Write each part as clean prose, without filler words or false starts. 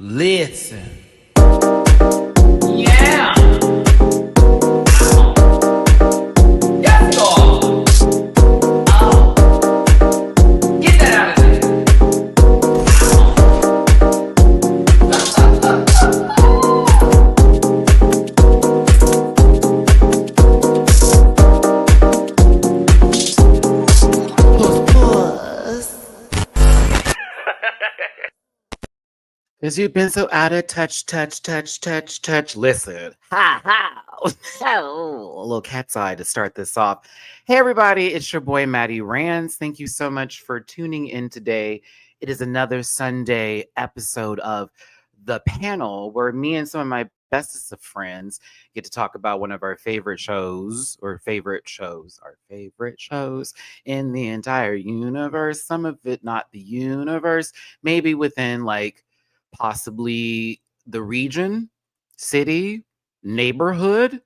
Listen. Yeah. Yes, Lord. Oh. Get that out of there. Cause you've been so out of touch. Listen. Ha ha. Oh, a little cat's eye to start this off. Hey everybody, it's your boy Matty Rants. Thank you so much for tuning in today. It is another Sunday episode of The Panel where me and some of my bestest of friends get to talk about one of our favorite shows in the entire universe. Some of it not the universe, maybe within like possibly the region, city, neighborhood,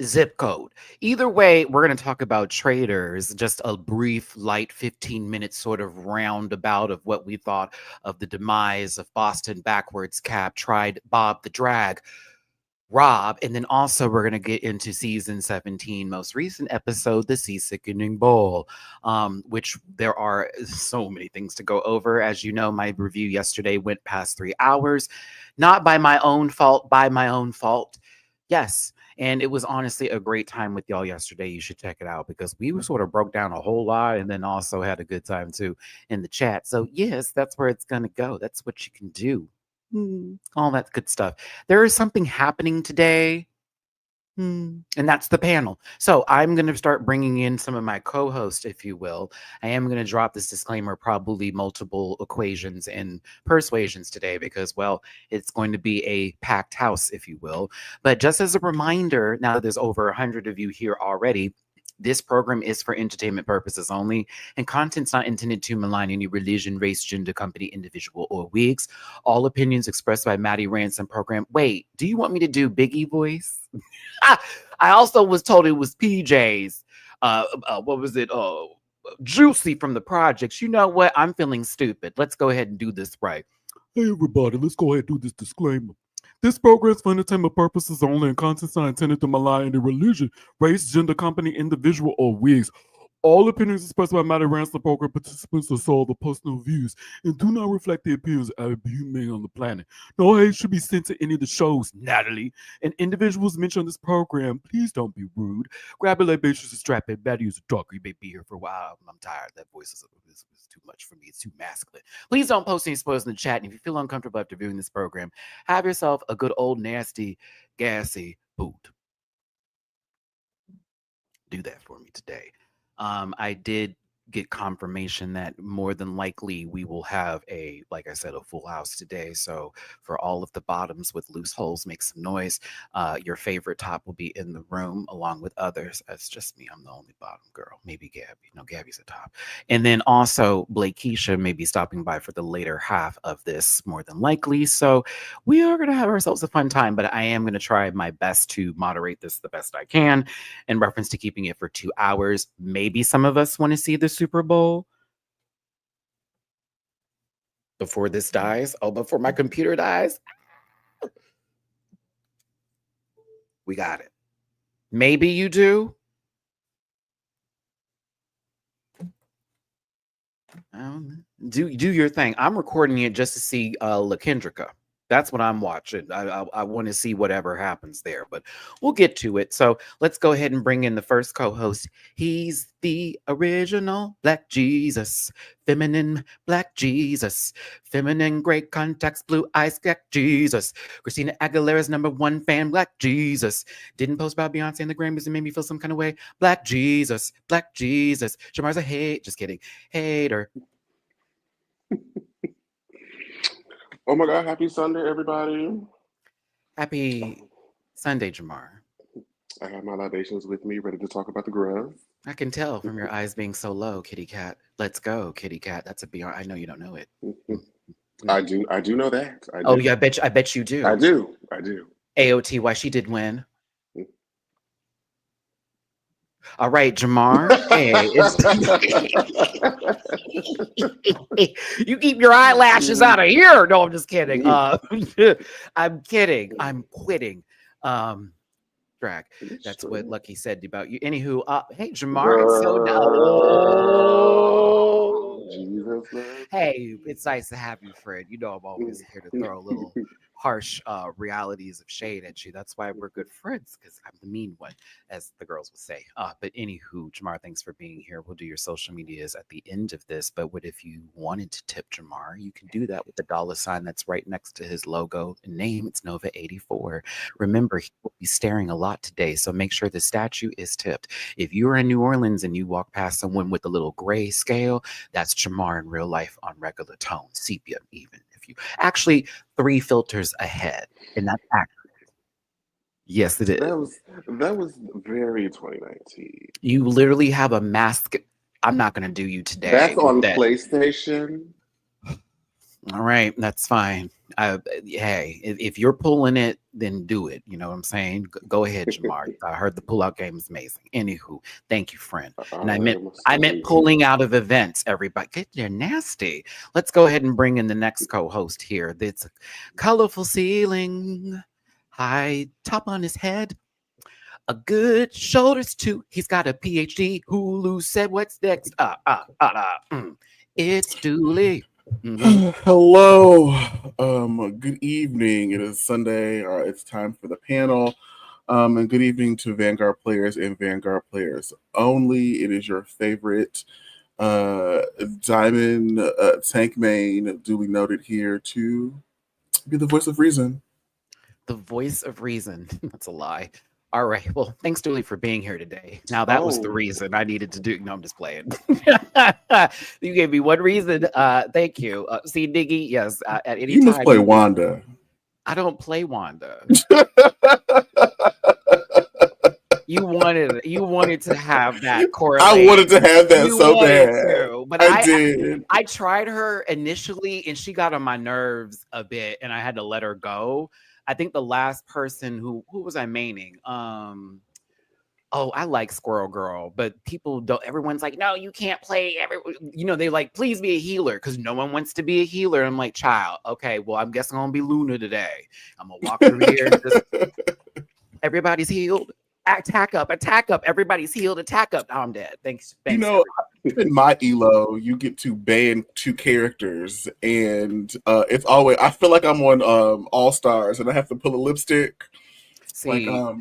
zip code. Either way, we're going to talk about Traitors, just a brief, light 15-minute sort of roundabout of what we thought of the demise of Boston backwards cap, tried Bob the Drag, Rob, and then also we're going to get into season 17, most recent episode, the Sea-Sickening Bowl, which there are so many things to go over. As you know, my review yesterday went past 3 hours, not by my own fault, by my own fault. Yes. And it was honestly a great time with y'all yesterday. You should check it out because we sort of broke down a whole lot and then also had a good time too in the chat. So yes, that's where it's going to go. That's what you can do. All that good stuff. There is something happening today, and that's the panel. So I'm going to start bringing in some of my co-hosts, if you will. I am going to drop this disclaimer, probably multiple equations and persuasions today because, well, it's going to be a packed house, if you will. But just as a reminder, now that there's over 100 of you here already, this program is for entertainment purposes only, and content's not intended to malign any religion, race, gender, company, individual, or wigs. All opinions expressed by Matty Rants and program. Wait, do you want me to do Biggie voice? I also was told it was PJ's. What was it? Juicy from the projects. You know what? I'm feeling stupid. Let's go ahead and do this right. Hey everybody, let's go ahead and do this disclaimer. This program is for entertainment purposes only and content's not intended to malign any religion, race, gender, company, individual, or wigs. All opinions expressed by Matty Rants, the program participants, are solely the personal views and do not reflect the opinions of every human on the planet. No hate should be sent to any of the shows, Natalie. And individuals mentioned on this program, please don't be rude. Grab a libation and strap it. Matty is a talker. You may be here for a while. I'm tired. That voice is too much for me. It's too masculine. Please don't post any spoilers in the chat. And if you feel uncomfortable after viewing this program, have yourself a good old nasty, gassy boot. Do that for me today. I did get confirmation that more than likely we will have like I said, a full house today. So for all of the bottoms with loose holes, make some noise. Your favorite top will be in the room along with others. That's just me. I'm the only bottom girl. Maybe Gabby. No, Gabby's a top. And then also Blake Keisha may be stopping by for the later half of this, more than likely. So we are going to have ourselves a fun time, but I am going to try my best to moderate this the best I can in reference to keeping it for 2 hours. Maybe some of us want to see the Super Bowl before this dies. Oh, before my computer dies. We got it. Maybe you do. Do your thing. I'm recording it just to see LaKendrika. That's what I'm watching. I want to see whatever happens there, but we'll get to it. So let's go ahead and bring in the first co-host. He's the original Black Jesus, feminine Black Jesus, feminine gray contacts, blue eyes, Black Jesus. Christina Aguilera's #1 fan, Black Jesus. Didn't post about Beyonce and the Grammys and made me feel some kind of way. Black Jesus, Black Jesus. Jamar's a hate. Just kidding. Hater. Oh my God, happy Sunday, everybody. Happy Sunday, Jamar. I have my libations with me, ready to talk about the grub. I can tell from your eyes being so low, kitty cat. Let's go, kitty cat. That's a Beyonce. I know you don't know it. I do know that. I do. Oh yeah, I bet you do. I do. AOT, why she did win. All right, Jamar. Hey, You keep your eyelashes out of here. No, I'm just kidding. I'm kidding. I'm quitting. Drag. That's what Lucky said about you. Anywho, hey, Jamar, it's so Jesus, man. Hey, it's nice to have you, Fred. You know I'm always here to throw a little harsh realities of shade at you. That's why we're good friends, because I'm the mean one, as the girls would say. But anywho, Jamar, thanks for being here. We'll do your social medias at the end of this. But what if you wanted to tip Jamar? You can do that with the $sign that's right next to his logo and name. It's Nova84. Remember, he will be staring a lot today, so make sure the statue is tipped. If you're in New Orleans and you walk past someone with a little gray scale, that's Jamar in real life on regular tone, sepia even. If you actually 3 filters ahead, and that's accurate. Yes, it is. That was very 2019. You literally have a mask. I'm not going to do you today. That's on that. PlayStation. All right, that's fine. Hey, if you're pulling it, then do it. You know what I'm saying? Go ahead, Jamar. I heard the pullout game is amazing. Anywho, thank you, friend. And I meant pulling out of events. Everybody, you're nasty. Let's go ahead and bring in the next co-host here. It's a colorful ceiling, high top on his head, a good shoulders too. He's got a PhD. Hulu said, "What's next?" It's Dooley. Mm-hmm. Hello. Good evening. It is Sunday. It's time for the panel. And good evening to Vanguard players and Vanguard players only. It is your favorite Diamond Tank Main, duly noted here to be the voice of reason. The voice of reason. That's a lie. All right. Well, thanks, Dooley, for being here today. Now, that was the reason I needed to do. No, I'm just playing. You gave me one reason. Thank you. See, Diggy, yes. At any time. You must play Wanda. I don't play Wanda. You wanted to have that correlation. I wanted to have that so bad. But I did. I tried her initially, and she got on my nerves a bit, and I had to let her go. I think the last person who was I maining? I like Squirrel Girl, but people don't. Everyone's like, no, you can't play. They like, please be a healer, because no one wants to be a healer. I'm like, child, okay, well, I'm guessing I'm gonna be Luna today. I'm gonna walk through here. And just, everybody's healed. Attack up, everybody's healed, attack up. Oh, I'm dead. Thanks. In my ELO, you get to ban 2 characters, and it's always, I feel like I'm on All Stars and I have to pull a lipstick. See, like,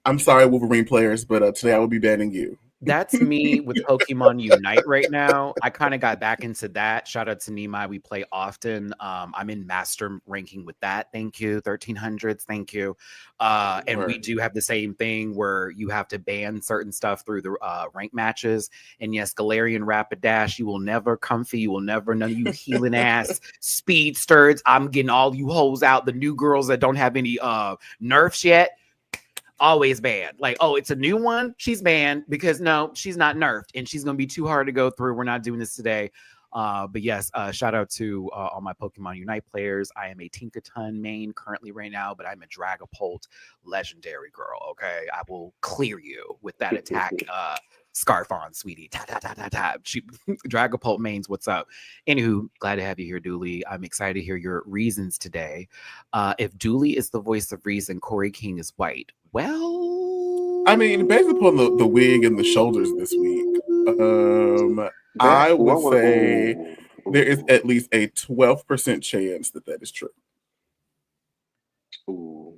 I'm sorry, Wolverine players, but today I will be banning you. That's me with Pokemon Unite right now. I kind of got back into that. Shout out to Nimai. We play often. I'm in master ranking with that. Thank you. 1300s. Thank you. And we do have the same thing where you have to ban certain stuff through the rank matches. And yes, Galarian Rapidash, you will never comfy. You will never, none of you healing ass speedsters. I'm getting all you hoes out. The new girls that don't have any nerfs yet. Always banned. Like, oh, it's a new one. She's banned because no, she's not nerfed and she's going to be too hard to go through. We're not doing this today. But yes, shout out to all my Pokemon Unite players. I am a Tinkaton main currently right now, but I'm a Dragapult legendary girl. Okay. I will clear you with that attack. Scarf on, sweetie. Dragapult mains, what's up? Anywho, glad to have you here, Dooley. I'm excited to hear your reasons today. If Dooley is the voice of reason, Corey King is white. Well, I mean, based upon the wig and the shoulders this week, I would say there is at least a 12% chance that is true. Ooh.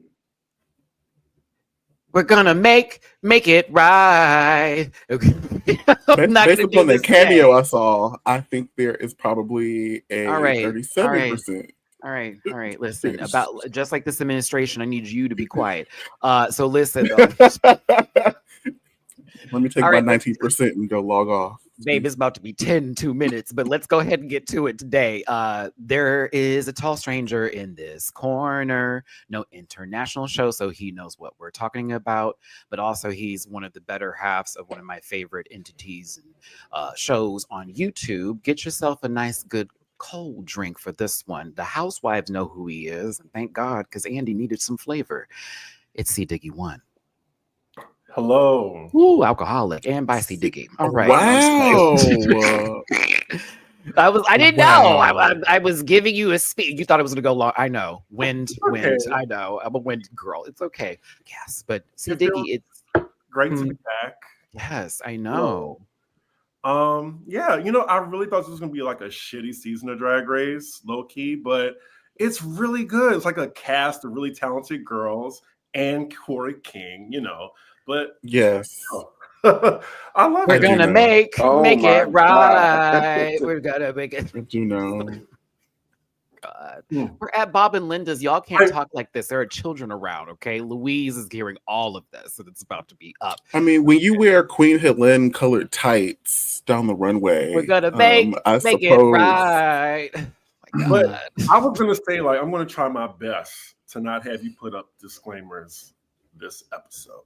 We're gonna make it right. Okay. Based upon the cameo I saw, I think there is probably a 37%. All right. Listen, about just like this administration, I need you to be quiet. So listen. Let me take my 19% and go log off. Babe, it's about to be 2 minutes, but let's go ahead and get to it today. There is a tall stranger in this corner, no international show, so he knows what we're talking about, but also he's one of the better halves of one of my favorite entities and shows on YouTube. Get yourself a nice, good cold drink for this one. The housewives know who he is, and thank God, because Andy needed some flavor. It's C. Diggy 1. Hello. Ooh, alcoholic and by C. Dicky. All right. No, I'm just playing. Wow. I didn't know. Wow. I was giving you a speed. You thought it was gonna go long. I know. Wind. Okay. I know. I'm a wind girl. It's okay. Yes, but C. It feels Dicky, it's great to be back. yes, I know. Yeah, I really thought this was gonna be like a shitty season of Drag Race, low key, but it's really good. It's like a cast of really talented girls and Corey King, But Yes. I love We're it. gonna know. make Oh it my right. We're gonna make it. I do know. God. Hmm. We're at Bob and Linda's. Y'all can't talk like this. There are children around, okay? Louise is hearing all of this, and it's about to be up. I mean, when you wear Queen Helene colored tights down the runway, We're gonna make it right. Oh my But God. I was gonna say, I'm gonna try my best to not have you put up disclaimers this episode.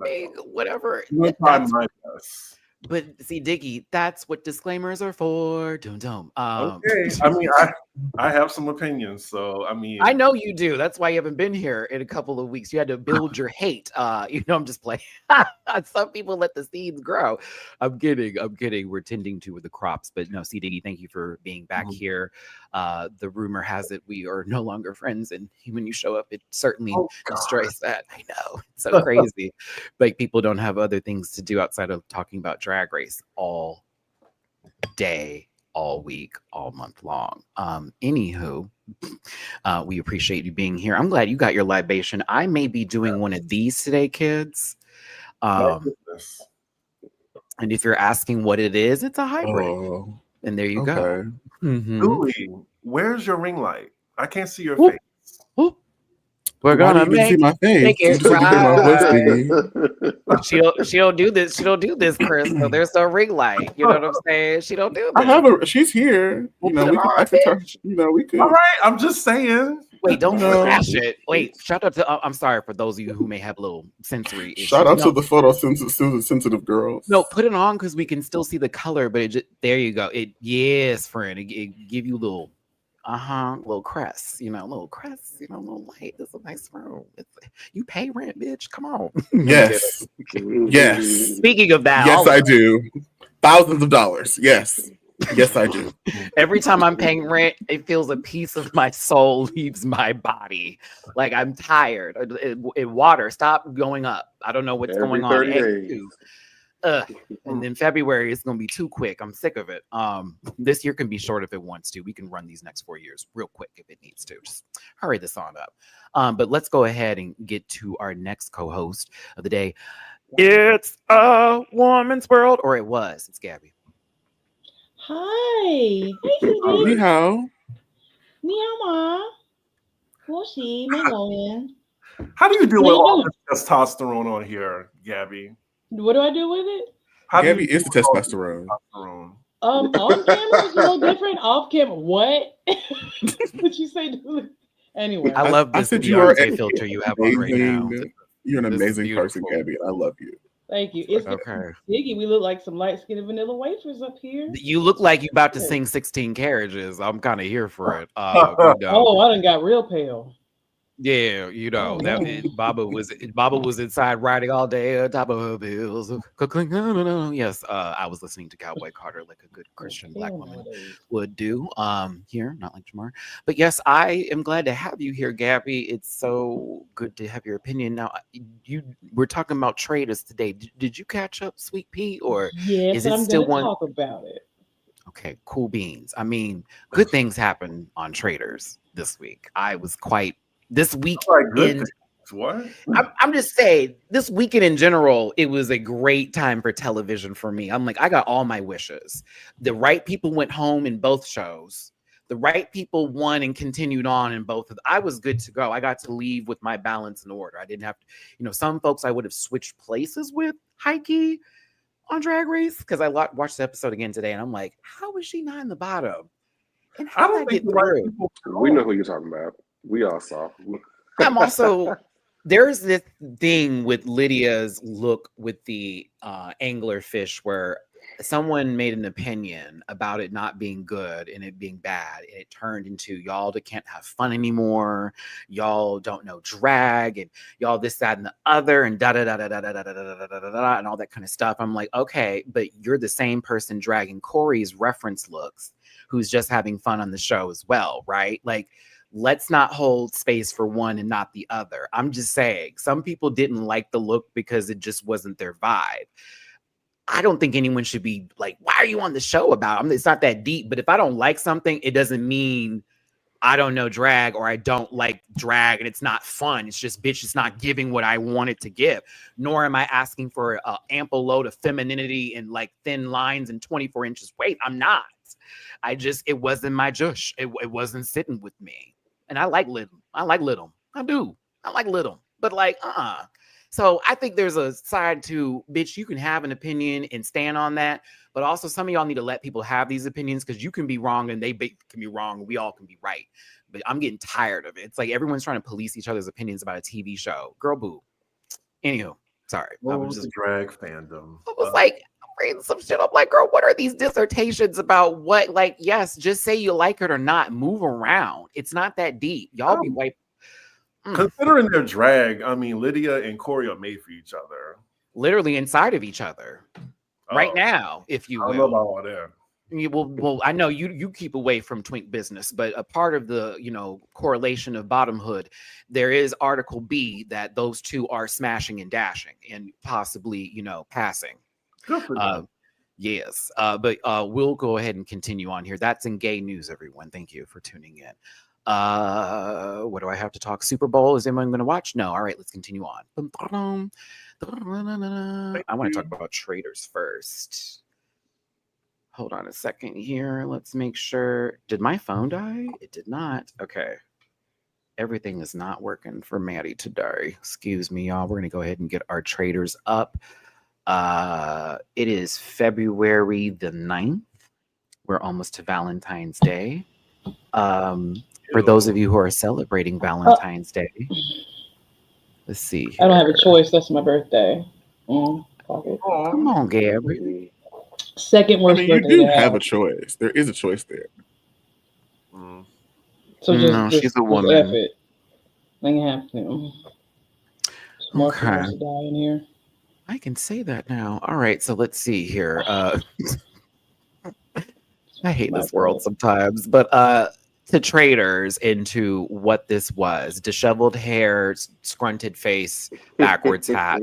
Hey, whatever. I'm gonna try my best. But see, Diggy, that's what disclaimers are for. Dum. Okay. I mean, I have some opinions, so I know you do. That's why you haven't been here in a couple of weeks. You had to build your hate. I'm just playing. Some people let the seeds grow. I'm kidding. We're tending to with the crops. But no, C. Diggy, thank you for being back here. The rumor has it we are no longer friends, and when you show up, it certainly destroys that. I know. It's so crazy. Like people don't have other things to do outside of talking about Drag Race all day, all week, all month long. Anywho, we appreciate you being here. I'm glad you got your libation. I may be doing one of these today, kids. And if you're asking what it is, it's a hybrid. Oh, And there you go. Mhm. Julie, where's your ring light? I can't see your Whoop. face. Whoop. We're gonna see my face. make You it just need to hear my voice, right. Diggy. She don't do this. She don't do this, Chris. So there's no ring light. You know what I'm saying? She don't do this. She's here. We'll We put could, it I could on, turn, we could. All right, I'm just saying. Wait, don't No. flash it. Wait, shout out to I'm sorry for those of you who may have a little sensory issues. Shout out to the photosensitive girls. No, put it on because we can still see the color, but it just there you go. Yes, friend. It give you a little little crest, little crest, little light. It's a nice room. You pay rent, bitch. Come on. Yes. Yes. Speaking of that, yes, I do. Thousands of dollars. Yes. Yes, I do. Every time I'm paying rent, it feels a piece of my soul leaves my body. Like I'm tired. Water, stop going up. I don't know what's Every going on. 30 days. And then February is going to be too quick. I'm sick of it. This year can be short if it wants to. We can run these next 4 years real quick if it needs to. Just hurry this on up. But let's go ahead and get to our next co-host of the day. It's a woman's world, or it was. It's Gabby. Hi. Hey, Ni hao. Ni hao ma. Woshi, Megan. How do you deal What with you all doing? this testosterone on here, Gabby? What do I do with it? How do Gabby you is the deal with all this testosterone. testosterone? On camera is a little different. Off camera, what? What you say? Anyway, I love this said you are Beyonce filter you have on right now. You're an This is amazing person, beautiful. Gabby. I love you. thank you. It's Okay. Diggy. We look like some light-skinned vanilla wafers up here. You look like you about to sing 16 Carriages. I'm kind of here for it. Oh, I done got real pale. Yeah, Oh, that no. Baba was inside riding all day on top of her bills. Yes, I was listening to Cowboy Carter like a good Christian black woman would do. Here, not like Jamar. But yes, I am glad to have you here, Gabby. It's so good to have your opinion. Now, we're talking about traders today. Did you catch up, Sweet Pea, or Yes, is it I'm still gonna one? talk about it. Okay, cool beans. I mean, good things happened on traders this week. I was quite this week. What? I'm just saying, this weekend in general, it was a great time for television for me. I'm like, I got all my wishes. The right people went home in both shows. The right people won and continued on in both. I was good to go. I got to leave with my balance and order. I didn't have to, some folks I would have switched places with, Heike, on Drag Race, because I watched the episode again today, and I'm like, how is she not in the bottom? And how did I get through? We know who you're talking about. We all saw. I'm also there's this thing with Lydia's look with the anglerfish where someone made an opinion about it not being good and it being bad, and it turned into y'all that can't have fun anymore, y'all don't know drag, and y'all this, that, and the other, and da da da da da da da da da da da da, and all that kind of stuff. I'm like, okay, but you're the same person dragging Corey's reference looks, who's just having fun on the show as well, right? Like, let's not hold space for one and not the other. I'm just saying, some people didn't like the look because it just wasn't their vibe. I don't think anyone should be like, why are you on the show about? I mean, it's not that deep, but if I don't like something, it doesn't mean I don't know drag or I don't like drag and it's not fun. It's just, bitch, it's not giving what I want it to give. Nor am I asking for an ample load of femininity and like thin lines and 24 inches weight. I'm not. It wasn't my jush. It wasn't sitting with me. And I like little. I do. I like little. But like, So I think there's a side to, bitch, you can have an opinion and stand on that. But also some of y'all need to let people have these opinions, because you can be wrong and they can be wrong. And we all can be right. But I'm getting tired of it. It's like everyone's trying to police each other's opinions about a TV show. Girl, boo. Anywho, sorry. I was just drag fandom. I was like, I'm reading some shit. I'm like, girl, what are these dissertations about? What? Like, yes, just say you like it or not. Move around. It's not that deep. Y'all be white. Considering their drag, I mean, Lydia and Corey are made for each other. Literally inside of each other. Right now, if you will. I don't know about all that. Well, I know you keep away from twink business, but a part of the, correlation of bottomhood, there is Article B that those two are smashing and dashing and possibly, passing. Good for them. Yes. But we'll go ahead and continue on here. That's in gay news, everyone. Thank you for tuning in. What do I have to talk? Super Bowl? Is anyone going to watch? No. All right, let's continue on. I want to talk about Traitors first. Hold on a second here. Let's make sure. Did my phone die? It did not. Okay. Everything is not working for Matty today. Excuse me, y'all. We're going to go ahead and get our Traitors up. It is February the 9th. We're almost to Valentine's Day. For those of you who are celebrating Valentine's Day, let's see here. I don't have a choice. That's my birthday. Come on, Gabby. Second worst you birthday. do have a choice. There is a choice there. So just, she's a woman. F it. They have to. Smart Okay. to die in here. I can say that now. All right, so let's see here. I hate this world sometimes, but to Traitors, into what this was: disheveled hair, scrunted face, backwards hat.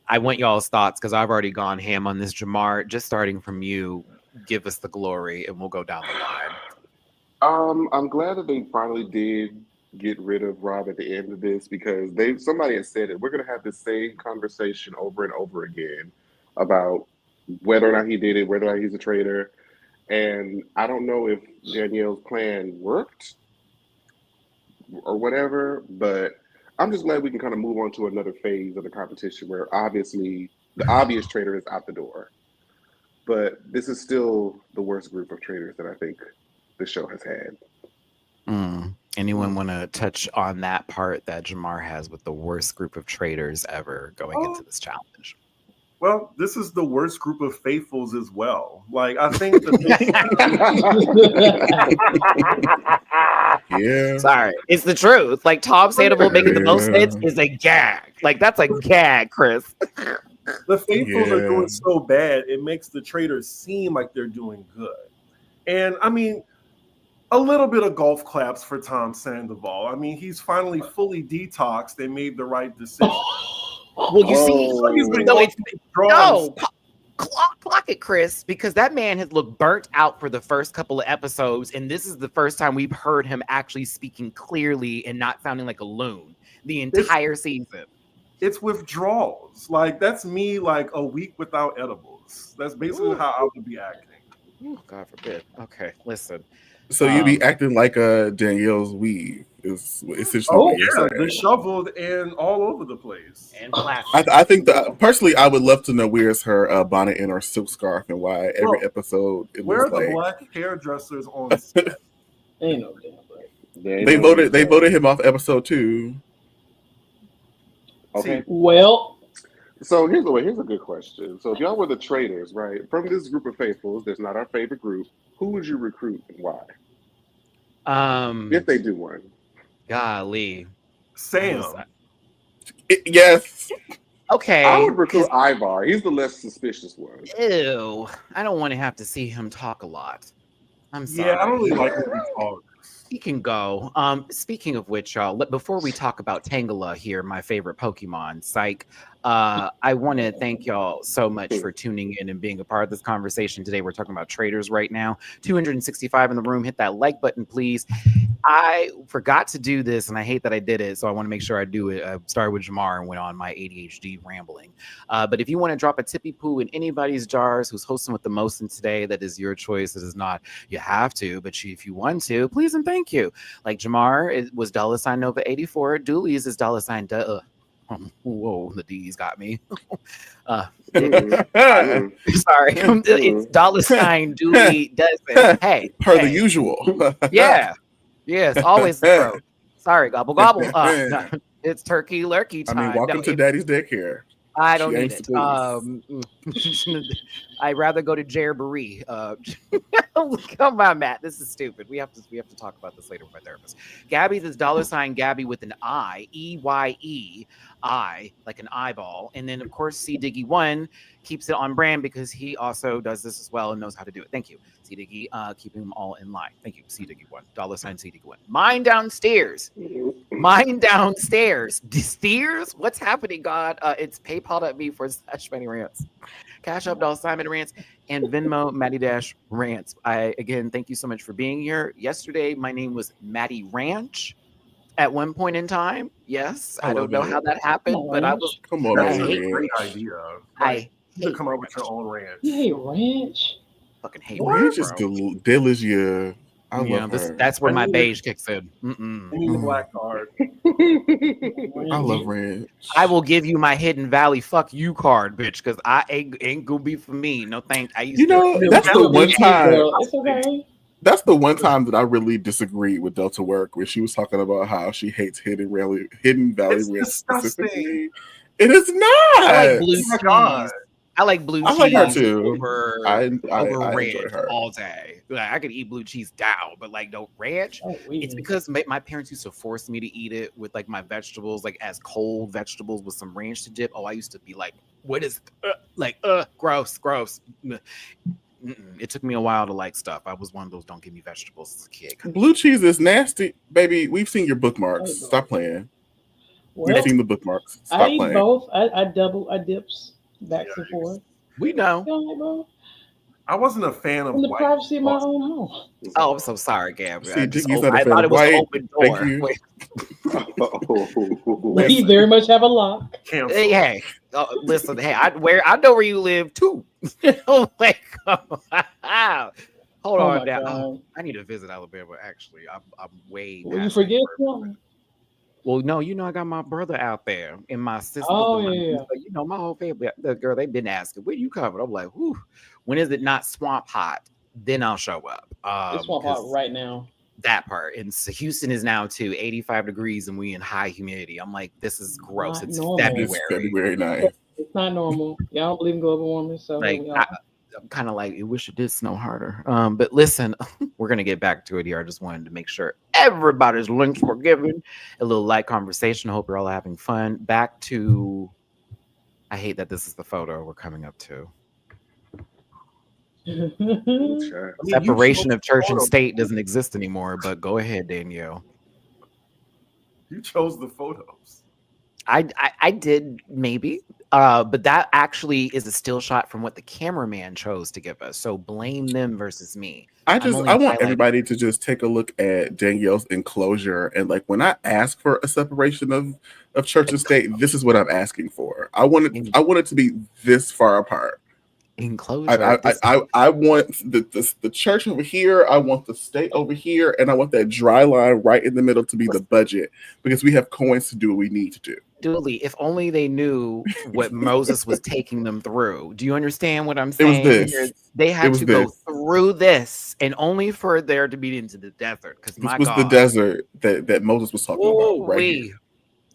I want y'all's thoughts, because I've already gone ham on this. Jamar, just starting from you, give us the glory and we'll go down the line. I'm glad that they finally did get rid of Rob at the end of this, because somebody had said it. We're gonna have the same conversation over and over again about whether or not he did it, whether or not he's a traitor. And I don't know if Danielle's plan worked or whatever, but I'm just glad we can kind of move on to another phase of the competition where obviously the obvious traitor is out the door. But this is still the worst group of traitors that I think the show has had. Anyone want to touch on that part that Jamar has with the worst group of traitors ever going into this challenge? Well, this is the worst group of faithfuls as well. Like, I think Yeah. Sorry, it's the truth. Like Tom Sandoval making the most sense is a gag. Like, that's a gag, Chris. The faithfuls are doing so bad, it makes the traitors seem like they're doing good. And I mean, a little bit of golf claps for Tom Sandoval. I mean, he's finally fully detoxed and made the right decision. Well, you see, clock it, Chris, because that man has looked burnt out for the first couple of episodes, and this is the first time we've heard him actually speaking clearly and not sounding like a loon the entire season. It's withdrawals. Like, that's me like a week without edibles. That's basically how I would be acting. Oh, God forbid. Okay, listen. So you be acting like Danielle's weave is essentially what you're saying. Disheveled and all over the place. And plastic. I think that personally, I would love to know where's her bonnet and her silk scarf, and why every episode it where was are the like black hairdressers on set? Ain't no damn right. they voted him off episode 2. Okay. Well, So here's a good question. So if y'all were the traitors, right, from this group of faithfuls, that's not our favorite group, who would you recruit and why? If they do one. Golly. Sam. Yes. Okay. I would recruit Ivar. He's the less suspicious one. Ew. I don't want to have to see him talk a lot. I'm sorry. Yeah, I don't really like when he talks. He can go. Speaking of which, y'all, before we talk about Tangela here, my favorite Pokemon, psych, I want to thank y'all so much for tuning in and being a part of this conversation today. We're talking about traitors right now. 265 in the room. Hit that like button, please. I forgot to do this, and I hate that I did it, so I want to make sure I do it. I started with Jamar and went on my ADHD rambling. But if you want to drop a tippy poo in anybody's jars who's hosting with the most in today, that is your choice. It is not you have to, but if you want to, please and thank you. Like Jamar, it was $ Nova 84. Dooley's is $ duh. Whoa, the D's got me. Sorry, it's $ Dooley doesn't. Hey, the usual. Yeah. Yes, always the pro. Sorry, gobble gobble. No, it's turkey lurkey time. I mean, welcome to Daddy's daycare. I don't need it. I'd rather go to Jerbury. Come on, Matt. This is stupid. We have to talk about this later with my therapist. Gabby's is $ Gabby with an I, EYE, like an eyeball. And then, of course, C Diggy 1 keeps it on brand because he also does this as well and knows how to do it. Thank you, C Diggy, keeping them all in line. Thank you, C Diggy 1, $ C Diggy 1. Mine downstairs. Steers? What's happening, God? It's paypal.me/MattyRants. Cash Up $MattyRants and Venmo Matty-Rants. I again thank you so much for being here. Yesterday, my name was Matty Ranch. At one point in time, yes, I don't know how that happened, but I was. Come on, That's man. a great idea. You should come up with your own ranch. You hate ranch? Fucking hate Ranch is bro. delicious. I love her. That's where my beige kicks in. I need a black card. I love ranch. I will give you my Hidden Valley fuck you card, bitch, because I ain't gonna be for me. No thanks. That's the one time. It's okay. That's the one time that I really disagreed with Delta Work, where she was talking about how she hates Hidden Valley It's ranch disgusting. specifically. It is not. I like blue Oh my God. cheese. I like blue I cheese like her too. over I red enjoy her. all day. Like I could eat blue cheese down, but like no ranch. Oh, It's because my parents used to force me to eat it with like my vegetables, like as cold vegetables with some ranch to dip. Oh, I used to be like, what is gross. It took me a while to like stuff. I was one of those don't give me vegetables as a kid. Blue cheese is nasty, baby. We've seen your bookmarks. Stop playing. Well, We've seen the bookmarks. Stop I eat playing. both. I dips back and forth. We know. You know, like, bro, I wasn't a fan of in the white. privacy of my own home. Oh, I'm so sorry, Gab. See, I Diggy's not a fan thought it of was an white. open door. Thank you. But he very much have a lock. Cancel. Hey, listen. Hey, I know where you live too. Like, hold on now. God. I need to visit Alabama. Actually, I'm way. Will you past forget that. something? Well, no, I got my brother out there and my sister. Oh, my, yeah. my whole family. The girl, they've been asking, where you coming? I'm like, whew, when is it not swamp hot? Then I'll show up. It's swamp hot right now. That part. And so Houston is now to 85 degrees and we in high humidity. I'm like, this is gross. Not It's normal. February. It's February 9th. It's not normal. Y'all don't believe in global warming, so Like, I'm kind of like, I wish it did snow harder. But listen, we're gonna get back to it here. I just wanted to make sure everybody's links were given. A little light conversation. I hope you're all having fun. Back to, I hate that this is the photo we're coming up to. Separation of church and state doesn't exist anymore. But go ahead, Danielle. You chose the photos. I did maybe, but that actually is a still shot from what the cameraman chose to give us. So blame them versus me. I want everybody to just take a look at Danielle's enclosure, and like when I ask for a separation of church and state, this is what I'm asking for. I want it to be this far apart. Enclosure. I want the church over here. I want the state over here, and I want that dry line right in the middle to be the budget, because we have coins to do what we need to do. Dooley, if only they knew what Moses was taking them through. Do you understand what I'm saying? It was this. They had to go through this, and only for there to be into the desert. Because this was the desert that Moses was talking about right here.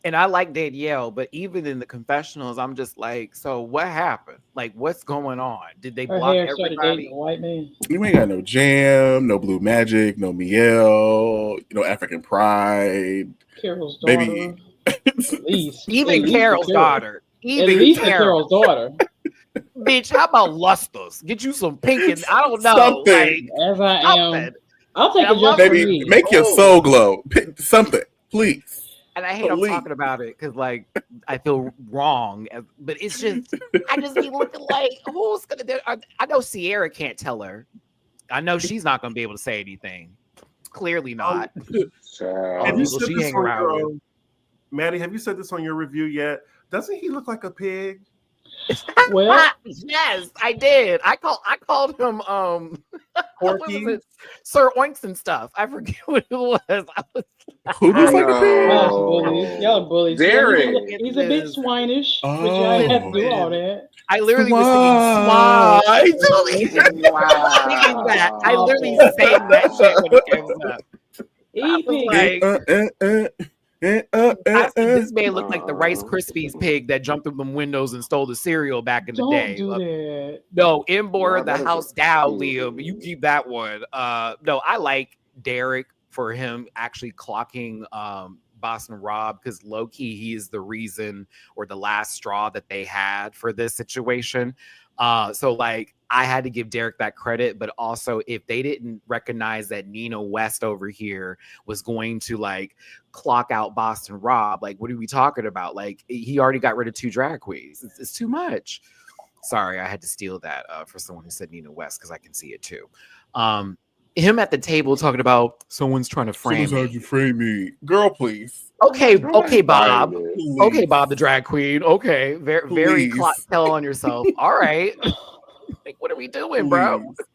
And I like Danielle, but even in the confessionals, I'm just like, so what happened? Like, what's going on? Did they Her block hair started dating everybody? a white man. You ain't got no Jam, no Blue Magic, no Miel, no African Pride. Carol's Baby. daughter. At least. Even At least Carol's the Carol. daughter. At Even least the Carol. Carol's daughter. Bitch, how about Lusters? Get you some pink and I don't know. Something. Like, As I am. something. I'll take And I a love just for Baby, me. make your Oh. soul glow. Pick something, please. And I hate I'm Please. talking about it because, like, I feel wrong. But it's just, I just be looking like, who's going to, I know Sierra can't tell her. I know she's not going to be able to say anything. Clearly not. Child. Have you People said she this hang on around your, with. Maddie, have you said this on your review yet? Doesn't he look like a pig? Well, Yes, I did. I called him what was Porky? it? Sir Oinks and stuff. I forget what it was. I was Who looks like a y'all pig? some bullies. Y'all are bullies. Yeah, Derek. he's a bit swinish, but y'all Oh. have to do all that. I literally was singing swine. Singing that. I literally sang that shit when it came up. I Eat was pig. like, I said, this man looked like the Rice Aw. Krispies pig that jumped through them windows and stole the cereal back in the Don't day. do that. No, Embor, Nah, the that is house a- down, Liam. You keep that one. No, I like Derek for him actually clocking Boston Rob because low key he is the reason or the last straw that they had for this situation. So like I had to give Derek that credit, but also if they didn't recognize that Nina West over here was going to like clock out Boston Rob, like what are we talking about? Like he already got rid of 2 drag queens. It's too much. Sorry, I had to steal that for someone who said Nina West because I can see it too. Him at the table talking about someone's trying to frame Someone's me. you frame me. Girl, please. Okay, Girl, okay, Bob. find it. Please. Okay, Bob the drag queen. Okay, very Please. tell on yourself. All right. Like, what are we doing, bro? Please.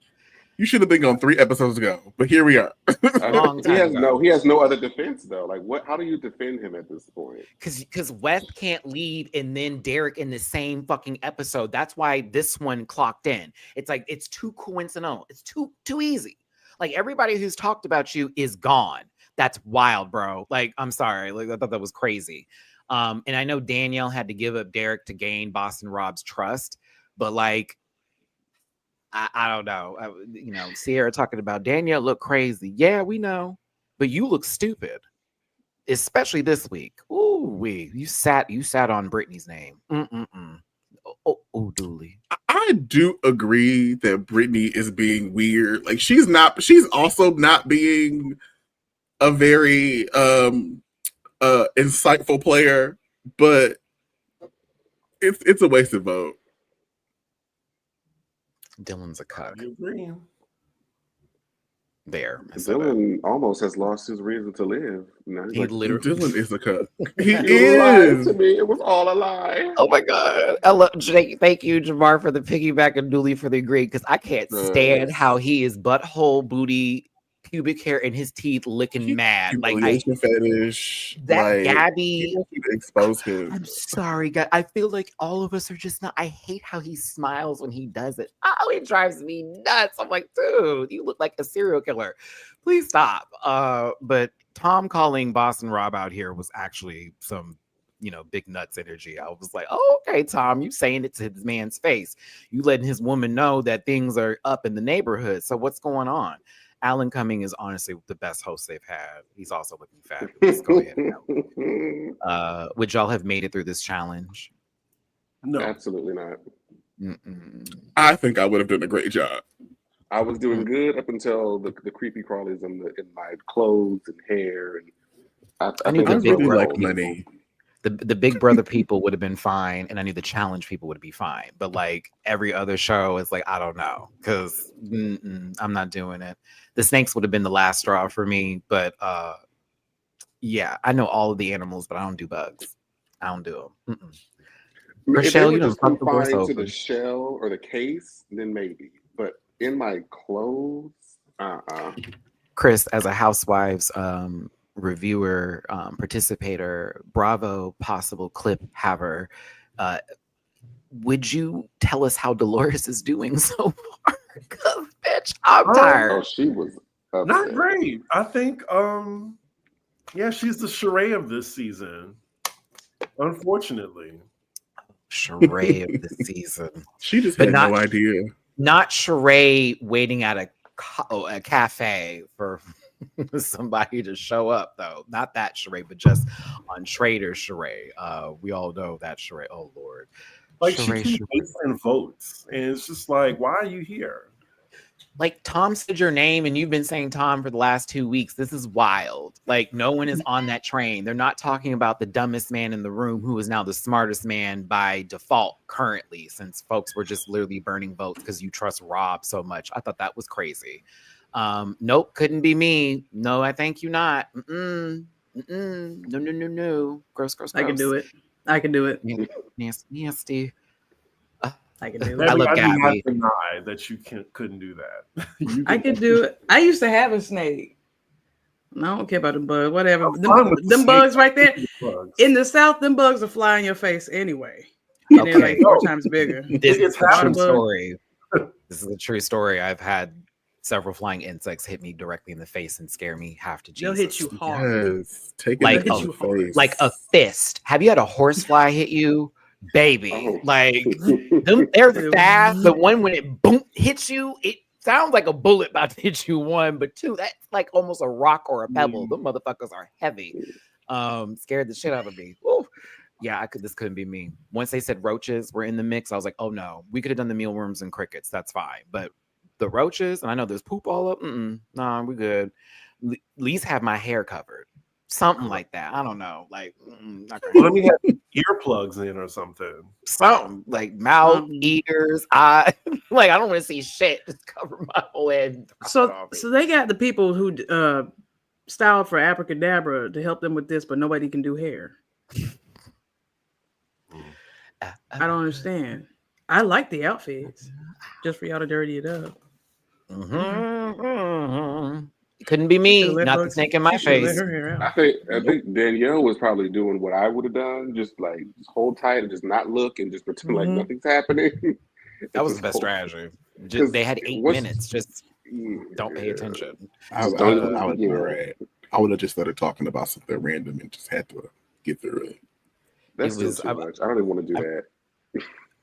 You should have been on 3 episodes ago, but here we are. Long He time has ago. he has no other defense though. Like what? How do you defend him at this point? Because West can't leave and then Derek in the same fucking episode. That's why this one clocked in. It's like it's too coincidental. It's too easy. Like everybody who's talked about you is gone. That's wild, bro. Like, I'm sorry. Like, I thought that was crazy. And I know Danielle had to give up Derek to gain Boston Rob's trust, but like, I don't know. Sierra talking about Danielle look crazy. Yeah, we know, but you look stupid, especially this week. Ooh, you sat on Brittany's name. Oh, Dooley. I do agree that Brittany is being weird. Like she's also not being a very insightful player, but it's a wasted vote. Dylan's a cuck. You agree? There. I said it. Dylan almost has lost his reason to live. Now he's He like, literally. Dylan is a cut. He you lied is. to me. It was all a lie. Oh my god! Thank you, Jamar, for the piggyback and Dooley for the agree because I can't stand Yes. how he is butthole, booty, pubic hair, and his teeth licking mad. Like Humiliation fetish. that like, Gabby. he wants you to expose him. I'm sorry, guys. I feel like all of us are just not. I hate how he smiles when he does it. Oh, it drives me nuts. I'm like, dude, you look like a serial killer. Please stop. But Tom calling Boston Rob out here was actually some, big nuts energy. I was like, oh, okay, Tom, you saying it to his man's face. You letting his woman know that things are up in the neighborhood. So what's going on? Alan Cumming is honestly the best host they've had. He's also looking fabulous. Go ahead. Would y'all have made it through this challenge? No. Absolutely not. I think I would have done a great job. I was doing good up until the creepy crawlies in my clothes and hair, and I knew think the that's big what we're like all money. The Big Brother people would have been fine, and I knew the challenge people would be fine. But like every other show, it's like I don't know because I'm not doing it. The snakes would have been the last straw for me, but yeah, I know all of the animals, but I don't do bugs. I don't do them. If they Rochelle, were you done just fucked the voice confined to open. the shell or the case, then maybe. But in my clothes, Chris, as a Housewives reviewer, participator, Bravo possible clip haver, would you tell us how Dolores is doing so far? Because bitch, I'm tired. Oh, she was upset. Not great. I think, yeah, she's the charade of this season. Unfortunately. Sheree of the season. She just But had not- no idea. Not Sheree waiting at a cafe for somebody to show up, though. Not that Sheree, but just on Traitors Sheree. We all know that Sheree. Oh, Lord. Like, Sheree, she keeps wasting votes. And it's just like, why are you here? Like, Tom said your name, and you've been saying Tom for the last 2 weeks. This is wild. Like, no one is on that train. They're not talking about the dumbest man in the room, who is now the smartest man by default currently, since folks were just literally burning votes because you trust Rob so much. I thought that was crazy. Nope, couldn't be me. No, I thank you not. No. Gross. I can do it. I can do it. Nasty. I can do it. I love do not Gabby. deny that you couldn't do that. I could do it. I used to have a snake. I don't care about the bug. Whatever. I'm fine with Them bugs snakes. right there. Bugs. In the South, them bugs will fly in your face anyway. And they're like Okay. 4 times bigger. This is It's a true happened. story. This is a true story. I've had several flying insects hit me directly in the face and scare me half to They'll Jesus. hit you hard. Yes, take it Like, in the you hard. face. Like a fist. Have you had a horsefly hit you? Baby. Oh. Like, they're fast, but one, when it boom hits you, it sounds like a bullet about to hit you. 1, but 2, that's like almost a rock or a pebble. Them motherfuckers are heavy. Scared the shit out of me. Woo. Yeah, this couldn't be me. Once they said roaches were in the mix, I was like, oh no, we could have done the mealworms and crickets. That's fine. But the roaches, and I know there's poop all up. Nah, we good. At least have my hair covered. Something like that. I don't know. Like, not Well, let me have earplugs in or something. something like mouth, ears, eye. Like, I don't want to see shit. Just cover my whole head. So they got the people who styled for abracadabra to help them with this, but nobody can do hair. I don't understand. I like the outfits, just for y'all to dirty it up. Couldn't be me. Should've let Not her- the snake in my she should've face. let her hair out. I think Danielle was probably doing what I would have done, just like just hold tight and just not look and just pretend like nothing's happening. That was Just the best hold- strategy. Just, they had 8 what's- minutes. Just don't pay attention. I would have just started talking about something random and just had to get through it. That's It was- still too much. I don't even want to do that.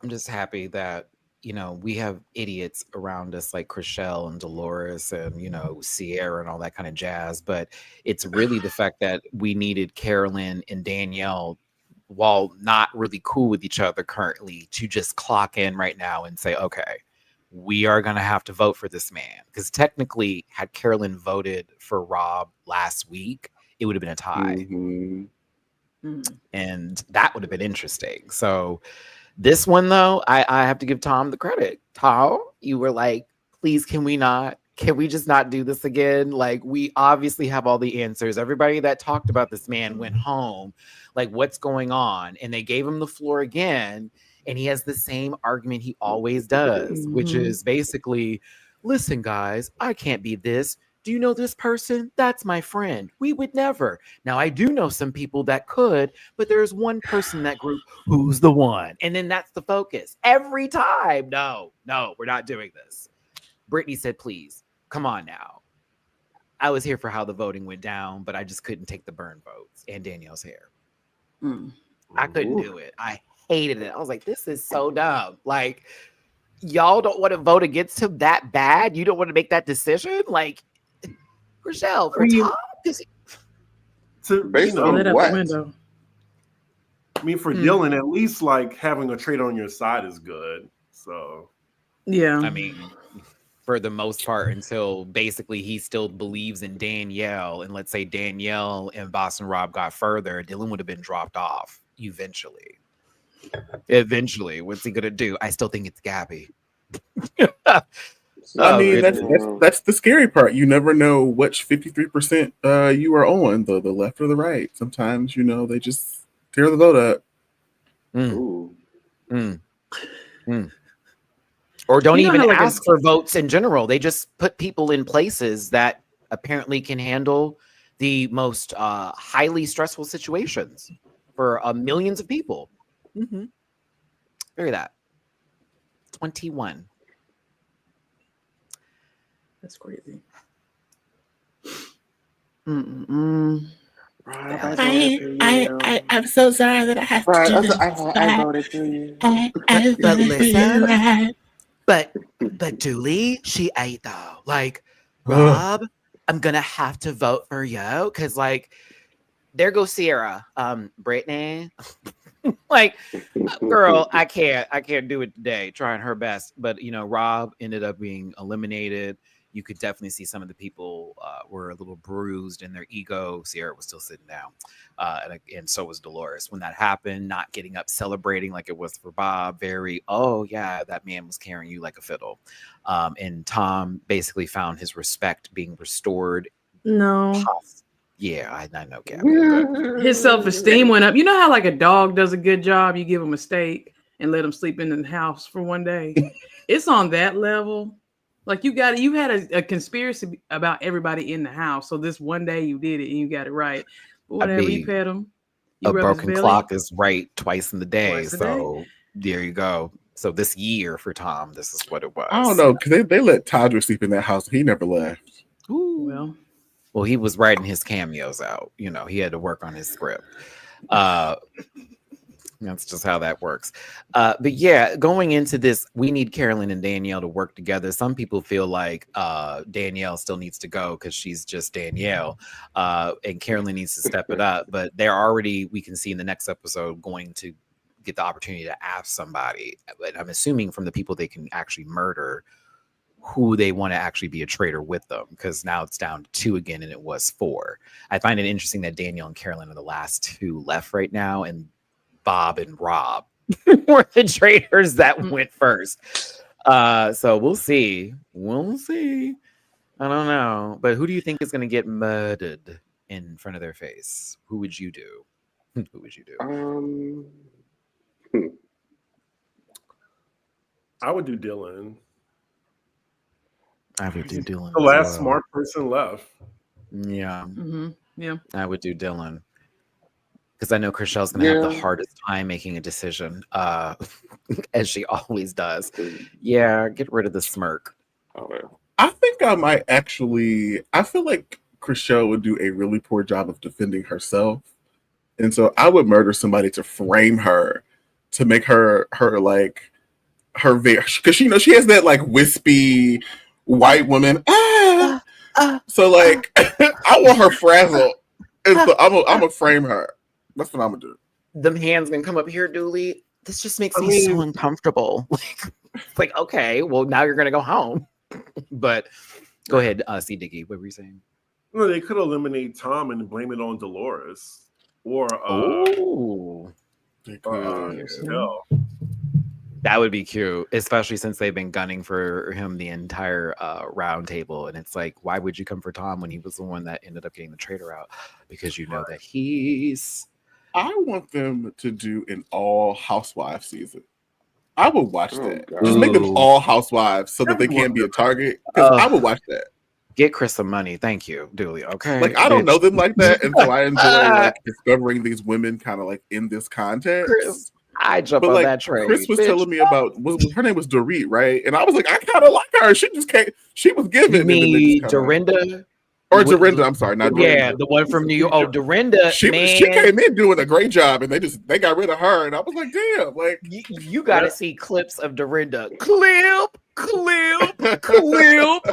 I'm just happy that, we have idiots around us like Chriselle and Dolores and, Sierra and all that kind of jazz. But it's really the fact that we needed Carolyn and Danielle, while not really cool with each other currently, to just clock in right now and say, okay, we are going to have to vote for this man. Because technically, had Carolyn voted for Rob last week, it would have been a tie. And that would have been interesting. So this one, though, I have to give Tom the credit. Tom, you were like, please, can we just not do this again? Like, we obviously have all the answers. Everybody that talked about this man went home. Like, what's going on? And they gave him the floor again. And he has the same argument he always does, which is basically, listen, guys, I can't be this. Do you know this person? That's my friend. We would never. Now, I do know some people that could, but there's one person in that group who's the one. And then that's the focus. Every time. No, we're not doing this. Brittany said, please, come on now. I was here for how the voting went down, but I just couldn't take the burn votes and Danielle's hair. I couldn't do it. I hated it. I was like, this is so dumb. Like, y'all don't want to vote against him that bad? You don't want to make that decision? Like, Rochelle, for Tom? Based Throw on that out what? the window. I mean, for Dylan, at least like having a traitor on your side is good. So Yeah. I mean, for the most part, until basically he still believes in Danielle. And let's say Danielle and Boston Rob got further, Dylan would have been dropped off eventually. What's he gonna do? I still think it's Gabby. I mean, that's the scary part. You never know which 53% you are on, the left or the right. Sometimes, they just tear the vote up. Or don't even how, like, ask for votes in general. They just put people in places that apparently can handle the most highly stressful situations for millions of people. Look at that. 21. That's crazy. I'm so sorry that I have to do this. I voted for you. But listen, but Julie, she ate though. Like, Rob, I'm gonna have to vote for you because, like, there goes Sierra. Brittany, like, girl, I can't do it today. Trying her best, but Rob ended up being eliminated. You could definitely see some of the people were a little bruised in their ego. Sierra was still sitting down, and so was Dolores. When that happened, not getting up, celebrating like it was for Bob. Very, oh yeah, that man was carrying you like a fiddle. And Tom basically found his respect being restored. No. Yeah, I know, Gabby. His self-esteem went up. You know how like a dog does a good job, you give him a steak and let him sleep in the house for one day. It's on that level. Like you had a conspiracy about everybody in the house. So this one day you did it and you got it right. But whatever, you pet him. A broken clock is right twice in the day. So there you go. So this year for Tom, this is what it was. I don't know, because they let Todrick sleep in that house. He never left. Ooh. Well, he was writing his cameos out. He had to work on his script. That's just how that works. But yeah, going into this, we need Carolyn and Danielle to work together. Some people feel like Danielle still needs to go because she's just Danielle, and Carolyn needs to step it up. But they're already, we can see in the next episode, going to get the opportunity to ask somebody. But I'm assuming from the people they can actually murder, who they want to actually be a traitor with them, because now it's down to 2 again, and it was 4. I find it interesting that Danielle and Carolyn are the last 2 left right now, and Bob and Rob were the traitors that went first. So we'll see. I don't know. But who do you think is going to get murdered in front of their face? Who would you do? I would do Dylan. I would do Dylan. The last smart person left. Yeah. Mm-hmm. Yeah. I would do Dylan. Because I know Chriselle's going to have the hardest time making a decision, as she always does. Yeah, get rid of the smirk. I think I might actually. I feel like Chriselle would do a really poor job of defending herself, and so I would murder somebody to frame her, to make her like her because she has that like wispy white woman. So like I want her frazzled, and so I'm gonna frame her. That's what I'm gonna do. Them hands gonna come up here, Dooley. This just makes me so uncomfortable. Like, okay, well now you're gonna go home. But go ahead, C. Diggy. What were you saying? No, they could eliminate Tom and blame it on Dolores, or that would be cute, especially since they've been gunning for him the entire round table. And it's like, why would you come for Tom when he was the one that ended up getting the traitor out? Because you know that he's. I want them to do an all housewives season. I would watch that. God. Just make them all housewives so that they can't be a target. Because I would watch that. Get Chris some money. Thank you, Dooley. Okay. Like, I don't know them like that. And so I enjoy like discovering these women kind of like in this context. Chris, I jump on that train. Chris was telling me about her name was Dorit, right? And I was like, I kind of like her. She just can't. She was given. Me, Dorinda. Or Dorinda, I'm sorry, not Dorinda. Yeah, the one from New York. Oh, Dorinda. She came in doing a great job, and they got rid of her, and I was like, damn, like you got to see clips of Dorinda. Clip.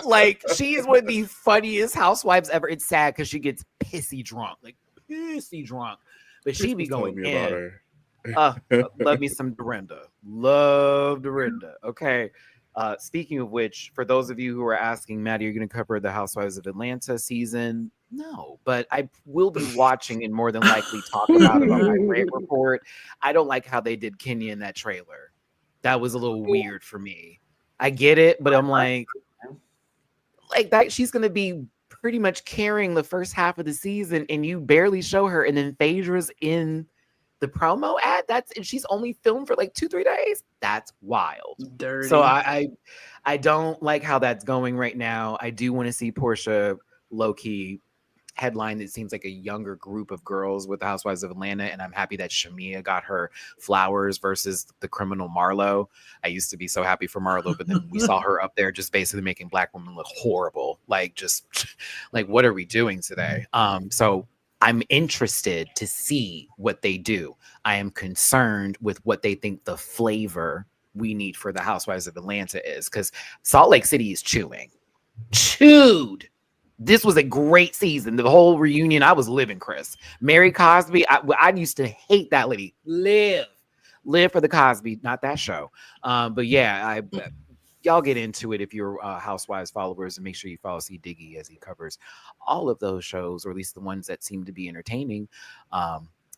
Like, she is one of the funniest housewives ever. It's sad because she gets pissy drunk, but she be going in. Love me some Dorinda. Love Dorinda. Okay. Speaking of which, for those of you who are asking, Maddie, are you going to cover the Housewives of Atlanta season? No, but I will be watching and more than likely talk about it on my rant report. I don't like how they did Kenya in that trailer. That was a little weird for me. I get it, but I'm like that. She's going to be pretty much carrying the first half of the season, and you barely show her, and then Phaedra's in the promo ad, and she's only filmed for like 2-3 days. That's wild. Dirty. So I don't like how that's going right now. I do want to see Portia low-key headline. It seems like a younger group of girls with the Housewives of Atlanta, and I'm happy that Shamia got her flowers versus the criminal Marlo. I used to be so happy for Marlo, but then we saw her up there just basically making Black women look horrible. Like, just like, what are we doing today? So I'm interested to see what they do. I am concerned with what they think the flavor we need for the Housewives of Atlanta is, because Salt Lake City is chewed. This was a great season. The whole reunion, I was living, Chris. Mary Cosby, I used to hate that lady. Live for the Cosby, not that show. But yeah, y'all get into it if you're Housewives followers, and make sure you follow C. Diggy as he covers all of those shows, or at least the ones that seem to be entertaining,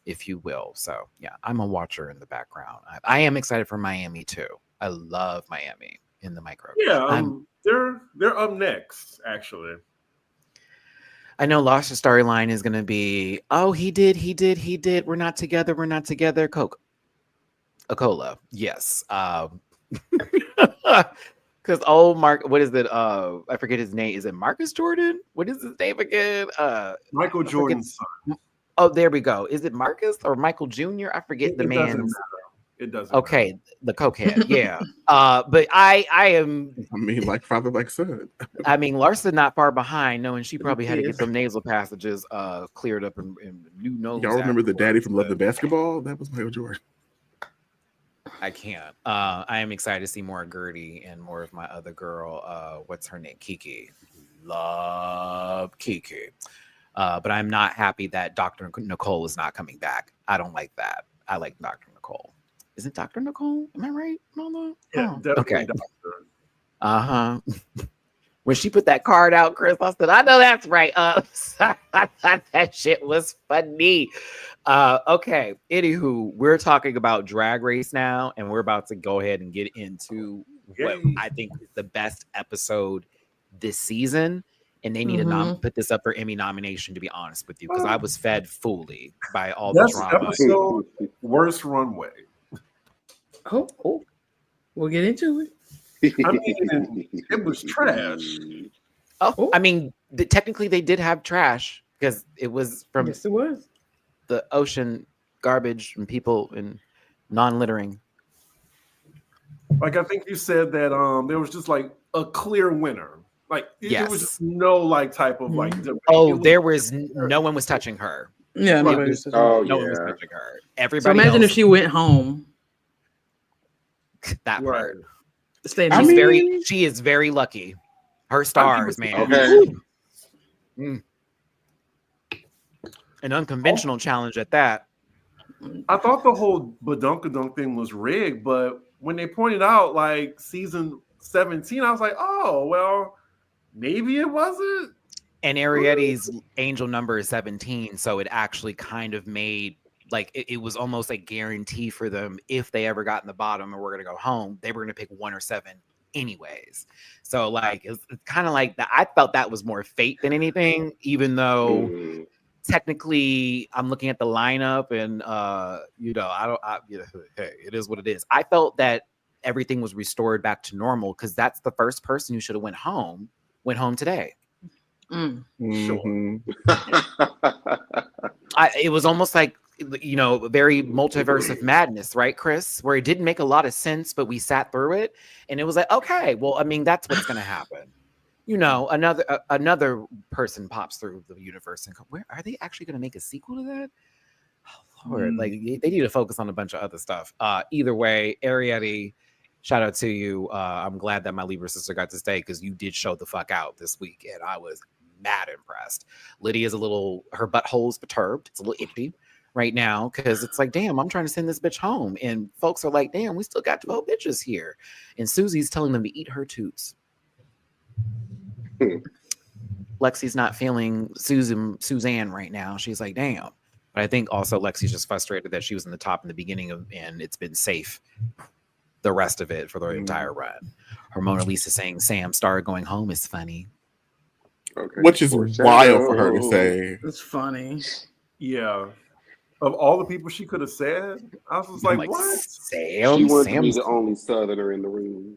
if you will. So yeah, I'm a watcher in the background. I am excited for Miami too. I love Miami in the micro. Yeah, they're up next, actually. I know Lash's storyline is going to be, oh, he did. We're not together. Coca-Cola. Yes. Because Mark, what is it? I forget his name. Is it Marcus Jordan? What is his name again? Michael Jordan's son. Oh, there we go. Is it Marcus or Michael Jr.? I forget the man's. It doesn't. Okay, matter. The cokehead. Yeah. But I am. I mean, like father, like son. I mean, Larsa not far behind, knowing she probably had to get some nasal passages cleared up and new nose. Y'all remember the daddy from Love the Basketball? That was Michael Jordan. I can't. I am excited to see more of Gertie and more of my other girl. What's her name? Kiki. Love Kiki. But I'm not happy that Dr. Nicole is not coming back. I don't like that. I like Dr. Nicole. Is it Dr. Nicole? Am I right? No. Yeah, definitely. Okay. Doctor. When she put that card out, Chris, I said, I know that's right. I thought that shit was funny. Okay. Anywho, we're talking about Drag Race now, and we're about to go ahead and get into what I think is the best episode this season. And they need to put this up for Emmy nomination, to be honest with you, because I was fed fully by all the drama. Episode, worst runway. Oh, we'll get into it. I mean, it was trash. Oh, I mean, technically they did have trash because it was from Yes, it was. the ocean, garbage, and people and non-littering. Like, I think you said that there was just like a clear winner. Like, it was just no like type of like debate. Oh, there was no one was touching her. Yeah, No nobody one was- was touching her. Everybody. So imagine if else, she went home. that Right. part. Stayed She is very lucky. Her stars, man. Okay. An unconventional challenge at that. I thought the whole badunkadunk thing was rigged, but when they pointed out like season 17, I was like, oh well, maybe it wasn't. And Ariette's angel number is 17, so it actually kind of made like it was almost a guarantee for them if they ever got in the bottom and were going to go home, they were going to pick 1 or 7 anyways. So like it's kind of like that. I felt that was more fate than anything, even though technically I'm looking at the lineup and hey, it is what it is. I felt that everything was restored back to normal because that's the first person who should have went home today. Mm-hmm. It was almost like, very multiverse of madness, right, Chris? Where it didn't make a lot of sense, but we sat through it, and it was like, okay, well, I mean, that's what's going to happen. Another person pops through the universe, and where are they actually going to make a sequel to that? Oh, Lord, like they need to focus on a bunch of other stuff. Either way, Ariette, shout out to you. I'm glad that my Libra sister got to stay because you did show the fuck out this week, and I was mad impressed. Lydia's her butthole's perturbed. It's a little itchy right now because it's like, damn, I'm trying to send this bitch home, and folks are like, damn, we still got 12 bitches here, and Susie's telling them to eat her toots. Lexi's not feeling Suzanne right now. She's like, damn. But I think also Lexi's just frustrated that she was in the top in the beginning and it's been safe the rest of it for the entire run. Her Mona Lisa saying Sam Star going home is funny. Okay. Which is wild for her to say. It's funny. Yeah. Of all the people she could have said, I was just like, what? Sam? She wanted to Sam be the only Southerner in the room.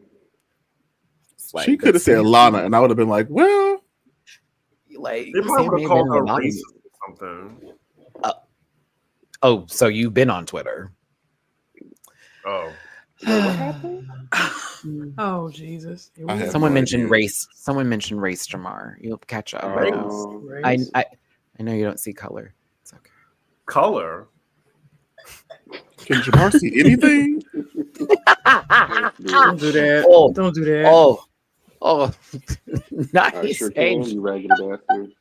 like, She could have said Lana, and I would have been like, well. Like, They probably Sam would may have have called been her anonymous. racist or something. Oh, so you've been on Twitter. Oh. What happened? Oh Jesus! I have Someone no mentioned idea. race. Someone mentioned race, Jamar. You'll catch up. Oh. I know you don't see color. Color. Can Jamar see anything? Don't do that. Oh, Don't do that. oh, I nice. sure Hey, can, you raggedy bastard.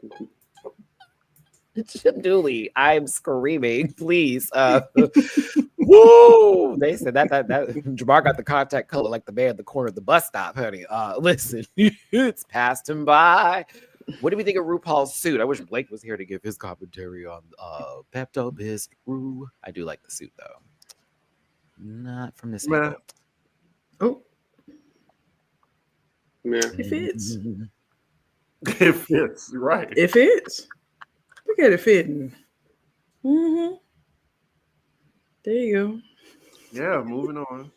Dooley, I'm screaming, please. Woo! They said that Jamar got the contact color like the man at the corner of the bus stop, honey. Listen, it's passed him by. What do we think of RuPaul's suit? I wish Blake was here to give his commentary on Pepto Bismol. I do like the suit though. Not from this angle. Oh, Yeah. it fits. It fits. You're right. It fits. Look at it fitting. Mm-hmm. There you Yeah, moving on.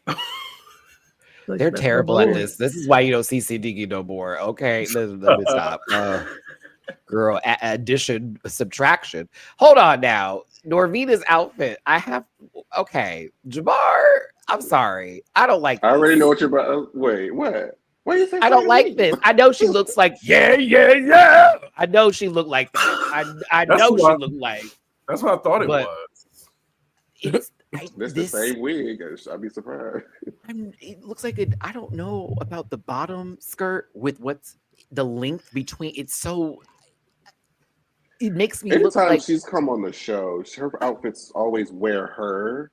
go. They're terrible at this. This is why you don't see Diggy no more. Okay, let me stop. Girl, addition, subtraction. Hold on now. Norvina's outfit. Okay, Jamar. I'm sorry. I don't like. I already this. know what you're about. Wait, what? What you say? I don't like this. I know she looks like yeah. I know she looked like that. I That's know what she I- looked like. That's what I thought it But- was. It's This the same wig. I'd be surprised. It looks like it. I don't know about the bottom skirt with what's the length between. It's so. It makes me look Anytime like. she's come on the show, her outfits always wear her.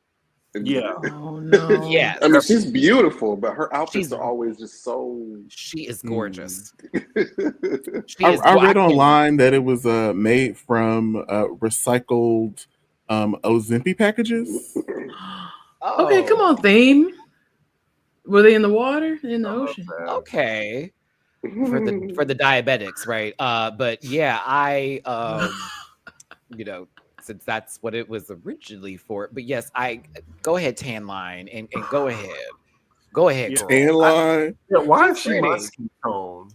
Yeah. Oh no. Yeah, I mean, she's beautiful, but her outfits She's- are always just so. she is gorgeous. Mm. She is. I read can't- online that it was made from recycled Ozempic packages. Oh, Okay, come on, theme. Were they in the water? In the ocean? Okay, for the diabetics, right? But yeah, I since that's what it was originally for. But yes, I go ahead, tan line, and go ahead, Yeah. girl. Tan line. Yeah, why She's is she my pretty. skin tone?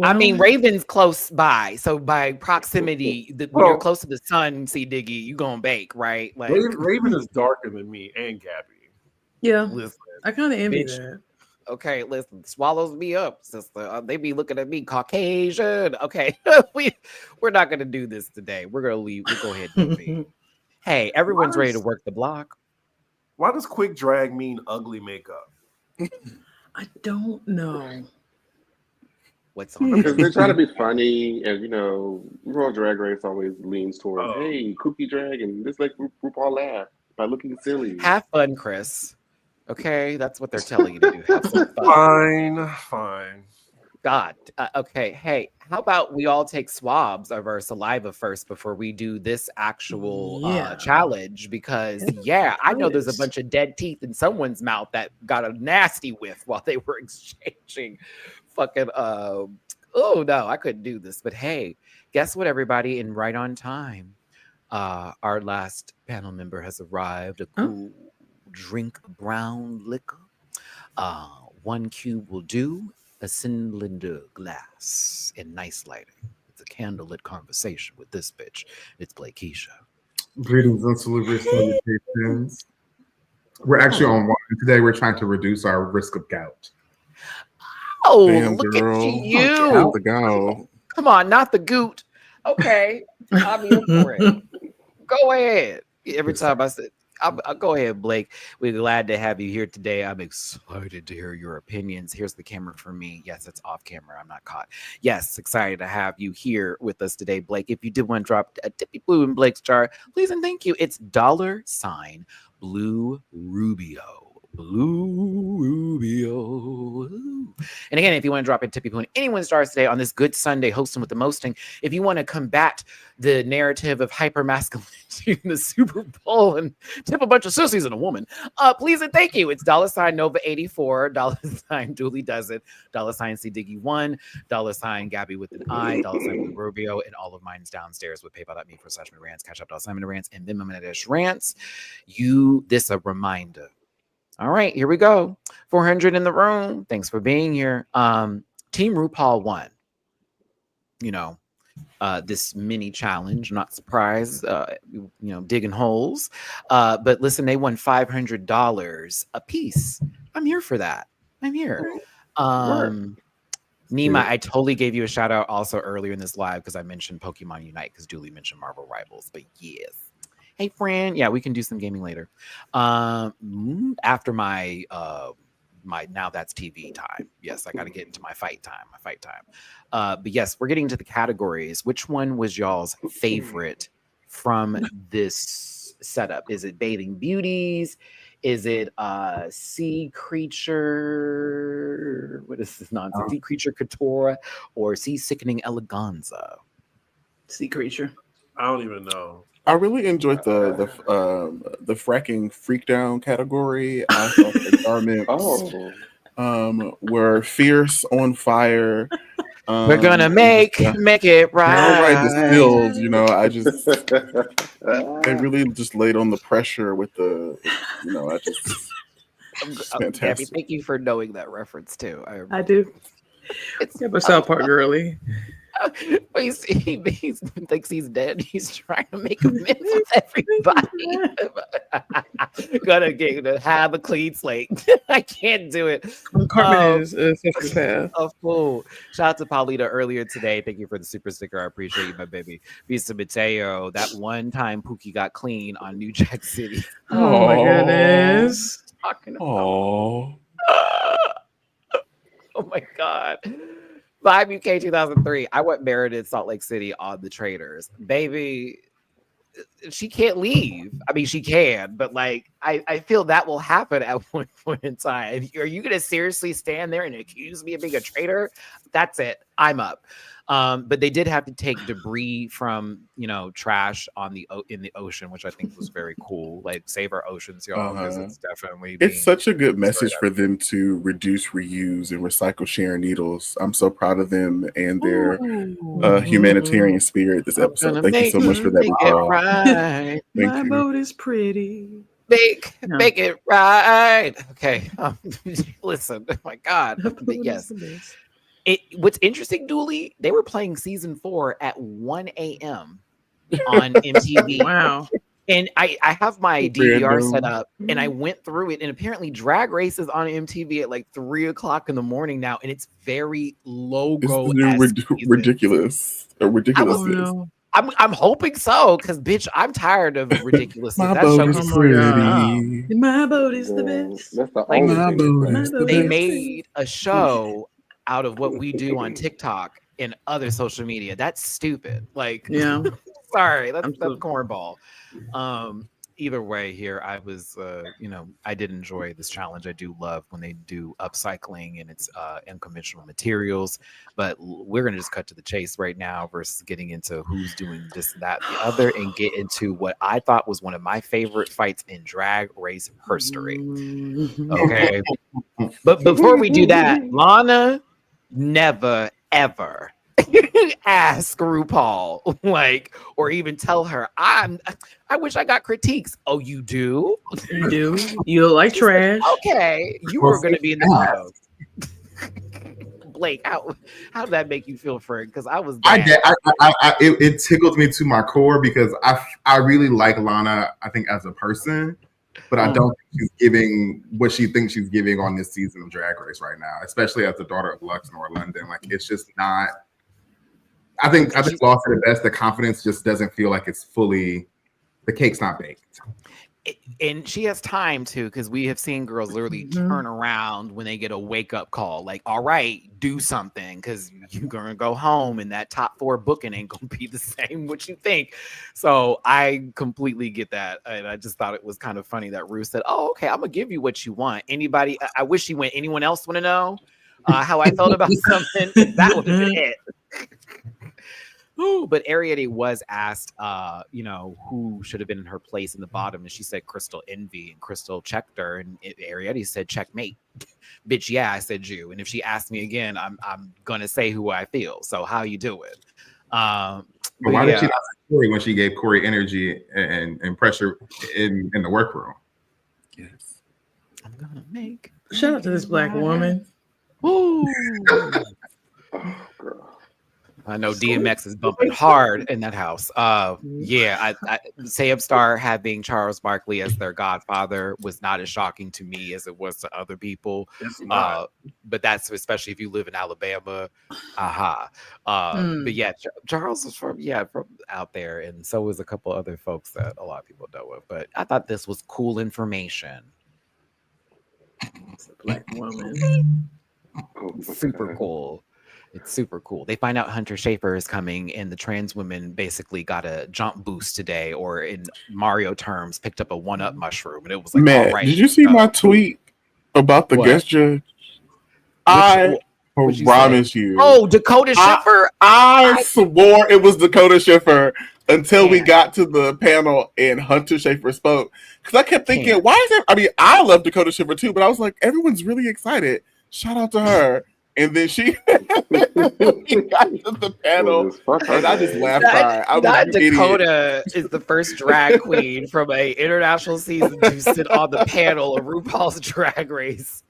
I mean, Well, Raven's close by, so by proximity, when Well- you're close to the sun, see Diggy, you gonna bake, right? Like, Raven is darker than me and Gabby. yeah, listen, I kind of envy Bitch. that. okay, listen, swallows me up, sister. They be looking at me Caucasian. Okay, we're not gonna do this today. We're gonna leave. We'll go ahead and leave. Hey, everyone's ready to work the block. Why does quick drag mean ugly makeup? I don't know. What's on? Because they try to be funny, and RuPaul Drag Race always leans towards, Oh. hey, kooky drag, and just like RuPaul laugh by looking silly. Have fun, Chris. Okay, that's what they're telling you to do. Have some fun. Fine. God. Okay. Hey, how about we all take swabs of our saliva first before we do this actual Yeah. challenge? Because I know there's a Honest. bunch of dead teeth in someone's mouth that got a nasty whiff while they were exchanging fucking. Oh no, I couldn't do this. But hey, guess what, everybody? And right on time, our last panel member has arrived. A cool drink of brown liquor. 1 cube will do. A cylinder glass and nice lighting. It's a candlelit conversation with this bitch. It's Blakesha. Greetings and salutations. We're actually on wine today. We're trying to reduce our risk of gout. Oh, Damn, look girl. at you. Out the go. Come on, not the goot. Okay, I'm here for it. Go ahead. Every time I said, I'll go ahead, Blake. We're glad to have you here today. I'm excited to hear your opinions. Here's the camera for me. Yes, it's off camera. I'm not caught. Yes, excited to have you here with us today, Blake. If you did want to drop a tippy blue in Blake's jar, please and thank you. It's $ Blue Rubio. Blue Rubio. And again, if you want to drop in tippy blue in anyone's stars today on this good Sunday, hosting with the mosting, if you want to combat the narrative of hypermasculinity in the Super Bowl and tip a bunch of sissies in a woman, please and thank you. It's $ Nova 84, $ Dooley Does It, $ C Diggy 1, $ Gabby with an I, $ Blue Rubio, and all of mine's downstairs with PayPal.me/MattyRants, Cash App @MattyRants, and Venmo @Rants. This a reminder. All right, here we go. 400 in the room. Thanks for being here. Team RuPaul won. This mini challenge. Not surprised. Digging holes. But listen, they won $500 a piece. I'm here for that. I'm here. Nima, I totally gave you a shout out also earlier in this live because I mentioned Pokemon Unite because Julie mentioned Marvel Rivals. But yes. Hey, friend. Yeah, we can do some gaming later. After my now that's TV time. Yes, I got to get into my fight time. But yes, we're getting into the categories. Which one was y'all's favorite from this setup? Is it Bathing Beauties? Is it Sea Creature? What is this nonsense? Sea Creature Couture or Sea Sickening Eleganza? Sea Creature. I don't even know. I really enjoyed the fracking freak down category. I thought the garments were fierce, on fire. We're gonna make it right. All right, distilled. You know, I just they really just laid on the pressure with the. You know, I just. Fantastic. Gabby, thank you for knowing that reference too. I do. It's a South Park girly. He thinks he's dead. He's trying to make amends with everybody. Gonna have a clean slate. I can't do it. Cartman is a psychopath. A fool. Shout out to Paulita earlier today. Thank you for the super sticker. I appreciate you, my baby. Visa Mateo. That one time Pookie got clean on New Jack City. Oh my goodness. Talking about. Oh my God. Live UK 2003. I want Meredith Salt Lake City on the Traitors. Baby, she can't leave. I mean, she can, but like, I feel that will happen at one point in time. Are you going to seriously stand there and accuse me of being a traitor? That's it. I'm up. But they did have to take debris from, trash in the ocean, which I think was very cool. Like, save our oceans, y'all, because it's definitely it's such a good message for them to reduce, reuse, and recycle sharing needles. I'm so proud of them and their humanitarian spirit this episode. Thank you so much for that. Right. My boat is pretty. Make it right. Okay. Listen. Oh my God. But yes. What's interesting, Dooley, they were playing season 4 at 1 a.m. on MTV. Wow. And I have my DVR set up and I went through it, and apparently Drag Race is on MTV at like 3 o'clock in the morning now, and it's very logo. Ridiculous. I'm hoping so, because bitch, I'm tired of ridiculousness. My boat is pretty. My boat is the best. That's the only thing. They made a show out of what we do on TikTok and other social media. That's stupid. Like, yeah, sorry, that's cornball. Either way, here I was, I did enjoy this challenge. I do love when they do upcycling and it's unconventional materials. But we're gonna just cut to the chase right now versus getting into who's doing this, that, the other, and get into what I thought was one of my favorite fights in Drag Race history. Okay, but before we do that, Lana never ever ask RuPaul, or even tell her, I wish I got critiques. Oh, you do? You do? You look like trash. Okay, you were going to be in the show. Blake, how did that make you feel, friend? Because I was it tickled me to my core because I really like Lana, I think, as a person. But I don't think she's giving what she thinks she's giving on this season of Drag Race right now, especially as the daughter of Lux Nor London. Like, it's just not. I think Lost at the best. The confidence just doesn't feel like it's fully. The cake's not baked. And she has time too, because we have seen girls literally turn around when they get a wake up call. Like, all right, do something, because you're gonna go home, and that top 4 booking ain't gonna be the same what you think. So I completely get that, and I just thought it was kind of funny that Ru said, "Oh, okay, I'm gonna give you what you want." Anybody? I wish she went. Anyone else want to know how I felt about something? That would have been it. Ooh, but Ariete was asked, who should have been in her place in the bottom, and she said Crystal Envy, and Crystal checked her, and Ariete said checkmate. Bitch, yeah, I said you, and if she asked me again, I'm gonna say who I feel. So how you do it? But why did she not say Corey when she gave Corey energy and pressure in the workroom? Yes, I'm gonna make. Shout out to this black woman. Ooh. Oh, girl. I know DMX is bumping hard in that house. Yeah, Sam Star having Charles Barkley as their godfather was not as shocking to me as it was to other people. But that's especially if you live in Alabama. But yeah, Charles was from out there, and so was a couple other folks that a lot of people know of. But I thought this was cool information. It's a black woman. Super cool. It's super cool. They find out Hunter Schafer is coming, and the trans women basically got a jump boost today, or in Mario terms, picked up a 1-up mushroom, and it was like, Matt, all right. did you see my tweet about the guest judge? I promise you. Oh, Dakota Schiffer. I swore it was Dakota Schiffer until we got to the panel and Hunter Schafer spoke. Because I kept thinking, why is it? I mean, I love Dakota Schiffer too, but I was like, everyone's really excited. Shout out to her. And then she got to the panel, and I just laughed. That Dakota is the first drag queen from an international season to sit on the panel of RuPaul's Drag Race.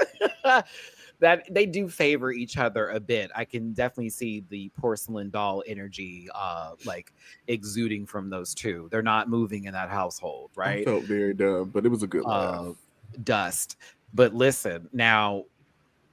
That they do favor each other a bit. I can definitely see the porcelain doll energy, like exuding from those two. They're not moving in that household, right? I felt very dumb, but it was a good laugh. Dust. But listen, now.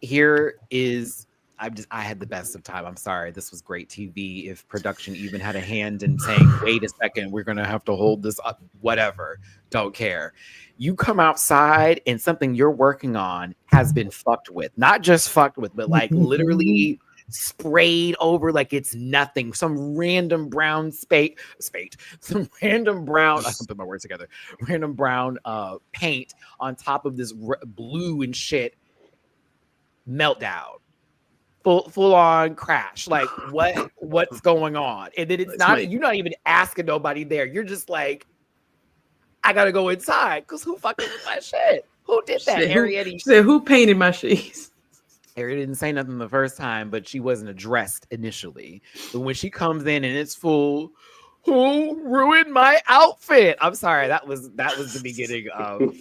Here is I had the best of time. I'm sorry. This was great TV. If production even had a hand in saying, wait a second, we're going to have to hold this up, whatever. Don't care. You come outside and something you're working on has been fucked with. Not just fucked with, but like literally sprayed over like it's nothing. Some random brown some random brown, I can put my words together, random brown paint on top of this blue and shit. Meltdown, full on crash. Like what's going on? And then you're not even asking nobody there. You're just like, I gotta go inside because who fucking with my shit? Who did that? She said, who painted my sheets? Harry didn't say nothing the first time, but she wasn't addressed initially. But when she comes in and it's full, who ruined my outfit? I'm sorry, that was the beginning of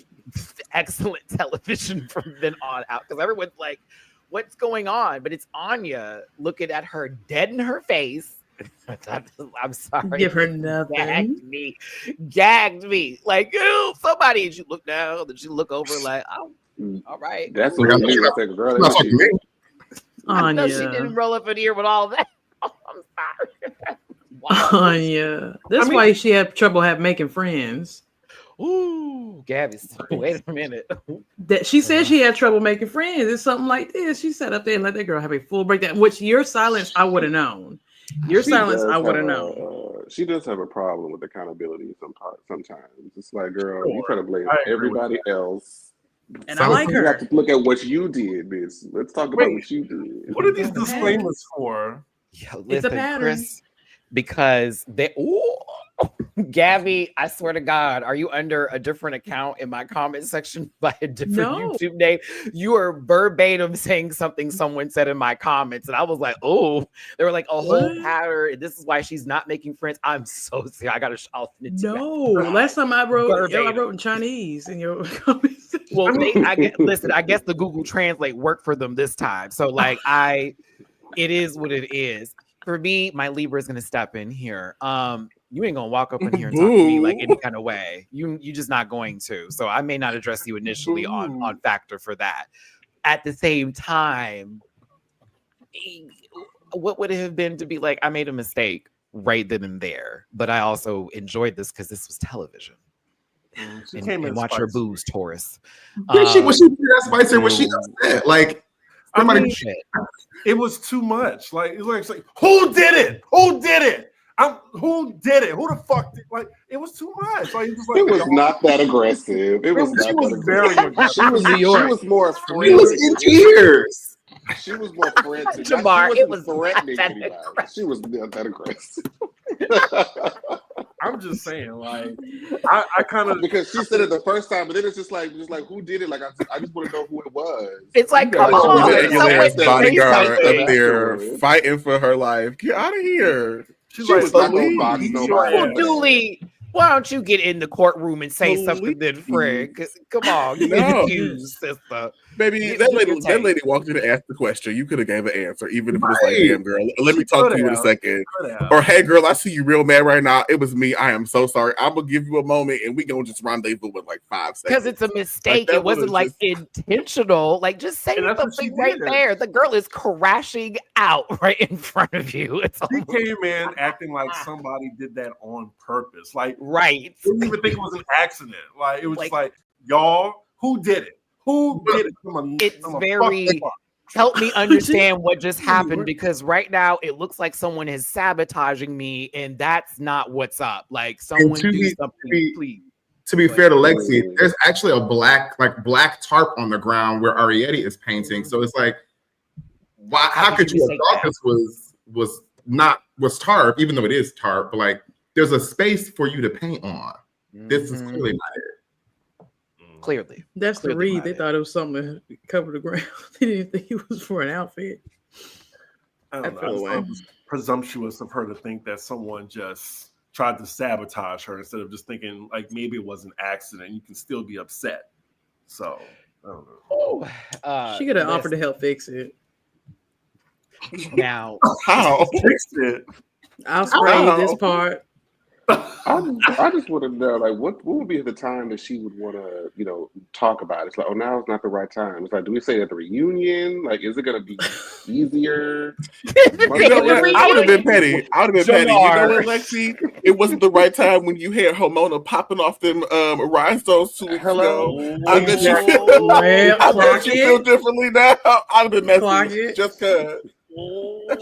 excellent television from then on out, because everyone's like, what's going on? But it's Anya looking at her dead in her face. I'm sorry. Give her nothing. Gagged me. Like, ew, somebody. And she looked down, and she look over like, oh, all right. That's what I mean. That's like, girl, that's what you mean. I know she didn't roll up in here with all that. Oh, I'm sorry. Anya. That's why she had trouble making friends. Ooh, Gabby, wait a minute. That she said she had trouble making friends. It's something like this. She sat up there and let that girl have a full breakdown. Which your silence, I would have known. Your silence, I would have known. She does have a problem with accountability sometimes. It's like, girl, you try to blame everybody else. And I like her. You have to look at what you did, bitch. Let's talk about what you did. What are these disclaimers for? Yeah, listen, it's a pattern. Chris, because they Gabby, I swear to God, are you under a different account in my comment section by a different YouTube name? You are verbatim saying something someone said in my comments, and I was like, oh, they were like a whole pattern. This is why she's not making friends. I'm so sorry. I gotta. Last time I wrote in Chinese in your comments. Well, I guess the Google Translate worked for them this time. So like, it is what it is. For me, my Libra is gonna step in here. You ain't gonna walk up in here and talk to me like any kind of way. You just not going to. So I may not address you initially on factor for that. At the same time, what would it have been to be like, I made a mistake right then and there, but I also enjoyed this because this was television. And watch your booze, Taurus. Was she that spicy? Was she upset? Like, it was too much. Like, it was like, who did it? Who did it? Who did it? Who the fuck did? Like, it was too much. Like, it was not that aggressive. It was very aggressive. She was more frantic. She was in tears. She was more frantic. Jamar, it was threatening anybody. She was not that aggressive. I'm just saying, like, I kind of, because she said it the first time, but then it's just like who did it? Like, I just want to know who it was. It's like, come on, bodyguard up there fighting for her life. Get out of here. She was not gonna box nobody. Well, Dooley, why don't you get in the courtroom and say something then, Fred? Come on, you accused, sister. Baby, that lady walked in and asked the question. You could have gave an answer, even if it was like, Right. damn, girl, let me talk to you in a second. Could have. Or, hey, girl, I see you real mad right now. It was me. I am so sorry. I'm going to give you a moment, and we going to just rendezvous in like 5 seconds. Because it's a mistake. that It wasn't would've like just- intentional. Like, just say And that's what she something right did. there. The girl is crashing out right in front of you. It's She almost- came in acting like somebody did that on purpose. Like, right. didn't even think it was an accident. Like, it was Like- just like, y'all, who did it? Who did it? It's very help me understand what just happened, because right now it looks like someone is sabotaging me, and that's not what's up. Like, someone to do be- something, please. To be fair to Lexi, there's actually a black tarp on the ground where Arietti is painting. So it's like, why? How could you have thought this was tarp, even though it is tarp? But like, there's a space for you to paint on. This is clearly not it. Clearly. That's the Clearly read. not They it. thought it was something to cover the ground. They didn't think it was for an outfit. I don't know. I feel just away. thought it was presumptuous of her to think that someone just tried to sabotage her instead of just thinking like maybe it was an accident. You can still be upset. So I don't know. She could have offered to help fix it. Now, How? Fixed it. I'll spray you this How? part. I just want to know, like, what would be the time that she would want to, talk about it? It's like, oh, now is not the right time. It's like, do we say at the reunion? Like, is it going to be easier? You know what? I would have been petty. I would have been petty. You know Jamar. what, Lexi? It wasn't the right time when you had Homona popping off them rhinestones 2 weeks Hello? ago. I bet you feel, Well, I clock bet you feel it. differently now. I'd have been Clock messy it. just cause.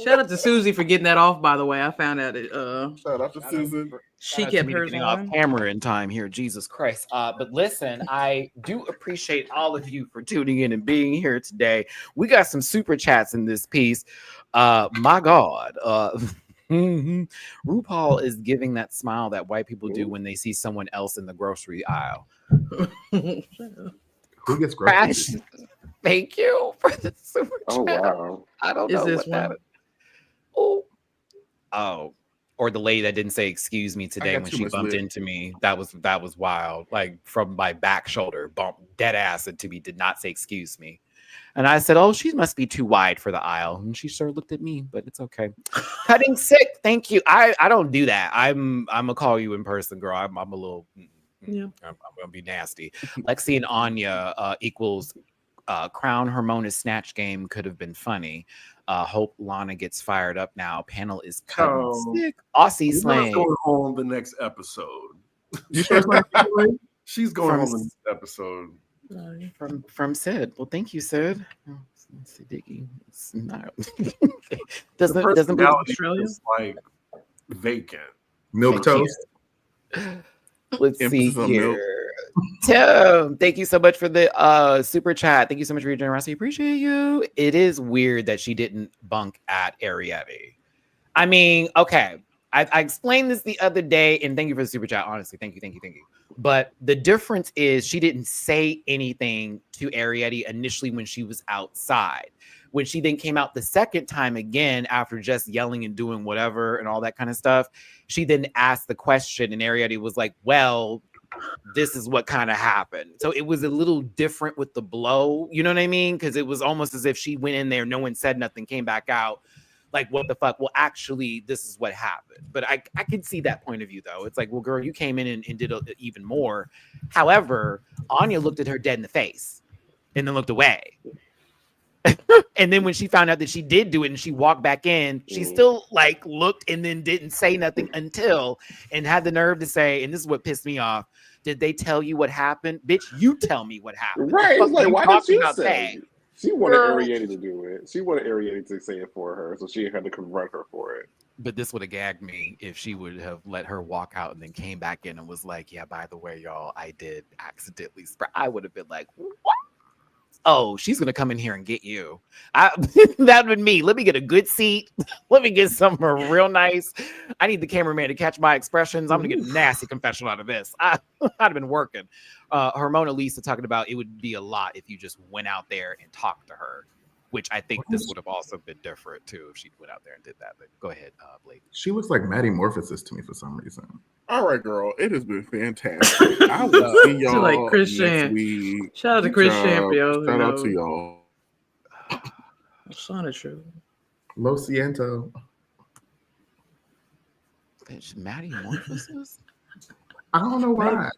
Shout out to Susie for getting that off, by the way. I found out it Shout out to Susan. she Shout out to kept me hers getting off on. camera in time here. Jesus Christ. But listen, I do appreciate all of you for tuning in and being here today. We got some super chats in this piece. My God. RuPaul is giving that smile that white people do when they see someone else in the grocery aisle. Who gets Crash. groceries? Thank you for the super Oh, chat. wow. I don't Is know this what that one? is. Oh, or the lady that didn't say excuse me today got when too she much bumped lip. into me. That was wild. Like, from my back shoulder, bump dead ass into me, did not say excuse me. And I said, oh, she must be too wide for the aisle. And she sure looked at me, but it's okay. Cutting sick. Thank you. I don't do that. I'm gonna call you in person, girl. I'm a little Yeah. I'm gonna be nasty. Lexi and Anya equals Crown Hermona's snatch game could have been funny. Hope Lana gets fired up now. Panel is cutting Oh. sick. Aussie She's slang. going home the next episode. You sure it's not you? She's going From home the next episode. From Sid. Well, thank you, Sid. Oh, let's see, Diggy. It's not doesn't Personality Australia? is like vacant. Milk Thank you. toast. Let's see Emphasis on milk. here. Tim, thank you so much for the super chat. Thank you so much for your generosity. Appreciate you. It is weird that she didn't bunk at Arietti. I mean, okay. I explained this the other day, and thank you for the super chat. Honestly, thank you. But the difference is she didn't say anything to Arietti initially when she was outside. When she then came out the second time again after just yelling and doing whatever and all that kind of stuff, she then asked the question, and Arietti was like, well, this is what kind of happened. So it was a little different with the blow. You know what I mean? Because it was almost as if she went in there, no one said nothing, came back out. Like, what the fuck? Well, actually, this is what happened. But I can see that point of view, though. It's like, well, girl, you came in and did even more. However, Anya looked at her dead in the face and then looked away. And then when she found out that she did do it and she walked back in, she still like looked and then didn't say nothing until and had the nerve to say, and this is what pissed me off. Did they tell you what happened? Bitch, you tell me what happened. Right. The It's fuck like, you why talking did you about say? that? She wanted Girl. Arietti to do it. She wanted Arietti to say it for her, so she had to confront her for it. But this would have gagged me if she would have let her walk out and then came back in and was like, yeah, by the way, y'all, I did accidentally spray. I would have been like, what? Oh, she's going to come in here and get you. That would have been me. Let me get a good seat. Let me get somewhere real nice. I need the cameraman to catch my expressions. I'm going to get a nasty confession out of this. I'd have been working. Hermona Lisa talking about it would be a lot if you just went out there and talked to her, which I think this would have also been different too if she went out there and did that. But go ahead, Blake. She looks like Matty Morphosis to me for some reason. All right, girl. It has been fantastic. I will see She y'all like Chris next Champ. week. Shout out to Good Chris job. Champ, yo. Shout out to y'all. Son of true. Lo siento. Bitch, Matty Morphosis? I don't know why.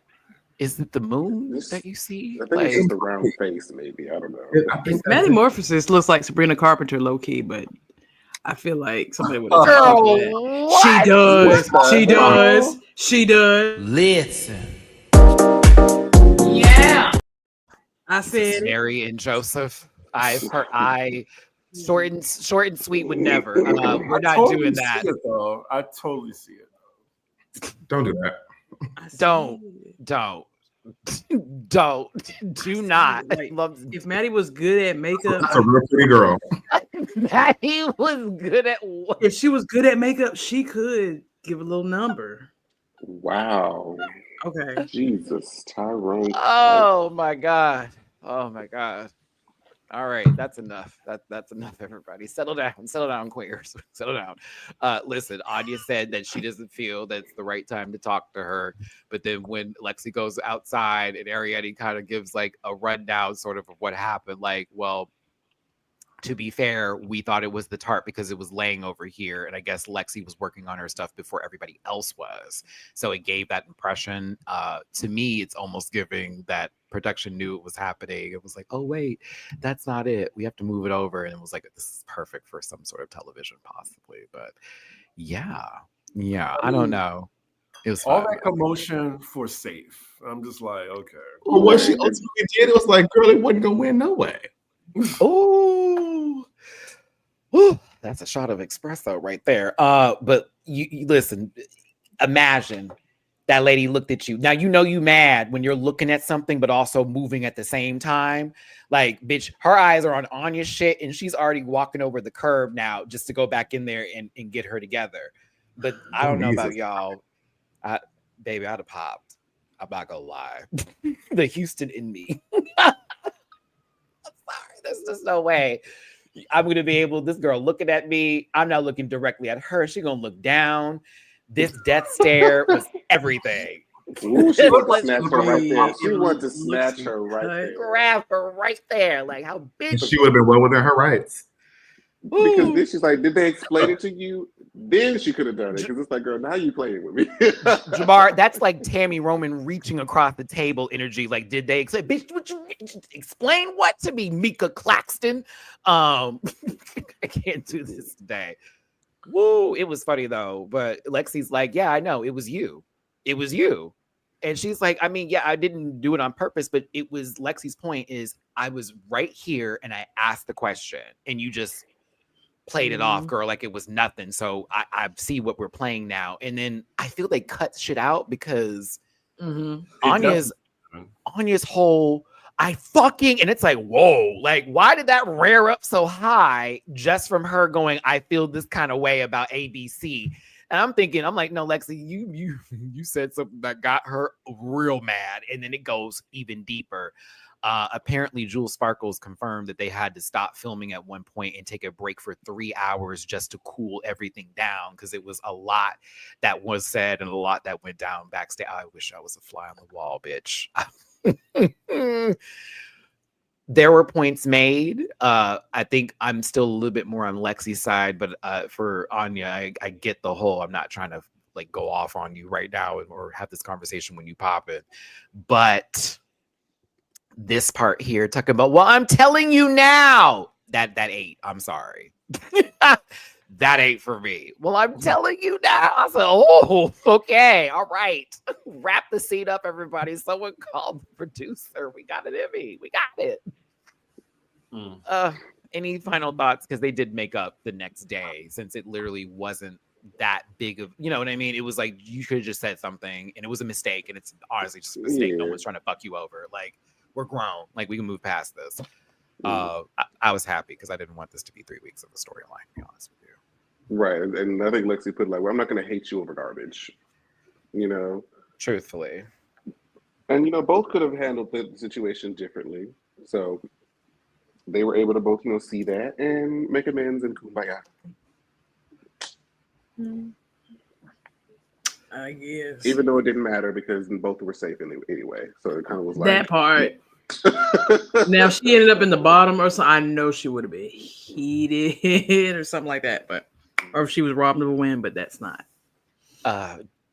Is it the moon that you see? I think it's just a round face, maybe. I don't know. I think that's Matty it. Morphosis looks like Sabrina Carpenter low key, but I feel like somebody would have Girl, that. She does. What the She hell? does. She does. Listen. I said it. Mary and Joseph. Short and sweet would never. We're not totally doing see that. it, though. I totally see it. Don't do that. I said Don't. it. Do not. Like, Love if Maddie was good at makeup, That's a real pretty girl. Matty was good at what? if she was good at makeup, she could give a little number. Wow. Okay. Jesus, Tyrone. Oh my god. Oh my god. All right, that's enough. That's enough, everybody. Settle down, queers. Settle down. Listen, Anya said that she doesn't feel that's the right time to talk to her. But then when Lexi goes outside and Ariette kind of gives like a rundown sort of what happened, like, well, to be fair, we thought it was the tarp because it was laying over here. And I guess Lexi was working on her stuff before everybody else was. So it gave that impression. To me, it's almost giving that production knew it was happening. It was like, oh, wait, that's not it. We have to move it over. And it was like, this is perfect for some sort of television, possibly. But yeah, I don't know. It was All fun. that commotion for safe. I'm just like, okay. But what she ultimately did, it was like, girl, it wasn't gonna win no way. Ooh. Ooh, that's a shot of espresso right there. But you listen, imagine that lady looked at you. Now you know you mad when you're looking at something, but also moving at the same time. Like, bitch, her eyes are on Anya's shit, and she's already walking over the curb now just to go back in there and get her together. But I don't know about y'all. Baby, I'd have popped. I'm not gonna lie. The Houston in me. Sorry, there's just no way I'm gonna be able. This girl looking at me. I'm not looking directly at her. She's gonna look down. This death stare was everything. Ooh, she wanted to snatch her right there. She wanted to snatch her right there. Grab her right there. Like, how big? And she would have been well within her rights. Because then she's like, did they explain it to you? Then she could have done it. Because it's like, girl, now you playing with me. Jamar, that's like Tammy Roman reaching across the table energy. Like, did they explain? Bitch, would you explain what to me, Mika Claxton? I can't do this today. Woo, it was funny though. But Lexi's like, yeah, I know. It was you. It was you. And she's like, I mean, yeah, I didn't do it on purpose, but it was Lexi's point is I was right here and I asked the question and you just played it off, girl, like it was nothing. So I see what we're playing now. And then I feel they cut shit out because Anya's whole and it's like, whoa, like why did that rear up so high just from her going, I feel this kind of way about ABC. And I'm thinking, I'm like, no, Lexi, you said something that got her real mad. And then it goes even deeper. Apparently, Jules Sparkles confirmed that they had to stop filming at one point and take a break for 3 hours just to cool everything down because it was a lot that was said and a lot that went down backstage. I wish I was a fly on the wall, bitch. There were points made. I think I'm still a little bit more on Lexi's side, but for Anya, I get the whole. I'm not trying to like go off on you right now or have this conversation when you pop it, but this part here talking about, well, I'm telling you now that ate. I'm sorry. That ain't for me. Well, I'm telling you now. I said, oh, okay. All right. Wrap the seat up, everybody. Someone called the producer. We got an Emmy. We got it. Any final thoughts? Because they did make up the next day since it literally wasn't that big of, you know what I mean? It was like, you could have just said something and it was a mistake. And it's honestly just a mistake. Yeah. No one's trying to fuck you over. Like, we're grown. Like, we can move past this. I was happy because I didn't want this to be 3 weeks of the storyline, to be honest with you. Right. And I think Lexi put like, well, I'm not going to hate you over garbage, you know? Truthfully. And, you know, both could have handled the situation differently. So they were able to both, you know, see that and make amends and kumbaya. I guess. Even though it didn't matter because both were safe anyway. So it kind of was like That part. Now, if she ended up in the bottom or something, I know she would have been heated or something like that. But or if she was robbed of a win, but that's not.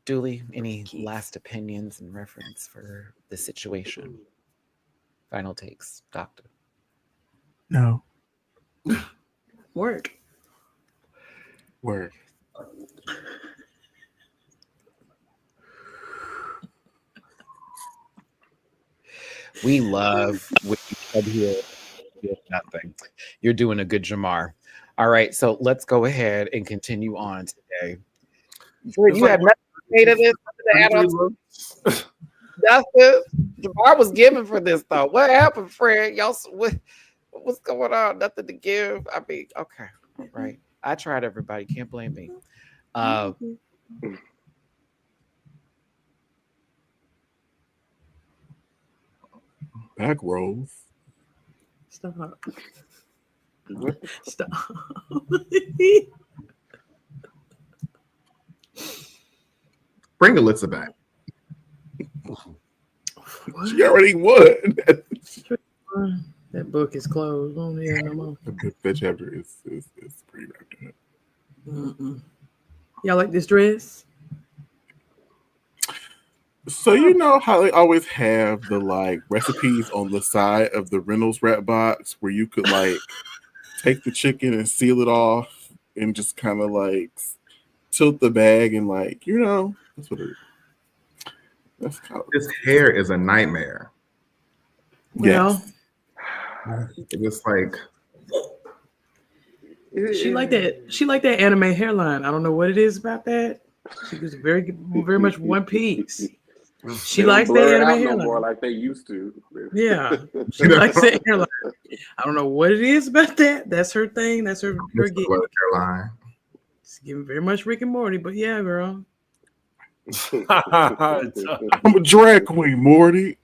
Dooley, any last opinions and reference for the situation? Final takes, Doctor. No. Work. We love what you said here. Nothing. You're doing a good Jamar. All right, so let's go ahead and continue on today. Fred, you have nothing to say to this? Justice. Jamar was giving for this though. What happened, Fred? Y'all, what's going on? Nothing to give. I mean, okay, right. I tried. Everybody can't blame me. Back rolls. Stop. What? Stop. Bring Alyssa back. She already won. That book is closed. Don't hear no more. That chapter is pretty wrapped up. Y'all like this dress? So you know how they always have the like recipes on the side of the Reynolds wrap box where you could like take the chicken and seal it off and just kind of like tilt the bag and like, you know, that's what it is. That's kind of This hair is a nightmare. Well, It's like she like that. She like that anime hairline. I don't know what it is about that. She was very much one piece. She likes that anime hairline. No more like they used to. Yeah, she likes that hairline. I don't know what it is about that. That's her thing. That's her gig. hairline. She's giving very much Rick and Morty, but yeah, girl. I'm a drag queen, Morty.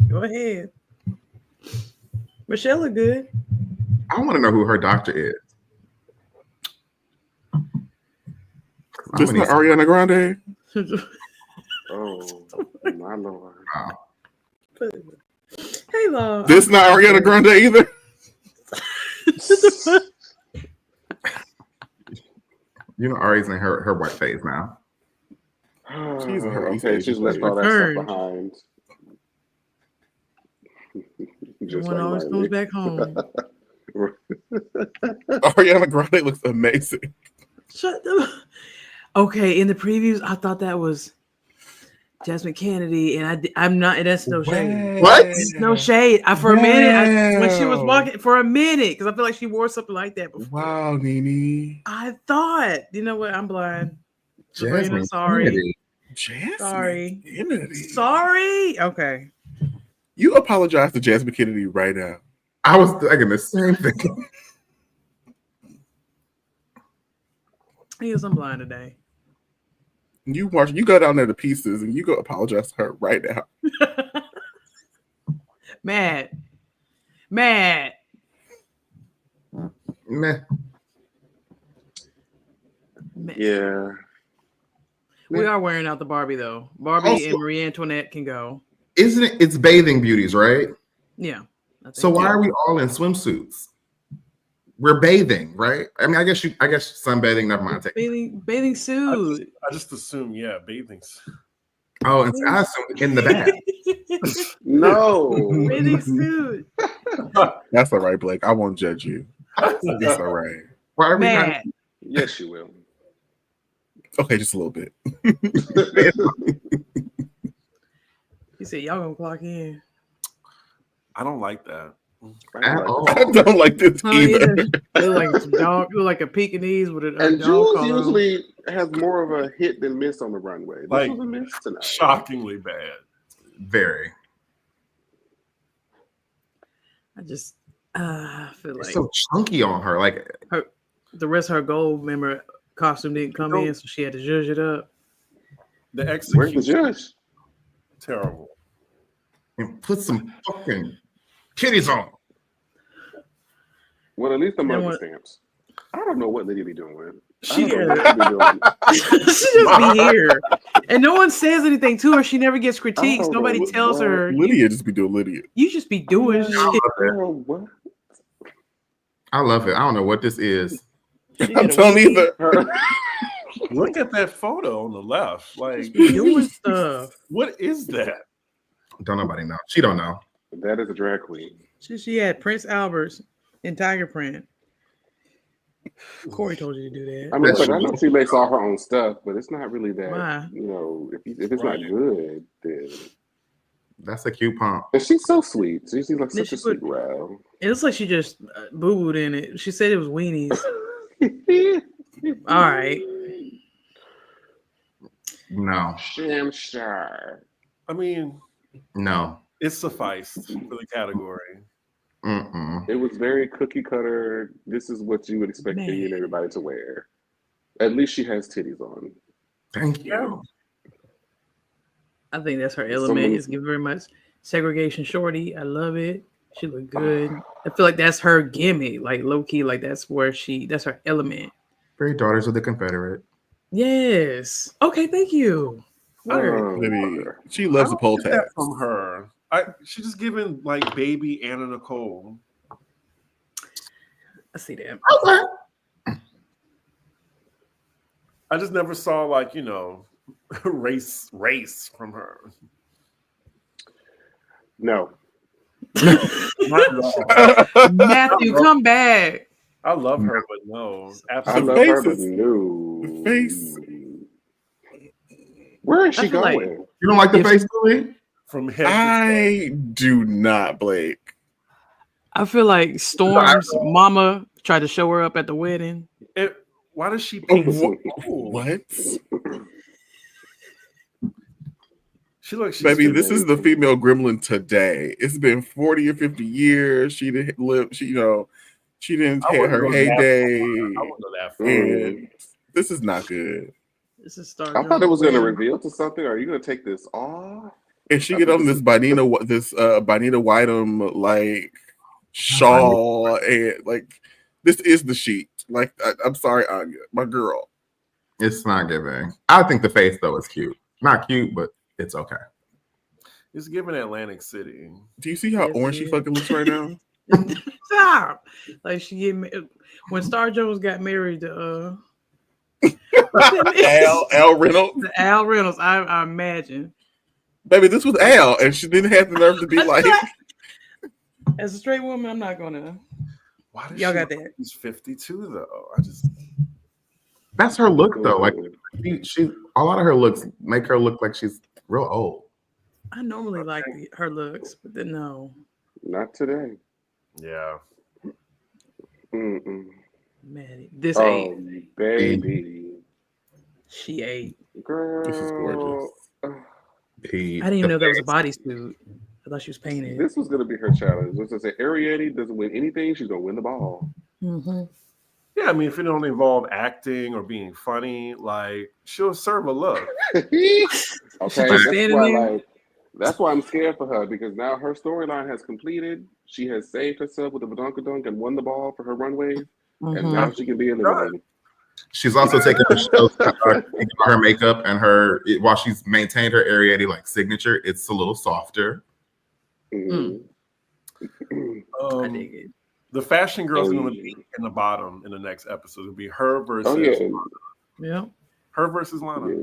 Go ahead. Michelle look good. I want to know who her doctor is. This is not Ariana Grande. Oh my Lord. Wow. Hey, Lord. This not Ariana Grande either. You know Ari's in her white phase now. She's in her Okay, she's left all that Returned. stuff behind. Just One like always Miley. comes back home. Ariana Grande looks amazing. Shut the. Okay, in the previews, I thought that was Jasmine Kennedy, and I'm not. And that's no shade. What? It's no shade. For a minute, when she was walking for a minute, because I feel like she wore something like that before. Wow, Nene. I thought. You know what? I'm blind. Sabrina, Jasmine sorry. Kennedy. Jasmine Sorry. Kennedy. Sorry. Okay. You apologize to Jasmine Kennedy right now. I was thinking the same thing. Yes, I'm blind today. You go down there to pieces and you go apologize to her right now. Mad. Meh. Yeah. We are wearing out the Barbie though. Barbie Also- and Marie Antoinette can go. Isn't it? It's bathing beauties, right? Yeah. I think So why are we all in swimsuits? We're bathing, right? I mean, I guess sunbathing. Never mind. bathing suit. I just assume, yeah, bathing. Oh, and I assume in the bath. No. Bathing suit. That's all right, Blake. I won't judge you. It's all right. Why are we not? Mad. Yes, you will. Okay, just a little bit. You said y'all gonna clock in. I don't like that. At all. I don't like this Oh, either. yeah. Look like some dog. Look like a Pekingese with a And dog Jules collar. usually has more of a hit than miss on the runway. This Like, was a miss tonight. Shockingly bad. Very. I just feel It's like so chunky on her. Like the rest of her gold member costume didn't come in, so she had to zhuzh it up. The Where's the execution judge? terrible. and put some fucking kitties on. Well, at least the Then mother what- stamps. I don't know what Lydia be doing. She I don't know what she be doing. she just be here, and no one says anything to her. She never gets I critiques. don't know Nobody what- tells her. Lydia just be doing Lydia. You just be doing shit. Girl, what? I love it. I don't know what this is. She I get a don't weed, either. Look at that photo on the left. Like, be doing stuff. what is that? Don't nobody know. She don't know. That is a drag queen. She had Prince Albert's and Tiger Print. Corey told you to do that. I mean, I know she makes all her own stuff, but it's not really that. Why? You know, if it's not good, then. That's a cute pump. And she's so sweet. She's like Then such she a sweet put- row. It looks like she just boo-booed in it. She said it was weenies. All right. No. Shamshire. I mean, No. it sufficed for the category. Mm-mm. It was very cookie cutter. This is what you would expect Man. any and everybody to wear. At least she has titties on. Thank you. I think that's her So element. many- It's very much segregation shorty. I love it. She look good. I feel like that's her gimmick, like low key, like that's her element. Very Daughters of the Confederate. Yes. Okay, thank you. Word. Oh, Maybe she loves the I pole don't get that tax. from her. She's just giving like baby Anna Nicole. I see that. I just never saw like race from her. no. Not at all. Matthew, come back. I love her, but no, I absolutely. love her, but faces. no. The face. Where is I she feel like- going? You don't like the If- face, Louis? From head I do not, Blake. I feel like Storm's mama tried to show her up at the wedding. why does she paint so cool? What? She looks. she's Baby, been- this is the female gremlin today. It's been 40 or 50 years. She didn't live, she didn't I have wouldn't her go that heyday. I wouldn't go that far. And this is not good. This is Star. I thought it was going to Jones' reveal to something. Are you going to take this off? And she get on this Bonita Whitem like shawl and like this is the sheet. Like I'm sorry, Anya, my girl. It's not giving. I think the face though is cute. Not cute, but it's okay. It's giving Atlantic City. Do you see how Yes, orange it she is. fucking looks right now? Stop. Like she when Star Jones got married to Al Reynolds. Al Reynolds, I imagine. Baby, this was Al, and she didn't have the nerve to be like, As a straight woman, I'm not gonna. Why does Y'all she got look that. like she's 52 though? I just That's her look though. Like she a lot of her looks make her look like she's real old. I normally like her looks, but then no. Not today. yeah. Mm-mm. Maddie, this Oh, ate. baby. She ate. Girl. This is gorgeous. I didn't even know that was a bodysuit. I thought she was painted. This was going to be her challenge. Let's just say Ariete doesn't win anything. She's going to win the ball. Mm-hmm. Yeah, I mean, if it don't involve acting or being funny, like she'll serve a look. Okay, standing there. that's why I'm scared for her because now her storyline has completed. She has saved herself with the badonkadonk and won the ball for her runway, and now she can be eliminated. She's also taking the show thinking about her makeup and while she's maintained her Ariete like signature, it's a little softer. Mhm. I dig it. The fashion girls are going to be in the bottom in the next episode. It'll be her versus Yeah. her versus Lana.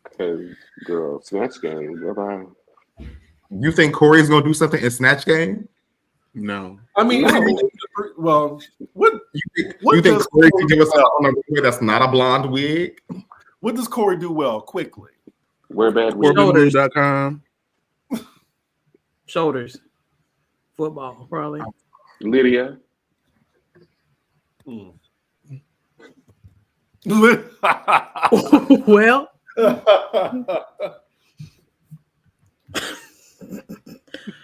Because girl, snatch game. Bye bye. You think Corey's gonna do something in Snatch Game? No. I mean, well, what You What think does Corey Corey can give us do on a wig that's not a blonde wig? what does Corey do well? Quickly, Wear bad wigs. CorbinBlue.com. Shoulders. Football, probably. Lydia. Mm. Well,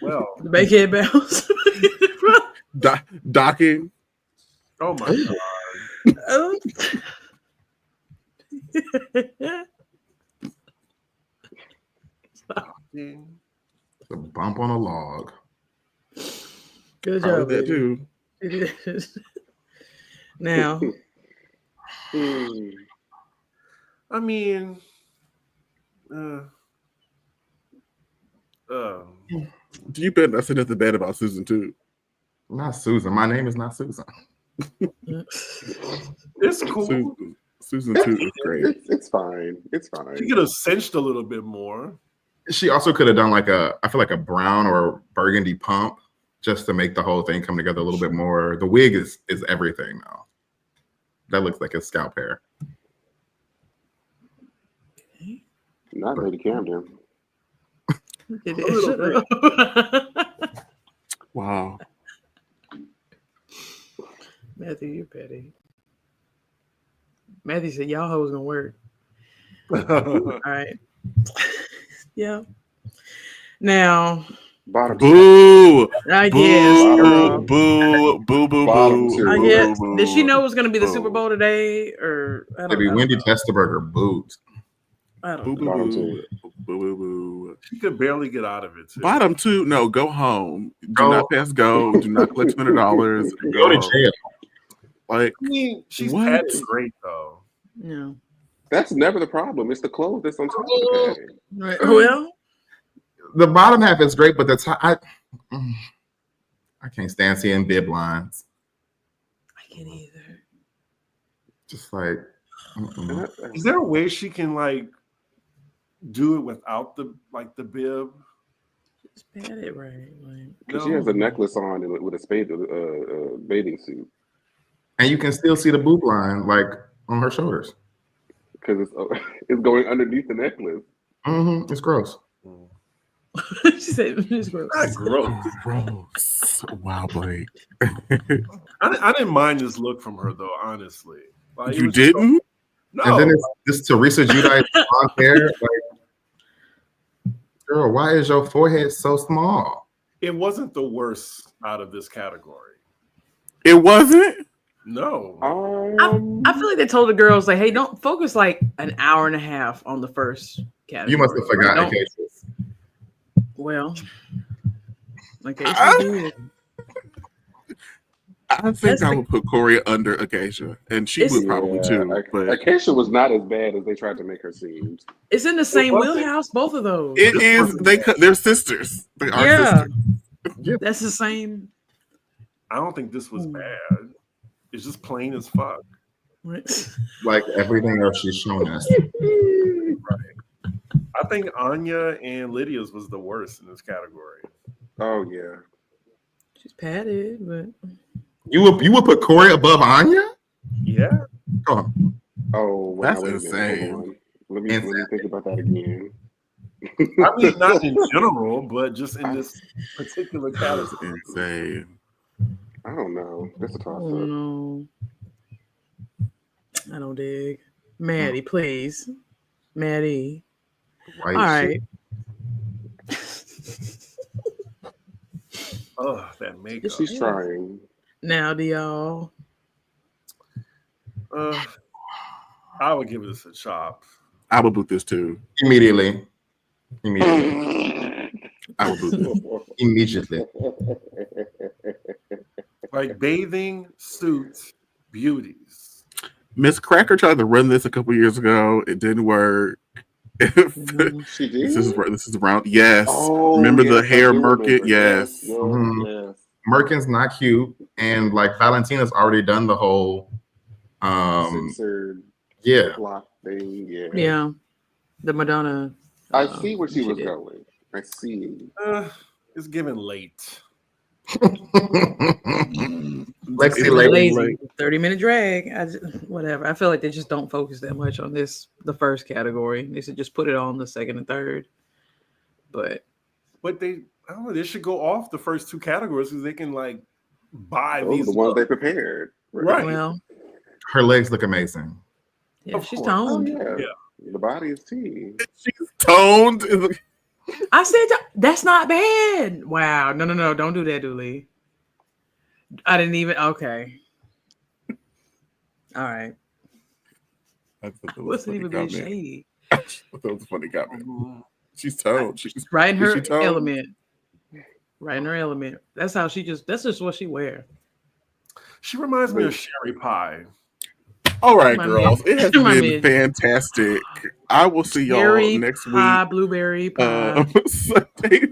well, the bankhead bounce. Docking. oh my god. Oh. It's a bump on a log. Good Probably job, that baby. too. It is. Now, I mean, You better not say nothing bad about Susan too. Not Susan. My name is not Susan. it's cool. Susan too is great. It's fine. It's fine. She could have cinched a little bit more. She also could have done like I feel like a brown or burgundy pump just to make the whole thing come together a little bit more. The wig is everything now. That looks like a scalp hair. Not Lady Camden. Wow. Matthew, you're petty. Matthew said, y'all hoes gonna work. All right. Yeah. Now, Bottom Boo! I guess. Boo! Boo! Boo! Boo! Bottom Boo! two. I boo, guess. boo, Did she know it was going to be the boo. Super Bowl today, or I don't Maybe know. Wendy Testerberger boot. I don't Boo! know. Boo! Bottom Boo! two. Boo! Boo! Boo! She could barely get out of it. Too. Bottom two. No, go home. Do Go. not pass go. Do not collect $200. Go to jail. Like, I mean, she's What? padded great though. No. That's never the problem. It's the clothes that's on top of the padding. Right. Well, The bottom half is great, but the top, I can't stand seeing bib lines. I can't either. Just like, Is there a way she can like do it without the bib? Just pad it right. Like, Because she has a necklace on with a spade, bathing suit. and you can still see the boob line like on her shoulders. Because it's going underneath the necklace. It's gross. she said it's gross. Not gross. gross. Wow, Blake. I didn't mind this look from her though, honestly. Like, it You was just didn't? no. And then it's this Teresa Giudice blonde hair. Like, girl, why is your forehead so small? It wasn't the worst out of this category. It wasn't? No. I feel like they told the girls, like, hey, don't focus like an hour and a half on the first category. You must have forgotten Like, the cases. well, okay, she did. I think I would put Corey under Acacia, and she would probably too. But Acacia was not as bad as they tried to make her seem. It's in the same wheelhouse, both of those. it is. They're sisters. They are Yeah. sisters. That's the same. I don't think this was bad. It's just plain as fuck. Like everything else she's shown us. Right. I think Anya and Lydia's was the worst in this category. Oh yeah. She's padded, but You would put Corey above Anya? Yeah. Oh, Oh, That's wait a minute, insane. hold on. Let me think about that again. I mean, not in general, but just in this particular That category. was insane. I don't know. That's a toss oh up. no. I don't dig. Maddie, please. Maddie. white All right. Oh, that makeup. She's trying. Now, do y'all? I would give this a chop. I would boot this too. Immediately. I would boot this. Immediately. Like bathing suit beauties. Miss Cracker tried to run this a couple years ago. It didn't work. She did? This is round. Yes. Oh, remember yes, the I hair do market? remember. Yes. Yes. Mhm. Merkin's not cute, and like Valentina's already done the whole Censored yeah. block thing. Yeah. Yeah. The Madonna. I see where she was did. going. I see. It's given late. Lexi Lazy. 30-minute drag. Whatever. I feel like they just don't focus that much on the first category. They should just put it on the second and third. But I don't know, they should go off the first two categories because they can like buy Those are these the ones they looks. prepared. Right. well, Her legs look amazing. yeah, Of she's course. Oh, toned. yeah. The body is tea. She's toned. I said that's not bad. Wow. No. Don't do that, Dooley. I didn't even. Okay. All right. I thought that was Wasn't a even funny being comment. shady. I thought that was a funny comment. She's toned. She's Right in is her she toned? element. Right in her element. That's just what she wear. She reminds me of Sherry Pie. All right, My girls. man. It has My been man. fantastic. I will see y'all Berry next pie, week. blueberry pie. Sunday.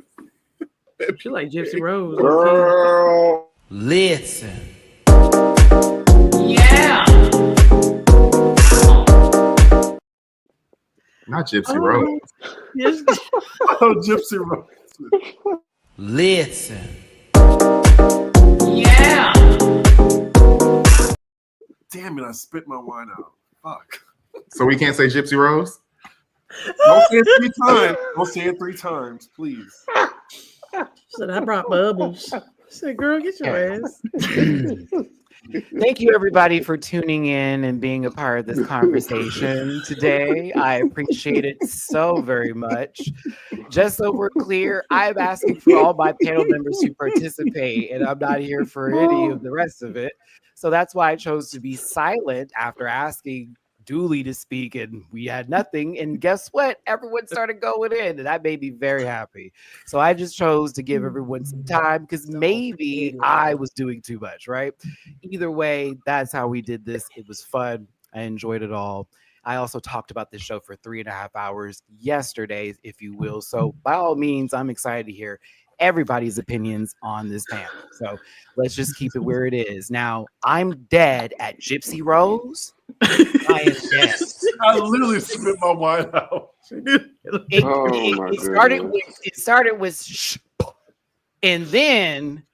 She like Gypsy Rose. Girl. Listen. Yeah. Not Gypsy Rose. Yes. Oh, Gypsy Rose. Listen. Yeah. Damn it, I spit my wine out. Fuck. So we can't say Gypsy Rose? Don't say it 3 times. Don't say it 3 times, please. Said I brought bubbles. I said, girl, get your ass. Thank you, everybody, for tuning in and being a part of this conversation today. I appreciate it so very much. Just so we're clear, I'm asking for all my panel members to participate, and I'm not here for any of the rest of it. So that's why I chose to be silent after asking Dooley to speak, and we had nothing. And guess what? Everyone started going in, and that made me very happy. So I just chose to give everyone some time because maybe I was doing too much, right? Either way, that's how we did this. It was fun. I enjoyed it all. I also talked about this show for 3.5 hours yesterday, if you will. So by all means, I'm excited to hear everybody's opinions on this panel. So let's just keep it where it is. Now, I'm dead at Gypsy Rose. I am dead. I literally spit my wine out. It started with shh, and then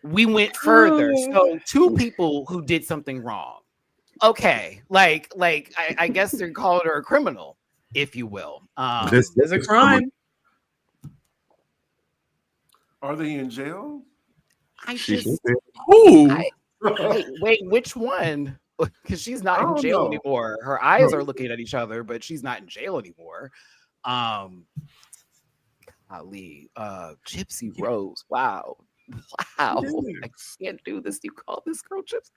we went further. So 2 people who did something wrong. Okay, like I guess they're calling her a criminal, if you will. This is a crime. Are they in jail? Wait, which one? Because she's not in jail anymore. Her eyes are looking at each other, but she's not in jail anymore. Ali, Gypsy Rose. Wow. I can't do this. You call this girl Gypsy?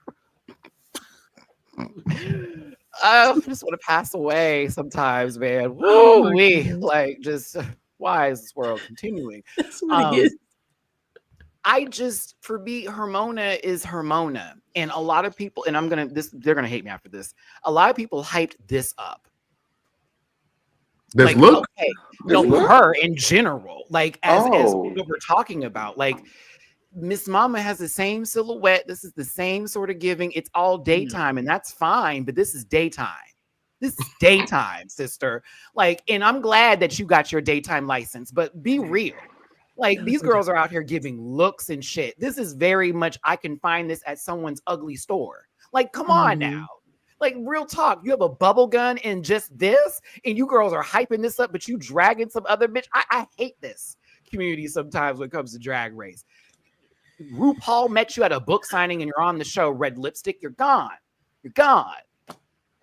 I just want to pass away sometimes, man. Woo, like, just why is this world continuing? For me, Hermona is Hermona, and a lot of people, and they're gonna hate me after this. A lot of people hyped this up. This like, look, okay, no, her in general, like as what we're talking about, like Miss Mama has the same silhouette. This is the same sort of giving. It's all daytime, and that's fine. But this is daytime. This is daytime, sister. Like, and I'm glad that you got your daytime license. But be real. Like, these girls are out here giving looks and shit. This is very much, I can find this at someone's ugly store. Like, come on now. Like, real talk. You have a bubble gun and just this, and you girls are hyping this up, but you dragging some other bitch. I hate this community sometimes when it comes to Drag Race. RuPaul met you at a book signing and you're on the show, red lipstick, you're gone. You're gone.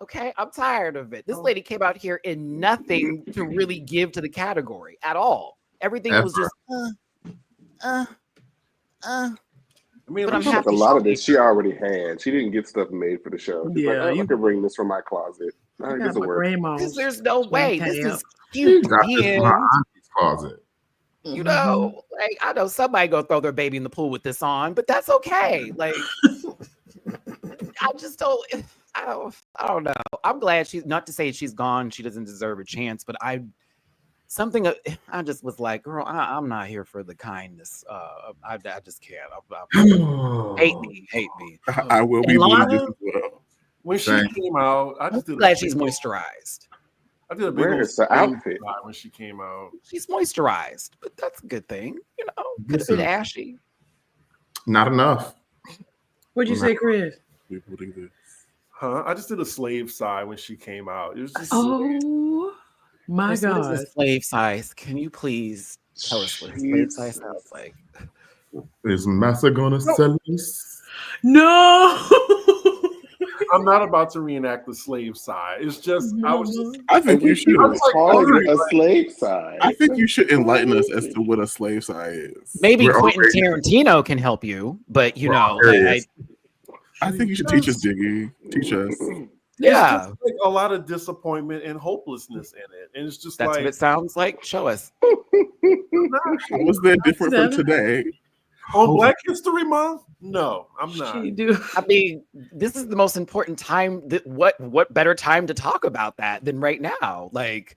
Okay, I'm tired of it. This lady came out here in nothing to really give to the category at all. Everything was just I mean, but I'm happy a lot of this she already had. She didn't get stuff made for the show. She's like, I can bring this from my closet. Because there's no way. This is cute. Closet. You know, like, I know somebody gonna throw their baby in the pool with this on, but that's okay. Like, I don't know. I'm glad she's, not to say she's gone. She doesn't deserve a chance, but I just was like, girl, I'm not here for the kindness. I just can't. Hate me. I will be doing this as well. When she came out, I'm glad she's moisturized. I did a big outfit when she came out. She's moisturized, but that's a good thing. You know, could have been ashy. Not enough. What'd you say, Chris? Huh? I just did a slave side when she came out. It was just my God. What is a slave size? Can you please tell us what a slave size sounds like? Is Massa gonna sell this? No. I'm not about to reenact the slave side. It's just I think you should call it a slave side. I think you should enlighten us as to what a slave side is. Maybe Quentin Tarantino can help you, but you know, I think you should teach us, Jiggy. Teach us. Yeah, like a lot of disappointment and hopelessness in it, and it's just that's what it sounds like. Show us. How was that different from today? On Black History Month? No, I'm not. She do. I mean, this is the most important time. What better time to talk about that than right now? Like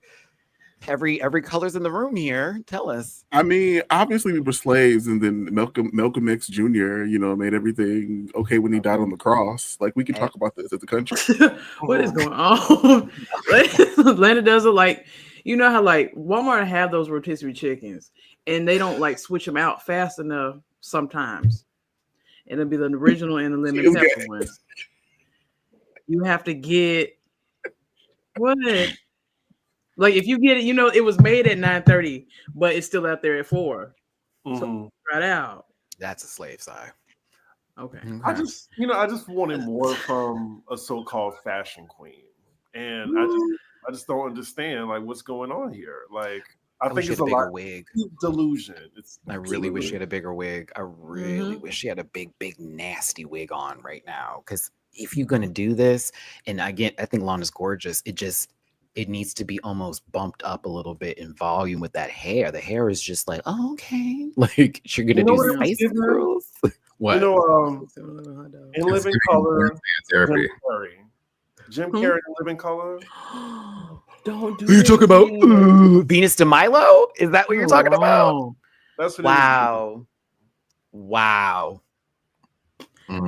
every color's in the room here. Tell us. I mean, obviously we were slaves, and then Malcolm X Jr. Made everything okay when he died on the cross. Like we can talk about this as a country. What is going on? Atlanta does it like, you know how like Walmart have those rotisserie chickens, and they don't like switch them out fast enough sometimes. And it'll be the original and the lemon pepper ones. You have to get what? Like if you get it, it was made at 9:30, but it's still out there at 4. So right out. That's a slave side. Okay. I just wanted more from a so-called fashion queen, and I just don't understand like what's going on here. Like I think it's a bigger wig. Delusion. I really wish she had a bigger wig. I really wish she had a big, nasty wig on right now. Because if you're gonna do this, and I think Lana's gorgeous. It needs to be almost bumped up a little bit in volume with that hair. The hair is just like, oh, okay. Like you're gonna do Spice Girls. What? In Living Color, Jim Carrey in Living Color. Don't do Who you talking about? Venus de Milo? Is that what you're talking about? That's what Wow.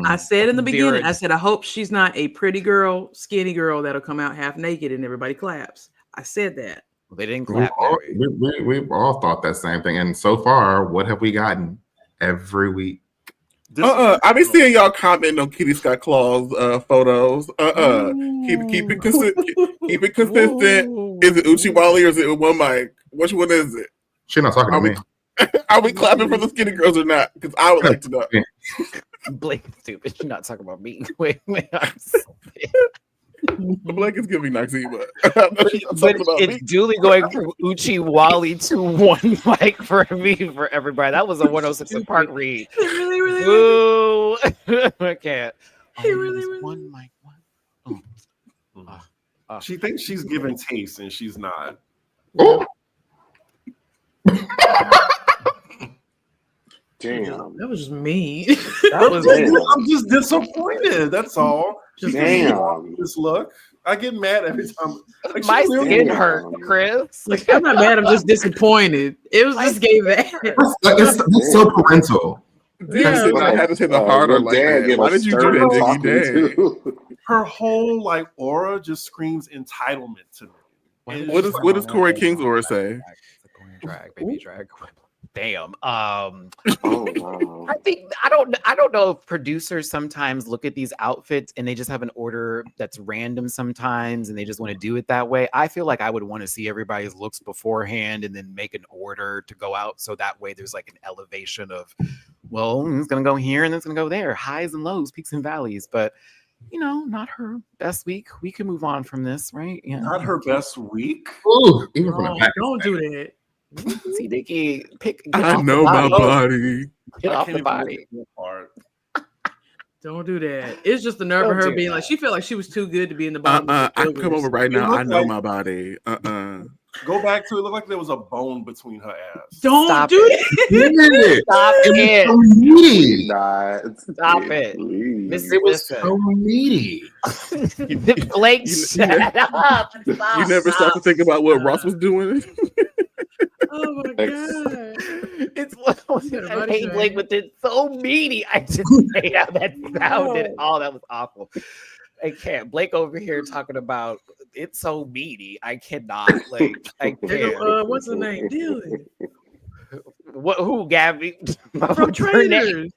I said in the beginning, I said, I hope she's not a pretty girl, skinny girl that'll come out half naked and everybody claps. I said that. They didn't clap. We've all thought that same thing. And so far, what have we gotten every week? I've been seeing y'all comment on Kitty Scott Claw's photos. Keep it consistent. Keep it consistent. Is it Uchi Wally or is it one mic? Which one is it? She's not talking to me. Are we clapping for the skinny girls or not? Because I would like to know. Blake, stupid. You're not talking about me. Wait. Blake is giving Naxima. But it's duly going from Uchi Wally to one mic for me for everybody. That was a 106 in Park read. Really? Ooh. I can't. Really? One mic. She thinks she's giving taste and she's not. Oh. Damn. That was just me. I'm just disappointed. That's all. Damn. This look. I get mad every time. Like, my skin hurt, Chris. Like, I'm not mad. I'm just disappointed. It was just gave that. It's so parental. Yeah. I had to say the harder like that. Why did you do that, Diggy? Her whole like aura just screams entitlement to me. What does Corey King's aura say? Baby drag. Damn. Oh, wow. I don't know if producers sometimes look at these outfits and they just have an order that's random sometimes and they just want to do it that way. I feel like I would want to see everybody's looks beforehand and then make an order to go out so that way there's like an elevation of, well, it's gonna go here and it's gonna go there, highs and lows, peaks and valleys. But not her best week. We can move on from this, right? Yeah. Not her best week. Ooh, even from the back. Don't do that. See, Nikki, I know my body. Get off the body. Don't do that. It's just the nerve of her being like, she felt like she was too good to be in the bottom. I come over right now. I know my body. Go back to it. Looked like there was a bone between her ass. Don't do it. Stop it. So meaty. Stop it. It was so meaty. Blake, shut up. You never stopped to think about what Ross was doing? Oh my god! It's I hate Blake, but it's so meaty. I just hate how that sounded. Oh, that was awful. I can't. Blake over here talking about it's so meaty. I cannot. Like I can't. What's the name? Dylan. What? Who? Gabby? From Traitors.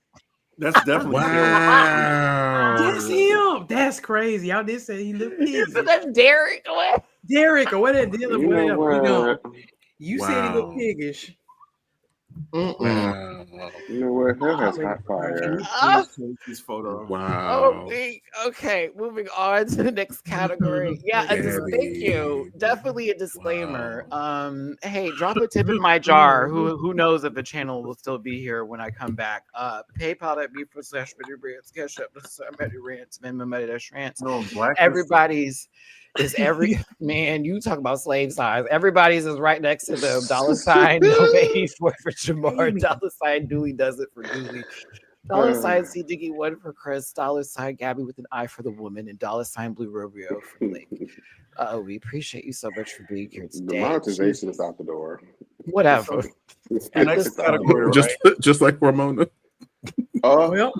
That's definitely Wow. That's him. That's crazy. Y'all did say he looked piggy. That's Derek. What? Derek or what? Dylan. You Wow. said he looked piggish. Wow. You know what? That has hot fire. this photo. Wow. Okay, moving on to the next category. Yeah, thank you. Definitely a disclaimer. Wow. Hey, drop a tip in my jar. Who knows if the channel will still be here when I come back. PayPal.me/MattyRants, Cash App, MattyRants, Venmo, MattyRants. No, Black Everybody's is every man, you talk about slave signs. Everybody's is right next to them. $, no baby for Jamar. $, Dooley does it for Dooley. $, C Diggy one for Chris. $, Gabby with an eye for the woman, and $, Blue Romeo for Blake. We appreciate you so much for being here today. The monetization is out the door. Whatever. And next category, right? just like Ramona. Well,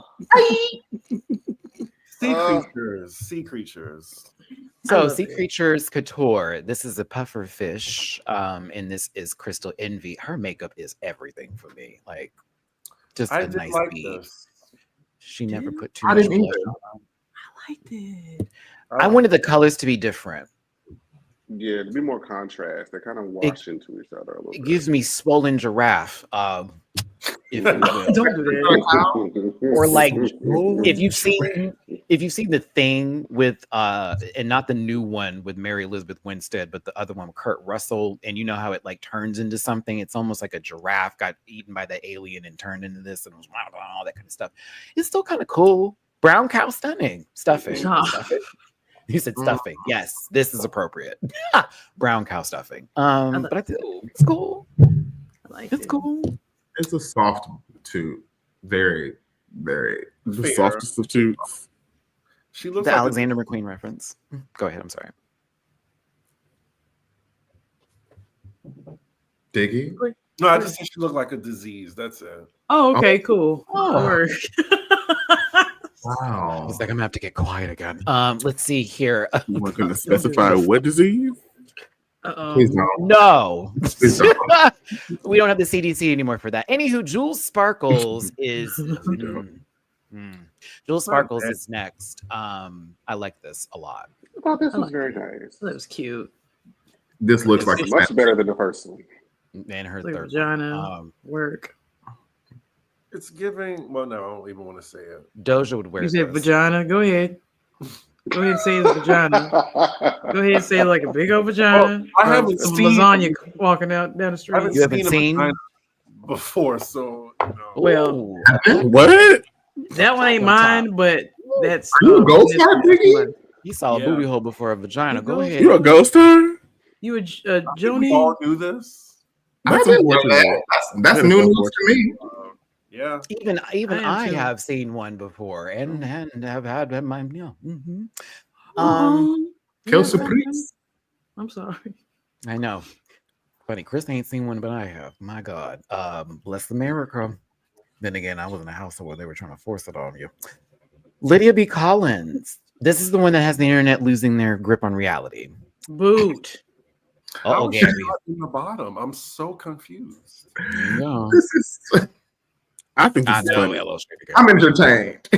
sea creatures. So sea creatures couture. This is a puffer fish, and this is Crystal Envy. Her makeup is everything for me. Like, just a nice beat. She never put too much blush on. I liked it. I wanted the colors to be different. Yeah, to be more contrast. They kind of wash into each other a little bit. It gives me swollen giraffe. If you will. Don't do that. Or like if you've seen the thing with and not the new one with Mary Elizabeth Winstead, but the other one with Kurt Russell, and you know how it like turns into something. It's almost like a giraffe got eaten by the alien and turned into this, and all that kind of stuff. It's still kind of cool. Brown cow stuffing. You said stuffing. Yes, this is appropriate. Brown cow stuffing. But I think it's cool. I like It's cool. It's a soft tooth. Very, very. The softest of tooths. She looks The like Alexander McQueen reference. Go ahead. I'm sorry. Diggy? No, I just think she looked like a disease. That's it. Oh, okay, cool. Oh. Wow. It's like I'm gonna have to get quiet again. Let's see here. You weren't going to specify what disease? Please don't. No, Please don't. we don't have the CDC anymore for that. Anywho, Jules Sparkles is Jules Sparkles is next. I like this a lot. I thought this was very nice. That was cute. This looks like It's much better than the first one. And her Like third vagina, work. It's giving. Well, no, I don't even want to say it. Doja would wear. You said this. vagina. Go ahead. Go ahead and say it's vagina. Go ahead and say it like a big old vagina. I haven't Some seen lasagna walking out down the street. You haven't seen before, so you know. Well, What? that one ain't mine, but that's. Are you a ghost star, Diggy? You saw a booty hole before a vagina. Go ahead. You a ghost star? You a We Joni? all do this. I didn't know that. That's new news to me. Yeah. Even I am too. have seen one before and have had my Kill Surprise. I'm sorry. I know. Funny, Chris ain't seen one, but I have. My God. Bless America. Then again, I was in a household where they were trying to force it on you. Lydia B. Collins. This is the one that has the internet losing their grip on reality. Boot. How Oh, is she Gabby. not in the bottom? I'm so confused. No. This is. I think this I is know. funny. I'm entertained.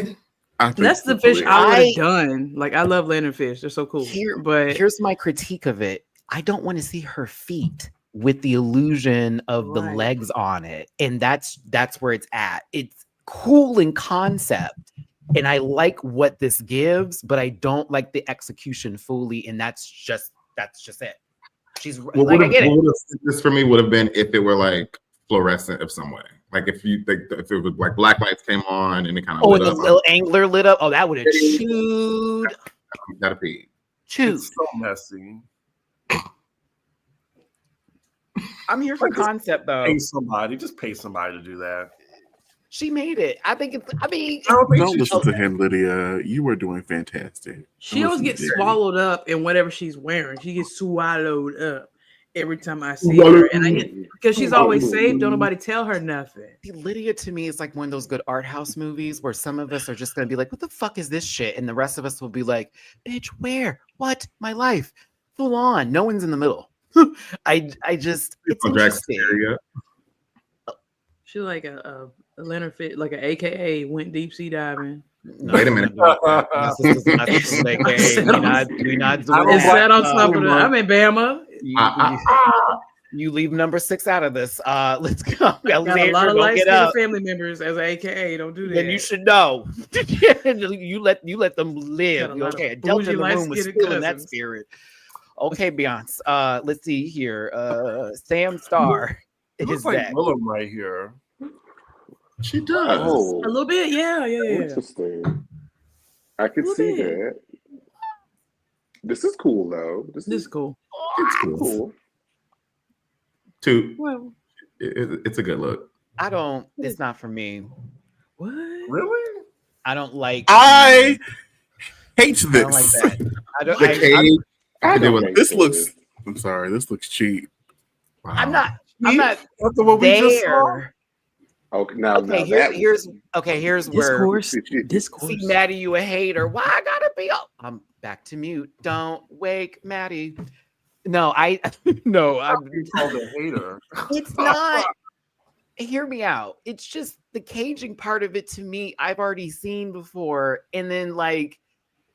I think That's the this is fish I would I- have done. Like I love Leonard they're so cool. But Here's my critique of it. I don't want to see her feet with the illusion of the Right. legs on it. And that's where it's at. It's cool in concept. And I like what this gives, but I don't like the execution fully. And that's just it. She's What like, I would get it. have this for me would have been if it were like fluorescent of some way. Like if it was like black lights came on and it kind of Oh, and the little angler lit up. Oh, that would have chewed. That'd be Chewed. It's so messy. I'm here for concept though. Just pay somebody to do that. She made it. I think it's. I mean, Don't listen to him, Lydia. You were doing fantastic. she always gets swallowed up in whatever she's wearing. She gets swallowed up every time I see her. And I get because she's always safe, don't nobody tell her nothing. See, Lydia to me is like one of those good art house movies where some of us are just going to be like, what the fuck is this shit? And the rest of us will be like, bitch, where? What? My life. Full on. No one's in the middle. I just, it's interesting. She like a Leonard Fit, like an AKA went deep sea diving. No, Wait a minute. My sister's an AKA. We not doing It's that. set on top of the. I'm in Bama. You leave number 6 out of this. Let's go. Got a lot Alexander, of don't light get up. family members as an AKA. Don't do that. Then you should know. you let them live. Got a lot of Okay, Delta in the room was light-skinned still in that cousins. spirit. Okay, Beyonce. Let's see here. Sam Starr It is looks like back. Willem right here. She does. Oh, a little bit, yeah. interesting. I could Little see bit. that. This is cool though. This is cool. It's cool. cool. Two. Well, It's a good look. I don't. It's not for me. what? Really? I don't like. I hate I don't like this. that. I don't. The cage. I don't with hate This looks. I'm sorry. This looks cheap. I'm not. I'm not After what we just saw? there. Okay, now Here's where. Discourse. See, Maddie, you a hater. Why I gotta be up? I'm back to mute. Don't wake Maddie. No, no, I'm You called a hater. it's not. Hear me out. It's just the caging part of it to me, I've already seen before. And then like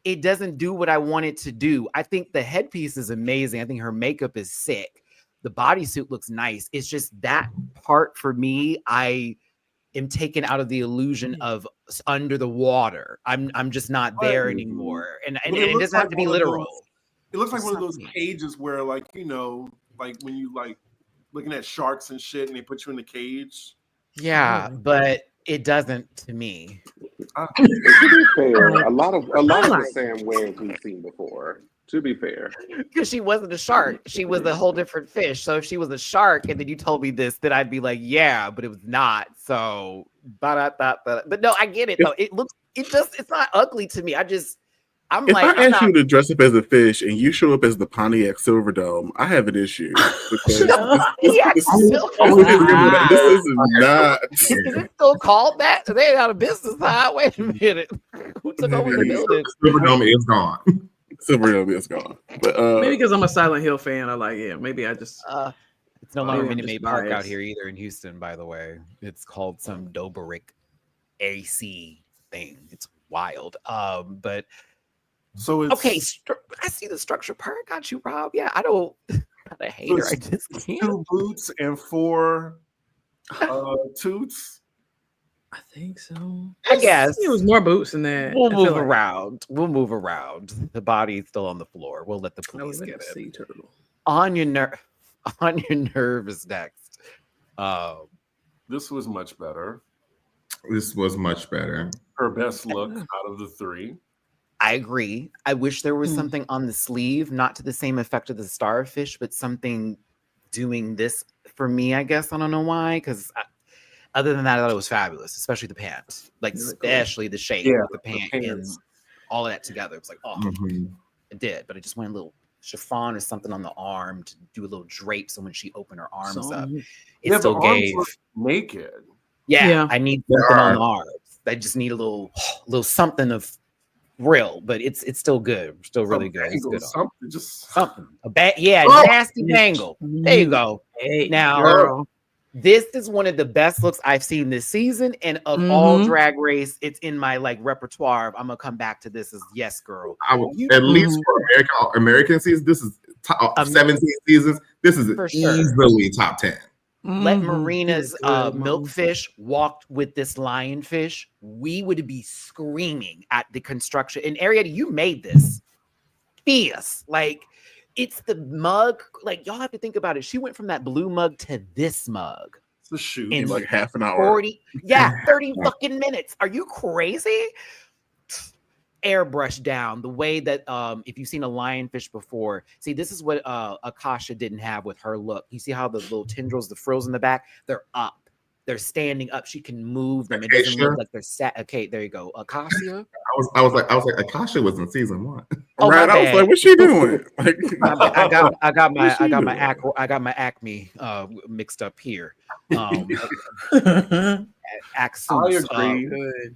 it doesn't do what I want it to do. I think the headpiece is amazing. I think her makeup is sick. The bodysuit looks nice. It's just that part for me, I am taken out of the illusion of under the water. I'm just not there anymore. And But it looks doesn't have to be one of those- literal. It looks like It's one of not those me. cages where, like, you know, like when you like looking at sharks and shit, and they put you in the cage. Yeah, but it doesn't to me. To be fair, a lot of the like- Sam Wams we've seen before. To be fair, Because she wasn't a shark. She was a whole different fish. So if she was a shark and then you told me this, then I'd be like, yeah, but it was not. So, but no, I get it though. It's not ugly to me. I'm If like, I I'm ask you to dress up as a fish and you show up as the Pontiac Silverdome, I have an issue. Because Yeah, this Silverdome. is not. Is it still called that? They out of business, huh? Wait a minute. Who took over the building? Silverdome is gone. Silverdome is gone. But Maybe because I'm a Silent Hill fan. I like, yeah, maybe I just. It's no longer Maybe I'm Minute Maid just Park out biased. here either in Houston, by the way. It's called some Doberick AC thing. It's wild. But So it's okay, I see the structure part. Got you, Rob. Yeah, I don't. Not a hater. I just can't. 2 boots and 4 toots. I think so. I guess It was more boots than that. we'll I feel move like. around. We'll move around. The body's still on the floor. We'll let the I was police like get a it. sea turtle. On your nerve is next. This was much better. This was much better. Her best look out of the 3. I agree. I wish there was Hmm. something on the sleeve, not to the same effect of the starfish, but something doing this for me, I guess. I don't know why, because other than that, I thought it was fabulous, especially the pants, like Really cool. especially the shape Yeah, of the pant and pants. all of that together. It was like, oh, Mhm. it did, but I just wanted a little chiffon or something on the arm to do a little drape. So when she opened her arms So, up, it Yeah, still the arms gave. look naked. Yeah, Yeah. I need something on the arms. I just need a little something of real, but it's still good. Still really A good. It's bangle, good. something, just Something. A yeah, Oh! nasty bangle. There you go. Hey, Now, girl. this is one of the best looks I've seen this season, and of all Mhm. Drag Race, it's in my like repertoire. I'm gonna come back to this as yes, girl. I would, at least for American season, this is 17 seasons. This is For sure. easily top 10. Let Mhm. Marina's Good, Mom. milkfish walked with this lionfish, we would be screaming at the construction. And Arietta, you made this. Fierce. Like, it's the mug. Like, y'all have to think about it. She went from that blue mug to this mug. it's a shoot. In like half an hour. 40, 30 fucking minutes. Are you crazy? Airbrush down the way that if you've seen a lionfish before, see, this is what Akasha didn't have with her look. You see how the little tendrils, the frills in the back, they're up, they're standing up. She can move them. It doesn't Acacia? look like they're sat. Okay, there you go. Acacia. I was like, Akasha was in season 1. Oh, right? my I was bad. like, what's she doing? Like, I got What's she doing? my Acme mixed up here. I Axus. agree Good.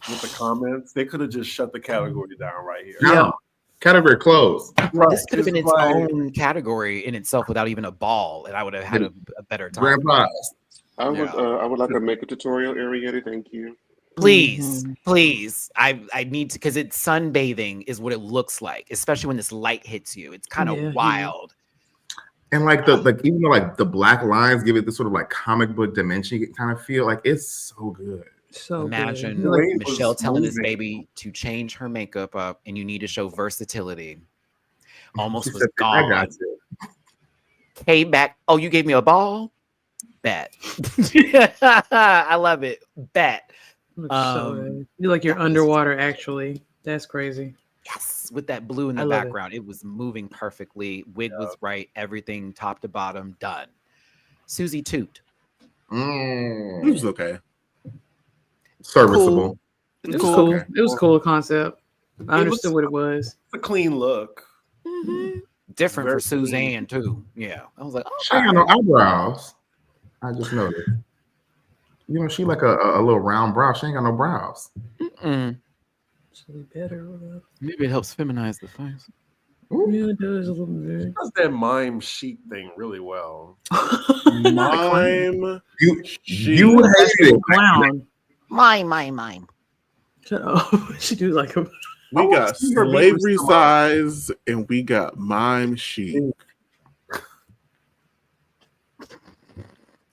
with the comments. They could have just shut the category down right here. Yeah. Category closed. Right. This could have been It's its like- own category in itself without even a ball, and I would have had a better time. Grand prize. I would Yeah. I would like to make a tutorial, Arietta. Thank you. Please, please. I need to, because it's sunbathing is what it looks like, especially when this light hits you. It's kind of Yeah. wild. And like even though like the black lines give it this sort of like comic book dimension kind of feel, like it's so good. So Imagine good. The way it Michelle was telling this moving. baby to change her makeup up, and you need to show versatility. Almost She was said, I gone. got you. Came back. Oh, you gave me a ball? Bet. I love it. Bet. Looks so good. You like you're underwater, actually. That's crazy. Yes. Yes, with that blue in I the love it. background. It was moving perfectly. Wig was right. Everything top to bottom done. Susie Toot. It was okay. Serviceable. It was Cool. cool. Okay. It was a cool concept. I It understood looks- what it was. It's a clean look. Different Very for Suzanne too. Yeah. I was like, oh, She ain't got no eyebrows. I just noticed. You know, she like a little round brow. She ain't got no brows. Should be better. maybe it helps feminize the face. Yeah, it does a little bit. Does that mime chic thing really well. Mime. You She- hated it. Clown. Mime. Shut up. She do like a. We I got see her being slavery responsible. size and we got mime chic.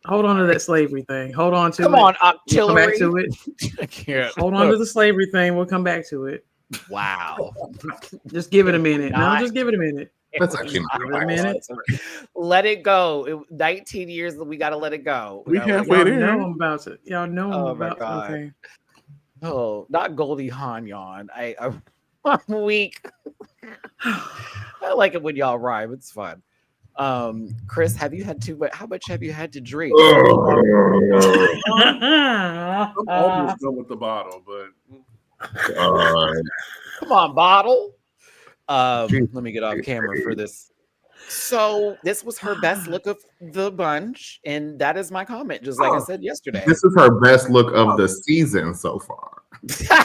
Hold on to that slavery thing. Hold on to Come it. on, We'll come back artillery. to it. I can't. Hold on to the slavery thing. We'll come back to it. Wow. Just give it a minute. Not- No, just give it a minute. That's actually not Give it a minute. Let it go. 19 years, we gotta let it go. We gotta let it halfway Y'all there. know I'm about to. Y'all know Oh I'm my about to. God. Okay. Oh, not Goldie Hawn yawn. I'm weak. I like it when y'all rhyme. It's fun. Chris, have you had too much? How much have you had to drink? I'm almost done with the bottle, but Come on, bottle. Let me get off camera for this. So this was her best look of the bunch, and that is my comment. Just like I said yesterday. This is her best look of the season so far.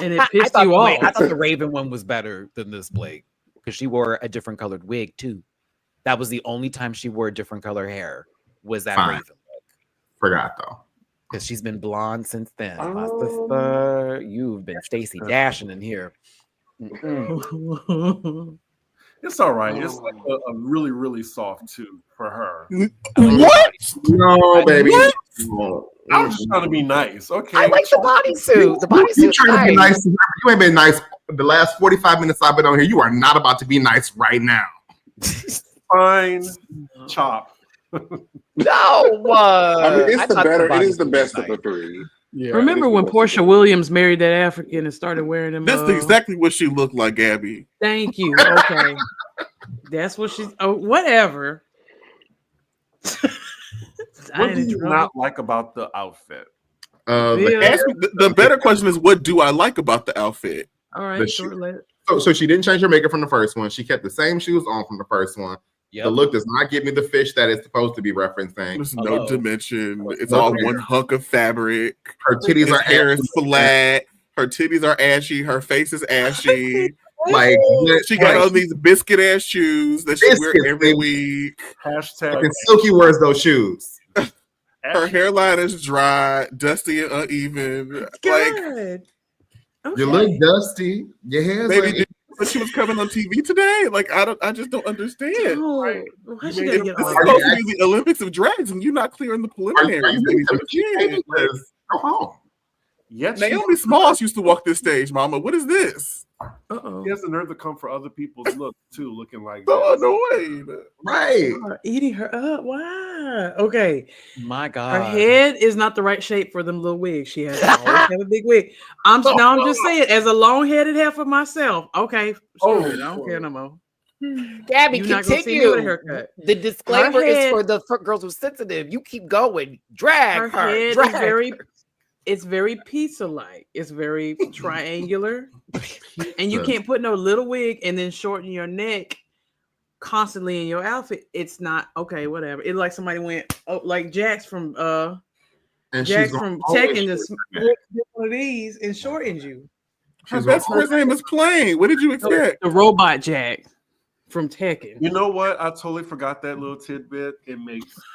And it pissed I you thought, wait, off. I thought the Raven one was better than this, Blake, because she wore a different colored wig too. That was the only time she wore different color hair. Was that Fine. Raven look? Forgot though. Because she's been blonde since then. My Oh. sister, you've been Stacey dashing in here. Mm-mm. it's all right. It's like a really, really soft tooth for her. What? No, baby. I was just trying to be nice. Okay. I like the bodysuit. The You bodysuit's trying to be nice. nice to her, but you ain't been nice the last 45 minutes I've been on here. You are not about to be nice right now. Fine. Chop. No, I mean, it's I the thought better. It bodysuit is the was best of nice. the three. Yeah. Remember when Portia Williams married that African and started wearing them? That's exactly what she looked like, Gabby. Thank you. Okay. That's what she's. Oh, whatever. What do you not like about the outfit? Yeah. The better question is, what do I like about the outfit? All right. The Short letter. So she didn't change her makeup from the first one. She kept the same shoes on from the first one. Yep. The look does not give me the fish that it's supposed to be referencing. There's Hello. no dimension. It's all one hunk of fabric. Her titties Her are hair ashy. is flat. Her titties are ashy. Her face is ashy. Like She got on these biscuit ass shoes that she wear Biscuit, every baby. week. Hashtag. fucking Silky wears those shoes. Her hairline is dry, dusty, and uneven. Like, Good. You look dusty. Your hair's baby, like, but she was coming on TV today. Like, I just don't understand. Oh, Right. why she This gotta is get all supposed that? to be the Olympics of drags, and you're not clearing the are you preliminaries. being Baby. communicated? Because go home. Yet she Naomi Smalls used to walk this stage, Mama. What is this? Uh-oh. has the nerve to come for other people's look too, looking like So this. annoying. Right. Eating her up. Why? Okay. My Her God. head is not the right shape for them little wigs. She has to always have a big wig. I'm just saying, as a long-headed heifer myself. Okay. Oh, Sure, I don't care no more. Gabby, You're not gonna see me with a continue. haircut. The disclaimer is head- for the girls who's sensitive. You keep going. Drag Her her. head drag is very, her. it's very pizza-like. It's very triangular, and you can't put no little wig and then shorten your neck constantly in your outfit. It's not okay. Whatever. It's like somebody went like Jax from And Jax she's from gonna Tekken always just shorten her did one of these and shortened you. Her She's best gonna- friend's name is Plain. What did you expect? The robot Jax from Tekken. You know what? I totally forgot that little tidbit. It makes sense.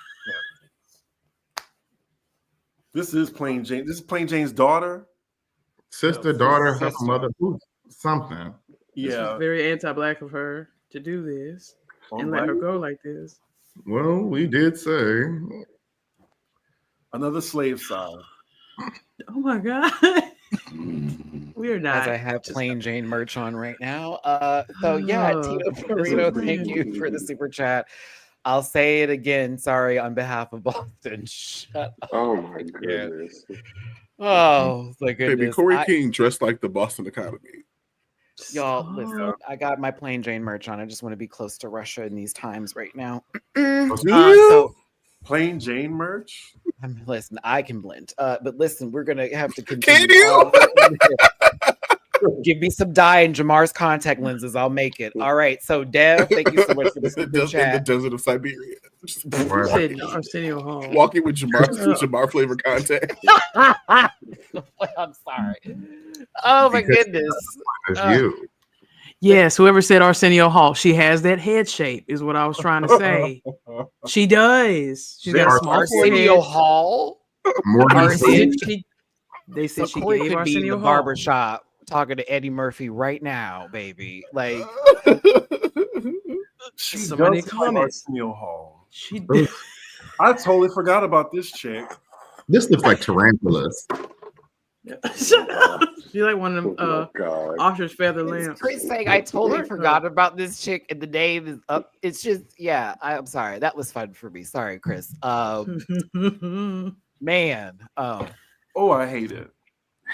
This is Plain Jane. This is Plain Jane's daughter. Sister, daughter, her Sister. mother, something. This Yeah. was very anti-black of her to do this and let her go like this. Well, we did say. Another slave side. Oh my god. We are not. As I have plain Jane merch on right now. So yeah, Oh, Tito that's Burrito, so thank you for the super chat. I'll say it again. Sorry on behalf of Boston. Shut up. Oh my goodness. Oh my goodness. Baby, Corey I- King dressed like the Boston Academy. Y'all, Stop. listen, I got my plain Jane merch on. I just want to be close to Russia in these times right now. So Plain Jane merch. listen, I can blend. But listen, we're gonna have to Can continue. you? Give me some dye and Jamar's contact lenses. I'll make it. All right. So Dev, thank you so much for the super in the chat. desert of Siberia. Just You said Arsenio Hall. walking with Jamar flavor contact. I'm sorry. Oh my Because- goodness. That's Uh, you. Yes, whoever said Arsenio Hall, she has that head shape, is what I was trying to say. She does. She's got a small Arsenio forehead. Hall. More than They said you. she, they said she McCoy gave could be in Arsenio the Hall. barbershop talking to Eddie Murphy right now, baby. Like She Somebody does comment. like Arsenio Hall. She did. I totally forgot about this chick. This looks like tarantulas. Shut up. She like one of them Oh my God. ostrich feather it's lamps. Chris saying, I totally forgot about this chick and the name is up. It's just, yeah, I'm sorry. That was fun for me. Sorry, Chris. Man. Oh, I hate it.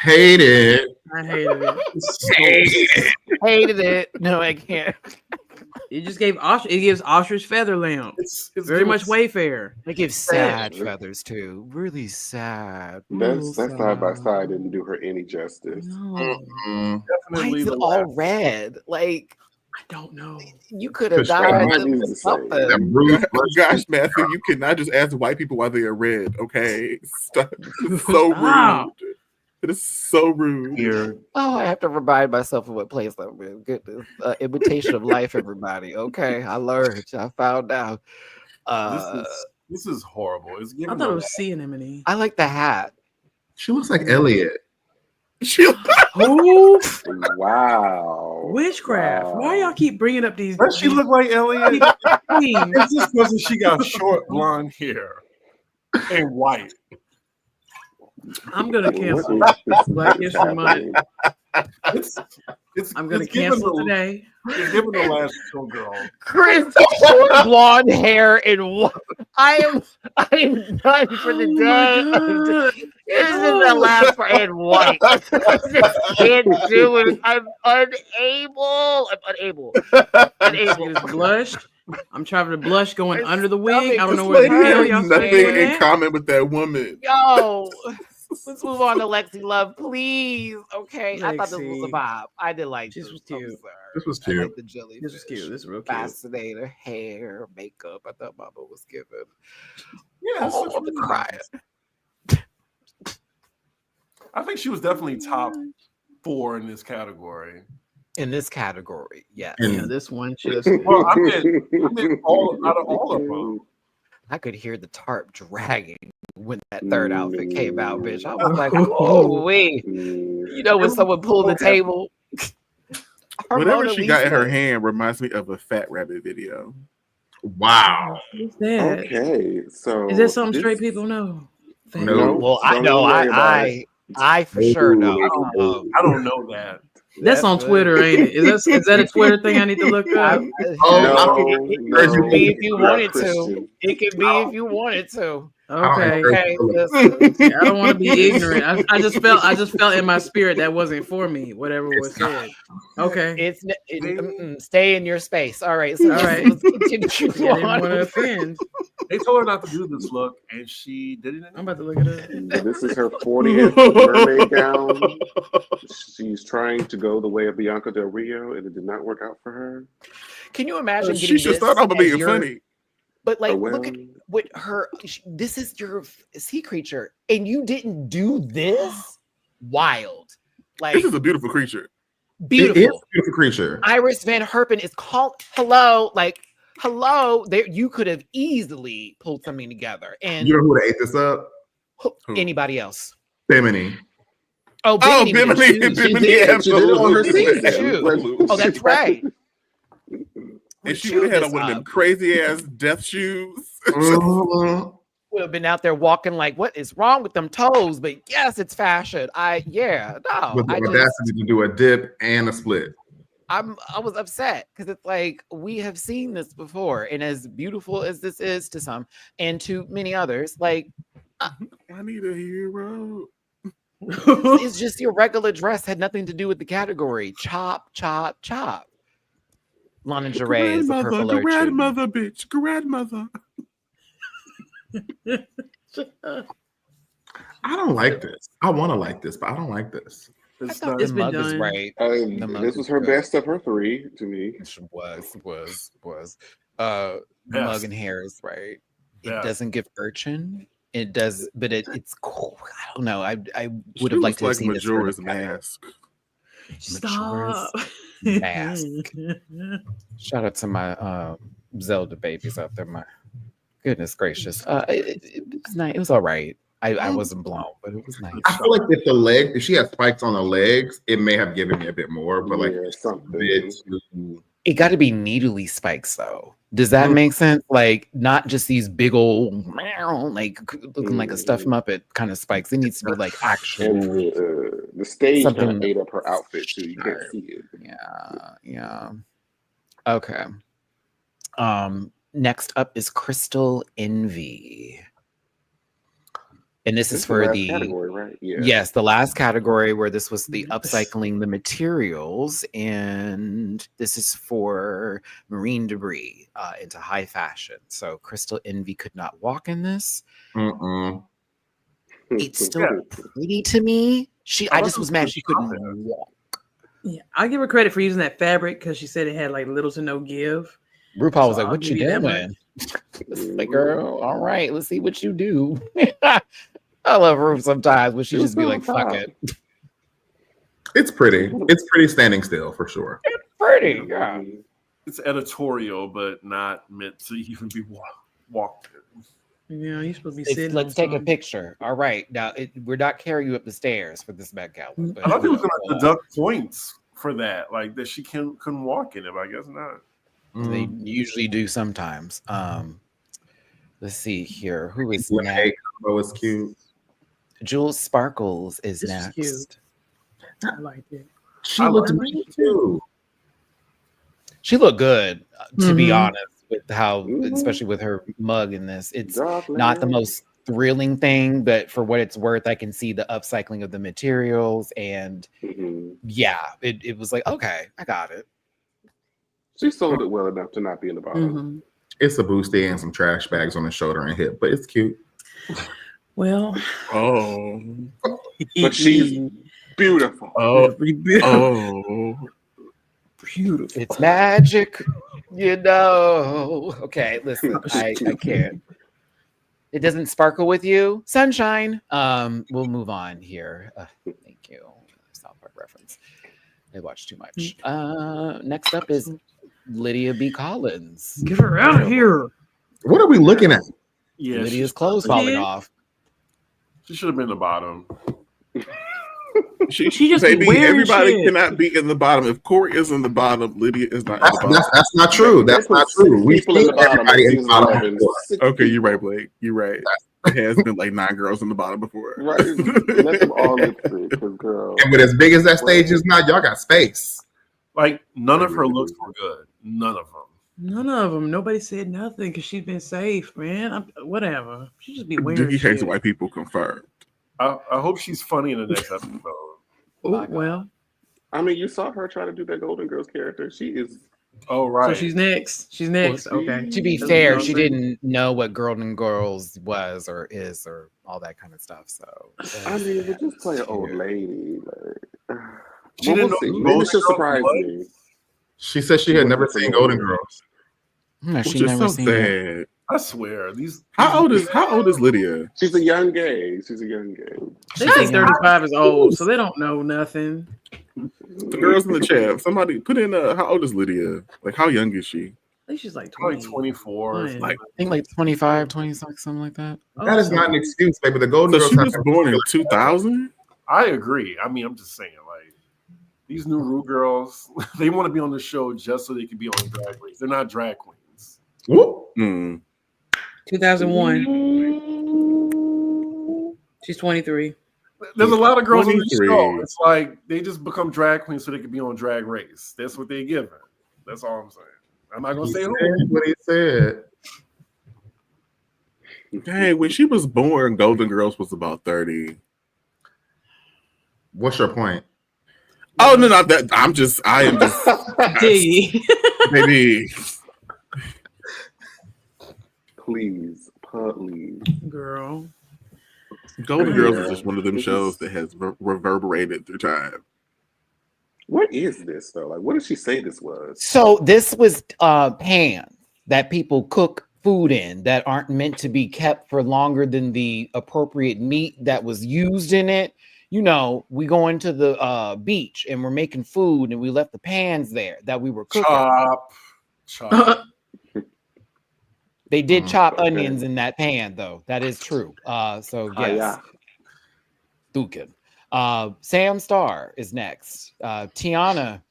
Hate it. I hated it. Hated it. No, I can't. It just gave it gives ostrich feather lamp. It's Very much Wayfair. They give sad feathers too. Really sad. That side by side didn't do her any justice. No, Mm. Why Definitely is it the all last. red? Like I don't know. you could have Because died might of use the same. something. That bruise. Gosh, Matthew, you cannot just ask white people why they are red, okay? Stop. It's so Stop. rude. It is so rude. Here. Oh, I have to remind myself of what place I'm in. Goodness. Imitation of life, everybody. Okay, I learned. I found out. This is horrible. It's I giving thought it the was sea anemone. I like the hat. She looks like Elliot. Who? Wow. Witchcraft. Why y'all keep bringing up these? Does she look like Elliot? queens? It's just because she got short blonde hair and white. I'm gonna cancel What is Black History Month. It's I'm gonna it's giving cancel the- today. It's giving the last show girl. Chris, short blonde hair and what? I am done for the day. God. This is the last part and white. I just can't do it. I'm unable. Use blush. I'm trying to blush going My under the wig. I don't know This where the lady hell has y'all nothing saying in that. common with that woman. Yo, let's move on to Lexi Love, please. Okay, I thought this was a Lexi. vibe. I did like This this. was I'm cute. sorry. This was I cute. like the jellyfish. This was cute. This was real cute. Fascinator, hair, makeup. I thought Mama was given. Yeah, it's Oh, just I'm really crying. nice. I think she was definitely top 4 in this category. In this category, yes. And- Yeah, this one. She was, Well, I meant all out of all of them. I could hear the tarp dragging when that third outfit came out, bitch. I was like, oh, wait. You know, when someone pulled the table. Her Whatever Mona she got in her Lisa. hand reminds me of a Fat Rabbit video. Wow. who's that? Okay, so Is that something straight this- people know? No. Well, I Don't know. worry about I for sure know. I don't know that. That's on Twitter, ain't it? Is that a Twitter thing I need to look up? Oh, It could be if you you're wanted to. Christian. It could be if you wanted to. Okay. Okay, listen. I don't want to be ignorant. I just felt in my spirit that wasn't for me. Whatever was said. Okay. Stay in your space. All right. So All right. let's continue Yeah, I didn't on. want to offend. They told her not to do this look, and she did it. I'm about to look it up. This is her 40th mermaid gown. She's trying to go the way of Bianca Del Rio, and it did not work out for her. Can you imagine She getting should this start off by as being your- funny. But like, Oh, well. look at what her. This is your sea creature, and you didn't do this. Wild, like This is a beautiful creature. beautiful. It is a beautiful creature. Iris Van Herpen is called. Hello, like hello. There, you could have easily pulled something together, and You know who ate this up? Who? anybody else. Bimini. Oh, Oh, Bimini did Bimini, too. Bimini, She did it on her absolutely. season. Oh, that's right. And she Chew would have had this on one of them up. crazy ass death shoes. Mhm. Would have been out there walking like, what is wrong with them toes? But yes, it's fashion. With the I just, audacity to do a dip and a split. I was upset because it's like we have seen this before, and as beautiful as this is to some and to many others, like I need a hero. It's just your regular dress. Had nothing to do with the category. Chop, chop, chop. Lingerie is a purple urchin. Grandmother, bitch. Grandmother. I don't like this. I want to like this, but I don't like this. I thought the been mug is done. right. This was her best of her three to me. Was. Yes. Mug and hair is right. It Yeah. doesn't give urchin. It does, but it's cool. I don't know. I would She have liked to have looks seen like this for Majora's the Mask. Stop. Mask. Shout out to my Zelda babies out there. My goodness gracious. It was nice. It was all right. I wasn't blown, but it was nice. I feel like if she had spikes on the legs, it may have given me a bit more, but like something. It got to be needly spikes though. Does that make sense? Like not just these big old like looking like a stuffed muppet kind of spikes. It needs to be like actual. And the stage kind something of ate up her outfit too. You can't see it. Yeah. Okay. Next up is Crystal Envy. And this is for the category, right? Yeah. Yes, the last category where this was the upcycling the materials, and this is for marine debris into high fashion. So Crystal Envy could not walk in this. It's still pretty to me. I just was mad she couldn't walk. Yeah, I give her credit for using that fabric because she said it had like little to no give. RuPaul was like, I'll "What you give you that doing?" Like, girl, all right, let's see what you do. I love her sometimes when she just be like, "Fuck it." It's pretty. It's pretty standing still for sure. It's pretty, yeah. It's editorial, but not meant to even be walked in. Yeah, you're supposed to be sitting. Let's take a picture. All right, now we're not carrying you up the stairs for this Met Gala. But I thought he was going to deduct points for that, like that she couldn't walk in it. But I guess not. They usually do sometimes. Let's see here. Who is Lene next? combo is cute. Jules Sparkles is This is next. cute. I like it. She looked really too. She looked good, to be honest, with how, especially with her mug in this. It's not the most thrilling thing, but for what it's worth, I can see the upcycling of the materials. And yeah, it was like, okay, I got it. She sold it well enough to not be in the bottom. It's a boosty and some trash bags on the shoulder and hip, but it's cute. Well, but she's beautiful. Beautiful. It's magic, you know. Okay, listen, I can't. It doesn't sparkle with you, sunshine. We'll move on here. Thank you. South Park reference. I watched too much. Next up is Lydia B. Collins. Get her out of here. What are we looking at? Yeah, Lydia's clothes falling off. She should have been the bottom. She just maybe wearing everybody shit. cannot be in the bottom. If Corey is in the bottom, Lydia is not in the bottom. That's not true. That's not true. We've People in seen the bottom everybody of in the bottom season before. Okay, you're right, Blake. You're right. There has been like 9 girls in the bottom before. Right. Let them all lip sync, because girl. And with as big as that stage is now, y'all got space. Like none of her looks were good. None of them. None of them. Nobody said nothing because she's been safe, man. Whatever. She just be wearing Doogie hates shit. white people confirmed. I hope she's funny in the next episode. Oh, well. I mean, you saw her try to do that Golden Girls character. She is. Oh, right. So she's next. She's next. Okay. To be fair, she didn't know what Golden Girls was or is or all that kind of stuff. So I mean, but just play an old lady. Like, She didn't know Maybe Golden she'll Girls surprise was? me. She said she had never seen Golden Girls. no, Which she is never so seen it. sad. I swear. These How old is Lydia? She's a young gay. She's a young gay. They think 35 is old, so they don't know nothing. The girls in the chat. Somebody put in how old is Lydia? Like how young is she? I think she's like probably 20. 24. Yeah. Like, I think like 25, 26, something like that. That is not an excuse, baby. The Golden So Girls she have was born in 2000? I agree. I mean, I'm just saying, like, these new Ru girls, they want to be on the show just so they can be on Drag Race. They're not drag queens. Whoop. 2001. She's 23. There's a lot of girls on the 23. show. It's like they just become drag queens so they can be on Drag Race. That's what they give her. That's all I'm saying. I'm not gonna He say said who. what he said. Dang, when she was born, Golden Girls was about 30. What's your point? Oh no, not that. I am just Diggy. baby. Please. Girl. Golden Girls is just one of them shows that has reverberated through time. What is this though? Like, what did she say this was? So this was pans that people cook food in that aren't meant to be kept for longer than the appropriate meat that was used in it. You know, we go into the beach and we're making food and we left the pans there that we were cooking. Chop. They did chop okay. onions in that pan, though. That is true. So yes, Dukin. Sam Starr is next. Tiana,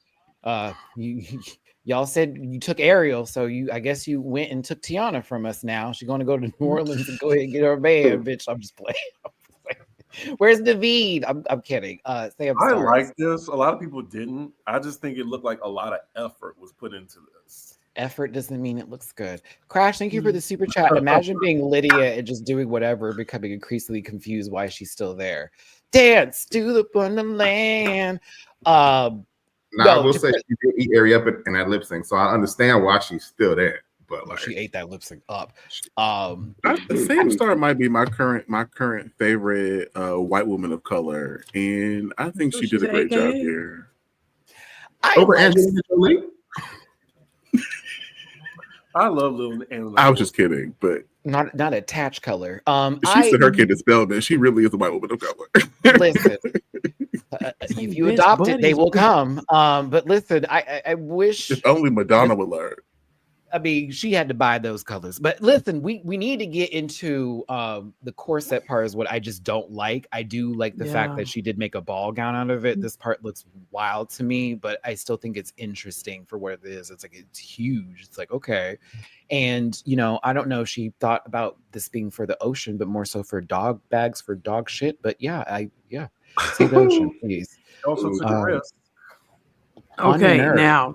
y'all said you took Ariel, so I guess you went and took Tiana from us. Now she's going to go to New Orleans and go ahead and get her band, bitch. I'm just playing. Where's David? I'm kidding. Sam I Starr. like this. A lot of people didn't. I just think it looked like a lot of effort was put into this. Effort doesn't mean it looks good. Crash, thank you for the super chat. Imagine being Lydia and just doing whatever, becoming increasingly confused why she's still there. Dance to the Wonderland. I will say she did eat Ari up in that lip sync, so I understand why she's still there. But like, she ate that lip sync up. Sam Starr might be my current favorite white woman of color, and I think she did a great job here. Over Angelina Jolie. I love Lil Angelina. I was just kidding, but not attached color. She said her kid is Spelman. She really is a white woman of color. Listen, if you adopt it, they will come. But listen, I wish if only Madonna would learn. I mean, she had to buy those colors. But listen, we need to get into the corset part is what I just don't like. I do like the fact that she did make a ball gown out of it. This part looks wild to me, but I still think it's interesting for what it is. It's like, it's huge. It's like, okay. And, you know, I don't know if she thought about this being for the ocean, but more so for dog bags for dog shit. But yeah, say the ocean, please. Also took a risk. Okay, now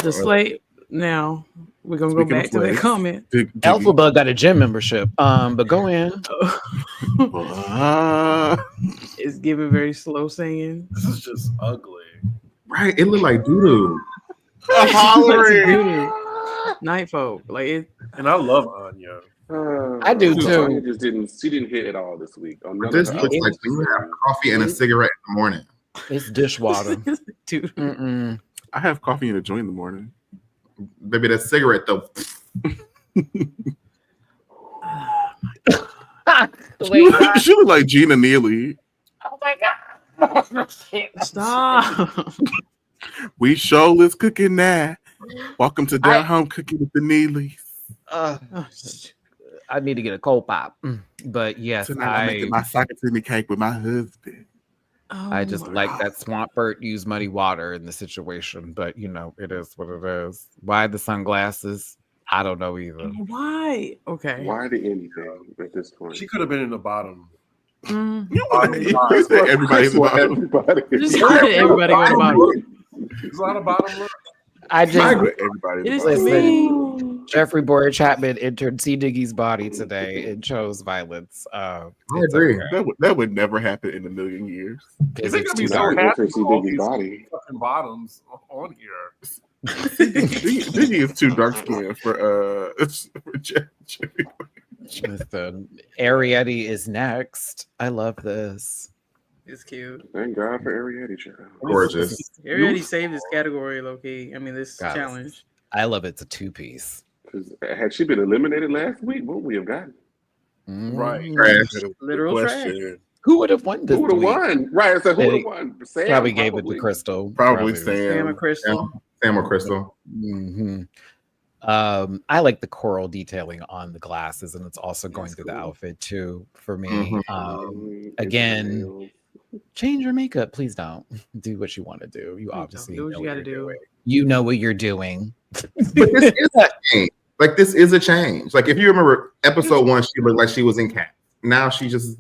the slate. Now we're gonna go back to that comment. Elphaba got a gym membership. But go in. It's giving very slow singing. This is just ugly. Right? It looked like doo-doo. Hollering. Nightfolk. Like it. And I love Anya. I do too. Anya just she didn't hit at all this week. This looks like you have coffee and a cigarette in the morning. It's dishwater. Dude. I have coffee and a joint in the morning. Baby, that cigarette though. She look like Gina Neely. Oh my god! Stop. We sure is cooking now. Welcome to Down Home Cooking with the Neelys. I need to get a cold pop, but yes, Tonight I'm making my sakatini cake with my husband. I just like that Swampert used muddy water in the situation, but you know, it is what it is. Why the sunglasses? I don't know either. Why? Okay. Why the anything at this point? She could have been in the bottom. Everybody in the bottom. Just everybody on the bottom. There's a lot of bottom left. I just everybody. Listen, Jeffrey Boyer Chapman entered C. Diggy's body today and chose violence. I agree. Okay. That would never happen in a million years. They're gonna be so happy with all these fucking bottoms on here. Diggy is too dark skinned for Jeffrey. Listen, Arietti is next. I love this. It's cute. Thank God for Arietti, child. Gorgeous. Everybody saved this category, low key. I mean, this challenge. I love it. It's a two-piece. Had she been eliminated last week, what would we have gotten? Right. Literal trash. Who would have won this? Who would have won? Right. So who would have won? Sam, probably gave it to Crystal. Probably Sam. Sam or Crystal. Sam or Crystal. Mm-hmm. I like the coral detailing on the glasses, and it's also going through the outfit too for me. Again, change your makeup, please. Don't do what you want to do. You obviously do what you got to do. You know what you're doing. But this is a change. Like, this is a change. Like, if you remember episode 1, she looked like she was in Cat. Now she just,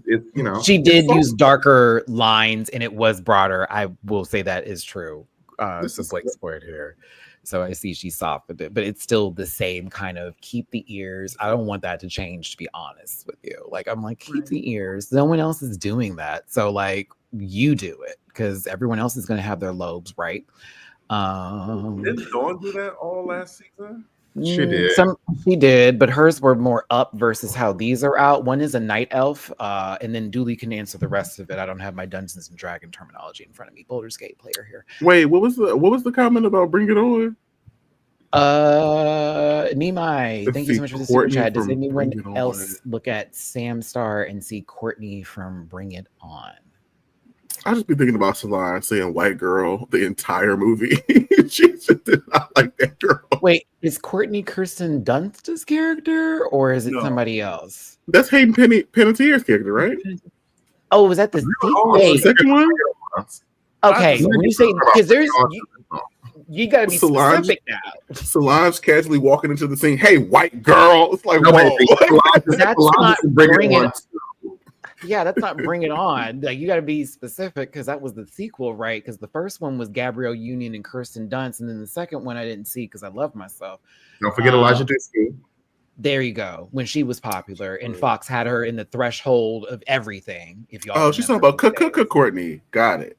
she did use darker lines and it was broader. I will say that is true. This is like squared here. So I see she softened it, but it's still the same kind of keep the ears. I don't want that to change, to be honest with you. Like, I'm like, keep the ears. No one else is doing that. So like, you do it. because everyone else is going to have their lobes, right? Didn't Dawn do that all last season? She did. She did, but hers were more up versus how these are out. One is a night elf, and then Dooley can answer the rest of it. I don't have my Dungeons and Dragon terminology in front of me. Baldur's Gate player here. Wait, what was the comment about Bring It On? Nimai, thank you so much for the super chat. Does anyone else look at Sam Star and see Courtney from Bring It On? I just be thinking about Solange saying "white girl" the entire movie. She just did not like that girl. Wait, is Courtney Kirsten Dunst's character, or is it somebody else? That's Hayden Panettiere's character, right? Oh, was that the second one? Okay, when you say because there's you gotta be specific now. Solange casually walking into the scene. Hey, white girl! It's like, Nobody whoa. That's not Bring It On. Yeah, that's not Bring It On. Like, you got to be specific because that was the sequel, right? Because the first one was Gabrielle Union and Kirsten Dunst, and then the second one I didn't see because I love myself. Don't forget Elijah Dusky. There you go. When she was popular, and Fox had her in the threshold of everything. If y'all, oh, she's talking about Courtney. Got it.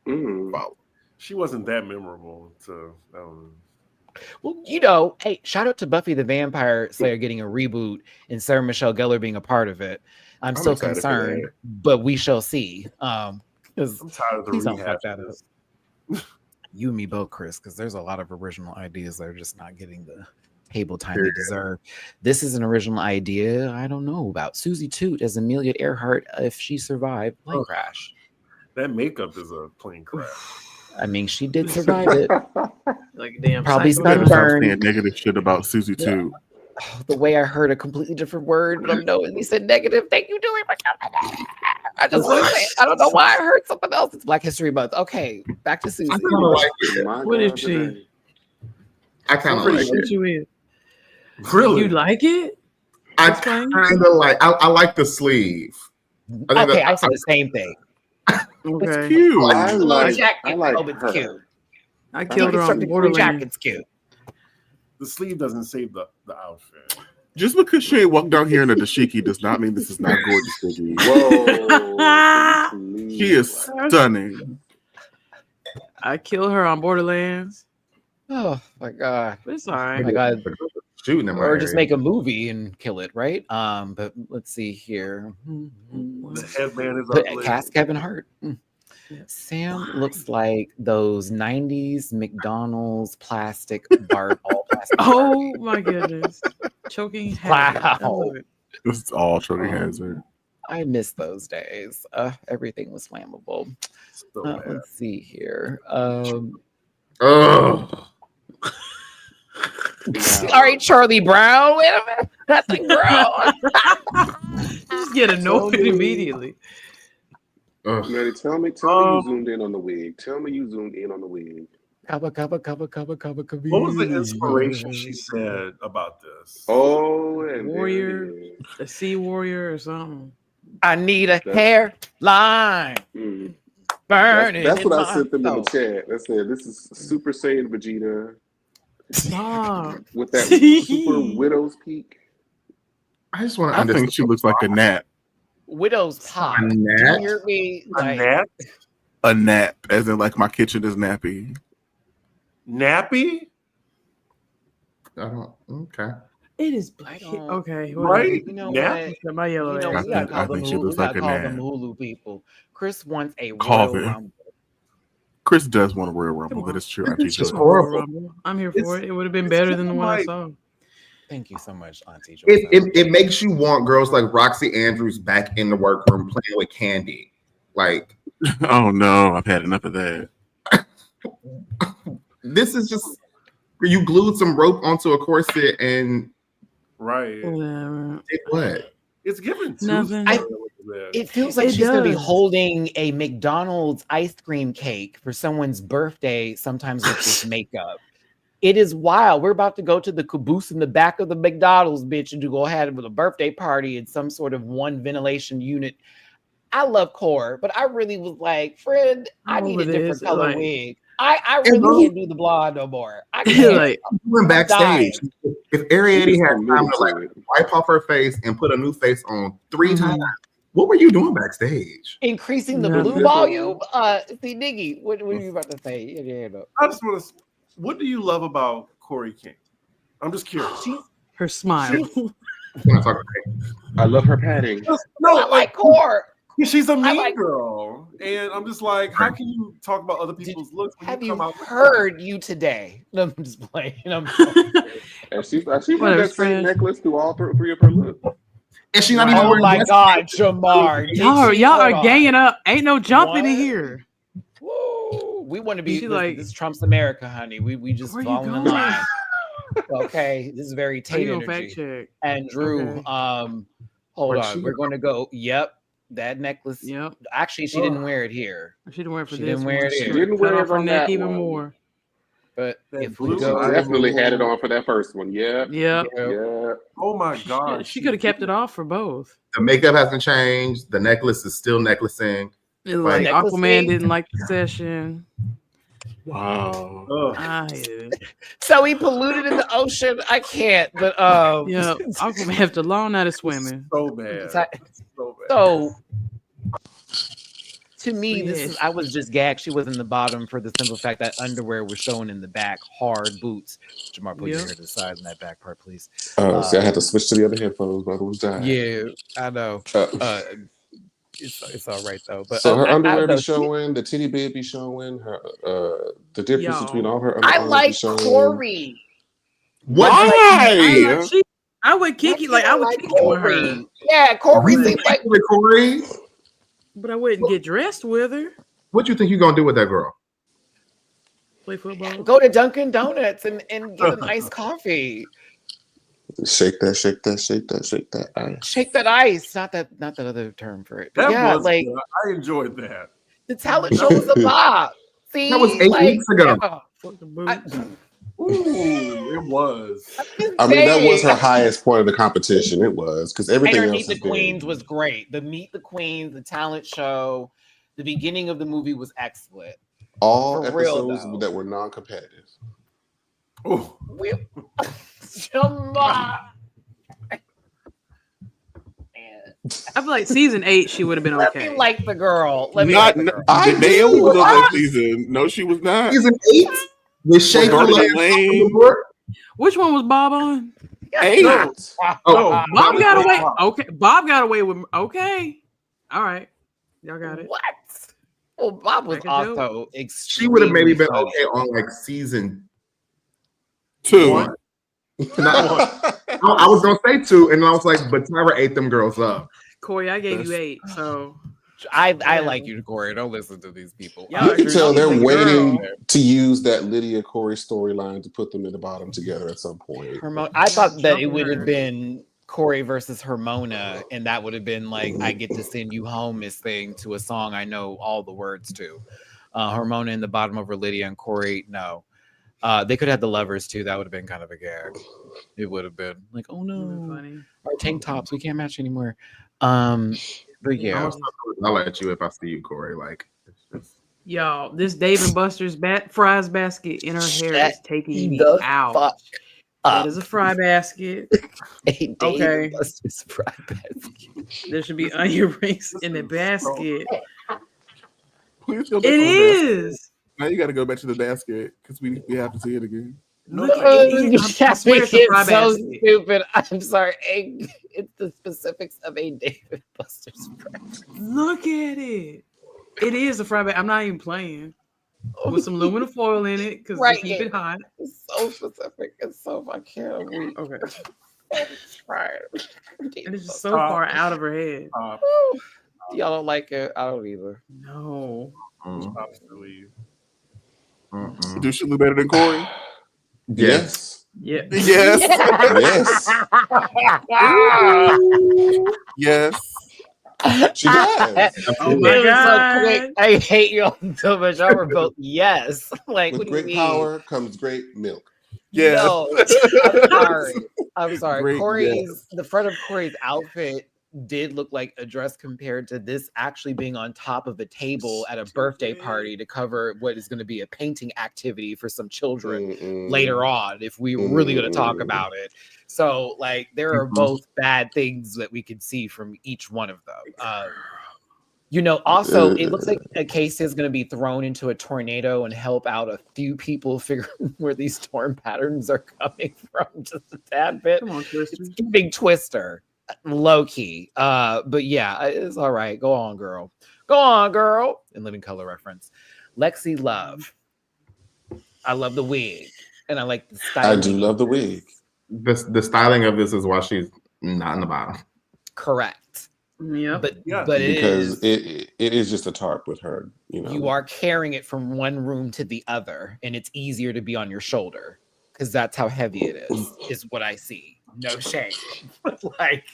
Wow. She wasn't that memorable, so. Well, you know, hey, shout out to Buffy the Vampire Slayer getting a reboot and Sarah Michelle Gellar being a part of it. I'm still concerned, but we shall see. I'm tired of the rehashes. You and me both, Chris, because there's a lot of original ideas that are just not getting the table time they deserve. This is an original idea I don't know about. Susie Toot as Amelia Earhart if she survived plane crash. That makeup is a plane crash. I mean, she did survive it. Like damn, probably saying sunburned. negative shit about Susie too. The way I heard a completely different word, but I'm knowing he said negative. Thank you, Julie. I just want to say, I don't know why I heard something else. It's Black History Month. Okay, back to Susie. I kind of like it. What is she? I kind of like it. Really? You like it? I kind of like. I like the sleeve. Okay, I said the same thing. Okay. Cute. I like it's her. cute. I killed her on Borderlands. Jacket's cute. The sleeve doesn't save the outfit. Just because she ain't walked down here in a dashiki does not mean this is not gorgeous, Biggie. Whoa. She is stunning. I killed her on Borderlands. Oh my god. But it's all right. Oh my god. Shooting them, or just make a movie and kill it, right? But let's see here. The headband is cast Kevin Hart. Sam looks like those 90s McDonald's plastic bar, all plastic. Oh my goodness. Choking hazard. Wow. This is all choking hazard. I miss those days. Everything was flammable. Let's see here. Oh. All right, Charlie Brown. Wait a minute. That's like Brown. Just get annoyed immediately. Matty, tell me you zoomed in on the wig. Tell me you zoomed in on the wig. What was the inspiration she said about this? Oh, warrior, a sea warrior or something. I need a hairline. Burning. That's what I sent them in the chat. I said, this is Super Saiyan Vegeta. With that super widow's peak. I just want to understand. I think she looks like a nap. Widow's pop. A nap? You hear me? Like, a nap? A nap, as in like my kitchen is nappy. Nappy? I don't. Okay. It is black. Okay. Right? You know nap? what? My yellow. You know, I think she looks like a nap. Hulu people. Chris wants a Call Royal them. Rumble. Chris does want a Royal Rumble. That is true. It's horrible. I'm here for it. It would have been better than the one I saw. Thank you so much, Auntie. It makes you want girls like Roxy Andrews back in the workroom playing with Candy. Like, oh no, I've had enough of that. This is just you glued some rope onto a corset and right. Did what? It's given nothing. It feels like she's going to be holding a McDonald's ice cream cake for someone's birthday, sometimes with this makeup. It is wild. We're about to go to the caboose in the back of the McDonald's, bitch, and to go ahead with a birthday party in some sort of one ventilation unit. I love Core, but I really was like, friend, I need a different color wig. I really can't do the blonde no more. I can't. Like, went backstage. If Ariadne had time to like wipe off her face and put a new face on 3 times, What were you doing backstage? Increasing the Nothing. blue volume. See, Niggy, what were you about to say? I just want to. What do you love about Corey King? I'm just curious. Her smile. I love her padding. No, I like Core. She's a mean girl, and I'm just like, how can you talk about other people's looks? When Have you come you out heard you today? No, I'm just playing. And she had that same necklace through all three of her looks. And she not even. Oh my God, Jamar! Y'all are ganging up. Ain't no jumping in here. Woo. We want to be like, this is Trump's America, honey. We just falling in line. Okay, this is very Tate energy. And Drew, hold on. We're going to go. Yep, that necklace. Yep. Actually, she didn't wear it here. She didn't wear it for she this. Didn't wear it She here. didn't wear it her on neck that even one. more. But that if we blue, go, She definitely had it on for that first one. Yep. Yeah. Oh my God, She could have kept it off for both. The makeup hasn't changed. The necklace is still necklacing. It was like Aquaman didn't like the session. Wow. I hate it. So he polluted in the ocean. I can't. But yeah, Aquaman have to learn how to swimming. So bad. So to me, this is I was just gagged. She was in the bottom for the simple fact that underwear was showing in the back. Hard boots. Jamar, put your hair to the side in that back part, please. See, I had to switch to the other headphones, but it was dying. Yeah, I know. It's all right though. But so her underwear be showing, the titty bit be showing, her the difference between all her underwear. I like be showing. Corey. Why? I would kick it. Like I would kick it with her. Yeah, Corey seems like Corey. But I wouldn't get dressed with her. What do you think you're gonna do with that girl? Play football. Go to Dunkin' Donuts and get an iced coffee. Shake that ice. Shake that ice. Not that other term for it. That yeah, was like good. I enjoyed that. the talent show was a bop. See, That was 8 weeks ago. Ooh, it was. I mean, that was her highest point of the competition. It was because everything and her else. Meet the Queens was great. The Meet the Queens, the talent show, the beginning of the movie was excellent. All For real, episodes that were non-competitive. Oh, I feel like season 8 she would have been Let okay. me like the girl. Naomi was on that season. No, she was not. Season 8 with Shay. Which one was Bob on? 8. Oh, Bob got away. Okay, Bob got away with. Okay, all right, y'all got it. What? Well, Bob was also extremely. She would have maybe been okay on like season 2. I was gonna say 2, and I was like, but Tyra ate them girls up. Corey, I gave you 8, so I like you, Corey. Don't listen to these people. You can tell they're waiting to use that Lydia Corey storyline to put them in the bottom together at some point. I thought that it would have been Corey versus Hermona, and that would have been like I get to send you home this thing to a song I know all the words to. Hermona in the bottom over Lydia and Corey, no. They could have the lovers too. That would have been kind of a gag. It would have been like, oh no, our tank tops, we can't match anymore. But yeah, I'll let you if I see you, Corey. Like, y'all, this Dave and Buster's fries basket in her hair is taking me out. That is a fry basket. Okay, Buster's fry basket. There should be onion rings in the basket. Please go back it to the is. Basket. Now you got to go back to the basket because we have to see it again. Look, it's so stupid. I'm sorry. It's the specifics of a David Buster's fry. Look at it. It is a fry basket. I'm not even playing. With some aluminum foil in it because we keep it hot. It's so specific. It's so fucking okay. Right. And it's just so far out of her head. Y'all don't like it? I don't either. No. Do she look better than Corey? Yes. Yeah. Yes. Yes. Yes. She does. Oh my God. So quick. I hate you all so much. Y'all were both yes. Like, with what do you great mean? Power comes great milk. Yeah. No, I'm sorry. Great, Corey's the front of Corey's outfit did look like a dress compared to this actually being on top of a table at a birthday party to cover what is going to be a painting activity for some children later on if we were really going to talk about it. So like there are both bad things that we can see from each one of them. You know, also it looks like Casey is going to be thrown into a tornado and help out a few people figure where these storm patterns are coming from just a tad bit. Come on, Twister. It's giving Twister, low key. But yeah, it's all right. Go on, girl. Go on, girl. In Living Color reference. Lexi Love. I love the wig. And I like the style. I do love the wig. The styling of this is why she's not in the bottom. Correct. Yeah, but because it is just a tarp with her. You know, you are carrying it from one room to the other, and it's easier to be on your shoulder because that's how heavy it is what I see. No shame. Like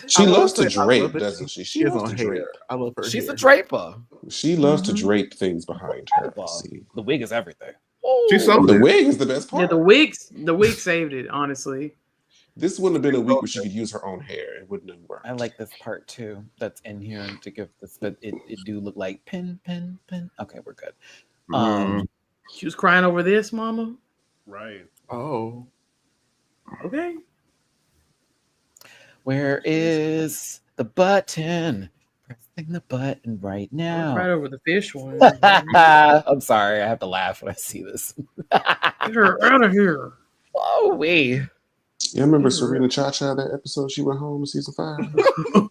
she loves to drape, doesn't she? She loves to drape. I love her. She's a draper. She loves to drape things behind her. See. The wig is everything. She's so The wig is the best part. Yeah, the wig saved it, honestly. This wouldn't have been a week where she could use her own hair. It wouldn't have worked. I like this part too. That's in here to give this, but it do look like pin. Okay, we're good. She was crying over this, mama. Right. Oh. Okay. Where is the button? Pressing the button right now. Right over the fish one. I'm sorry, I have to laugh when I see this. Get her out of here. Oh, wait. You remember Serena Cha-Cha, that episode she went home in season 5?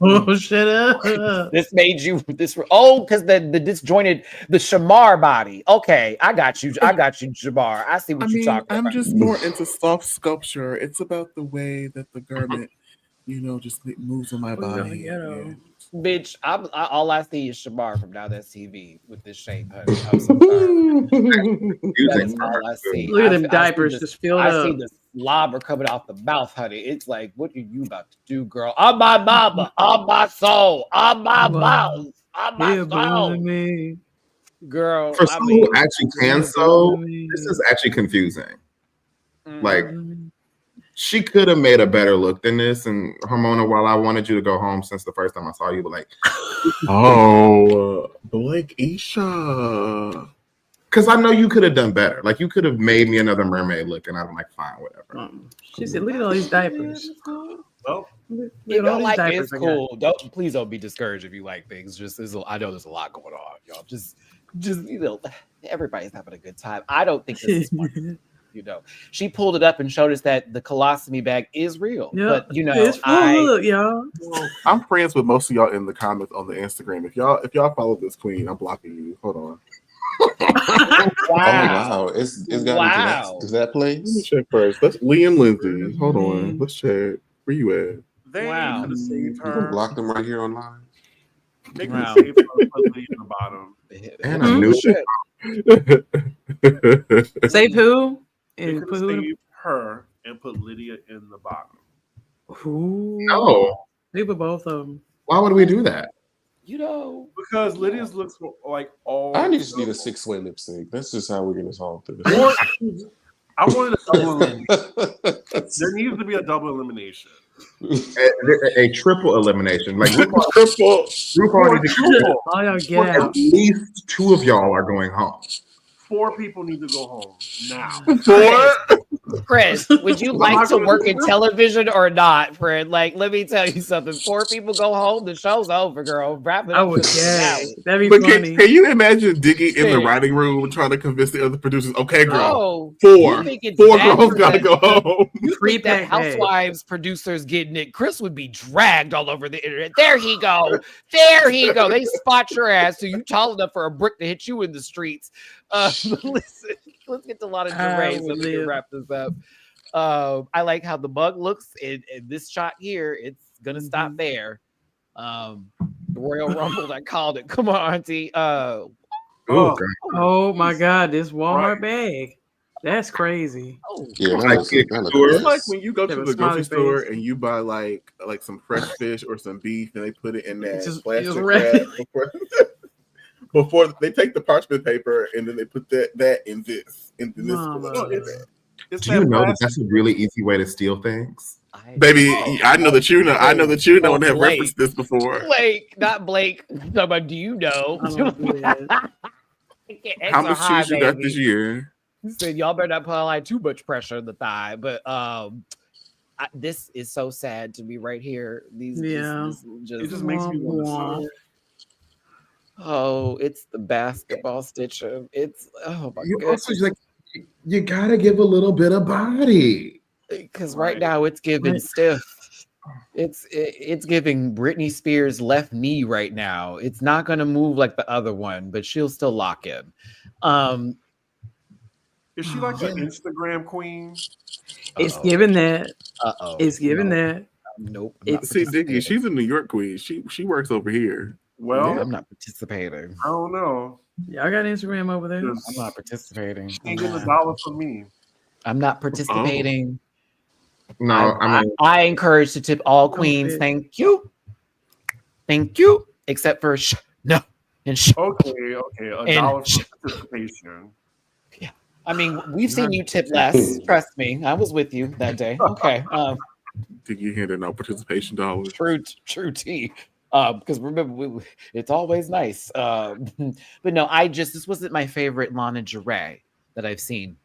Oh, shut up. This made you because the disjointed the Shamar body. Okay, I got you, Shamar. I see what you're talking about. I'm just more into soft sculpture. It's about the way that the garment, just moves on my body. Bitch, all I see is Shamar from Now That's TV with this shape, honey. I'm so sorry. That's all I see. Look at them diapers just filled up. I see the slobber coming off the mouth, honey. It's like, what are you about to do, girl? On my mama, on my soul, on my mouth, on my soul. Girl, for someone who actually can sew, this is actually confusing. Like, she could have made a better look than this. And Ramona, while I wanted you to go home since the first time I saw you, but like, Blake Isha. Because I know you could have done better. Like, you could have made me another mermaid look, and I'm like, fine, whatever. She said, "Look at all these diapers." Well, if you like it, it's cool. Please don't be discouraged if you like things. I know there's a lot going on, y'all. Just everybody's having a good time. I don't think this is funny. She pulled it up and showed us that the colostomy bag is real. Yep. But it's full, y'all. I'm friends with most of y'all in the comments on the Instagram. If y'all follow this queen, I'm blocking you. Hold on. Wow. Oh wow. It's got to that place. Let me check first. Let's Liam Lindsay. Hold on. Let's check. Where you at? They could have saved You can her. block them right here online. They could have saved her and put Lee in the bottom. And I knew it. Save who? They And could put have who? saved her and put Lydia in the bottom. No. They put both of them. Why would we do that? Because Lydia's looks like all. I just need a 6-way lip sync. That's just how we're gonna solve this. I wanted a double elimination. There needs to be a double elimination. A triple elimination. Like triple. All y'all get out. At least 2 of y'all are going home. 4 people need to go home now. 4? Chris, would you like to work in television or not, friend? Like, let me tell you something. 4 people go home, the show's over, girl. Wrap it up. I would guess. That'd be But funny. can you imagine digging in the writing room and trying to convince the other producers? Okay, girl. 4 girls gotta go home. You think that Housewives producers getting it? Chris would be dragged all over the internet. There he go. They spot your ass so you tall enough for a brick to hit you in the streets. Listen, let's get to a lot of Jeray so we can wrap this up. I like how the bug looks in this shot here. It's gonna stop there. The Royal Rumble, I called it. Come on, Auntie. Oh my God, this Walmart bag. That's crazy. Yeah, it's like when you go to the grocery store and you buy like some fresh fish or some beef and they put it in that plastic wrap before they take the parchment paper and then they put that in this. Do you know that's a really easy way to steal things? Baby, I know that you know. I know that you know and have referenced this before. Blake, not Blake. But do you know? How much cheese you got this year? He said, y'all better not put like too much pressure on the thigh. But I this is so sad to be right here. These, Yeah. It just makes me want to start. Oh, it's the basketball stitcher. It's my You also goodness. like you gotta give a little bit of body. Because right now it's giving stiff. It's giving Britney Spears left knee right now. It's not gonna move like the other one, but she'll still lock in. Is she like an Instagram queen? It's giving that. Uh-oh. It's giving that. Nope. See, Diggy, she's a New York queen. She works over here. Well, I'm not participating. I don't know. Y'all got Instagram over there? I'm not participating. She ain't getting $1 from me. I'm not participating. No, I encourage to tip all queens. Thank you. Thank you. Except for no. And Okay. $1 for participation. Yeah. I mean, we've seen you tip less. Trust me. I was with you that day. Okay. Did you hear no participation dollars? True tea. Because remember, it's always nice. But no, this wasn't my favorite Lana Jarrett that I've seen.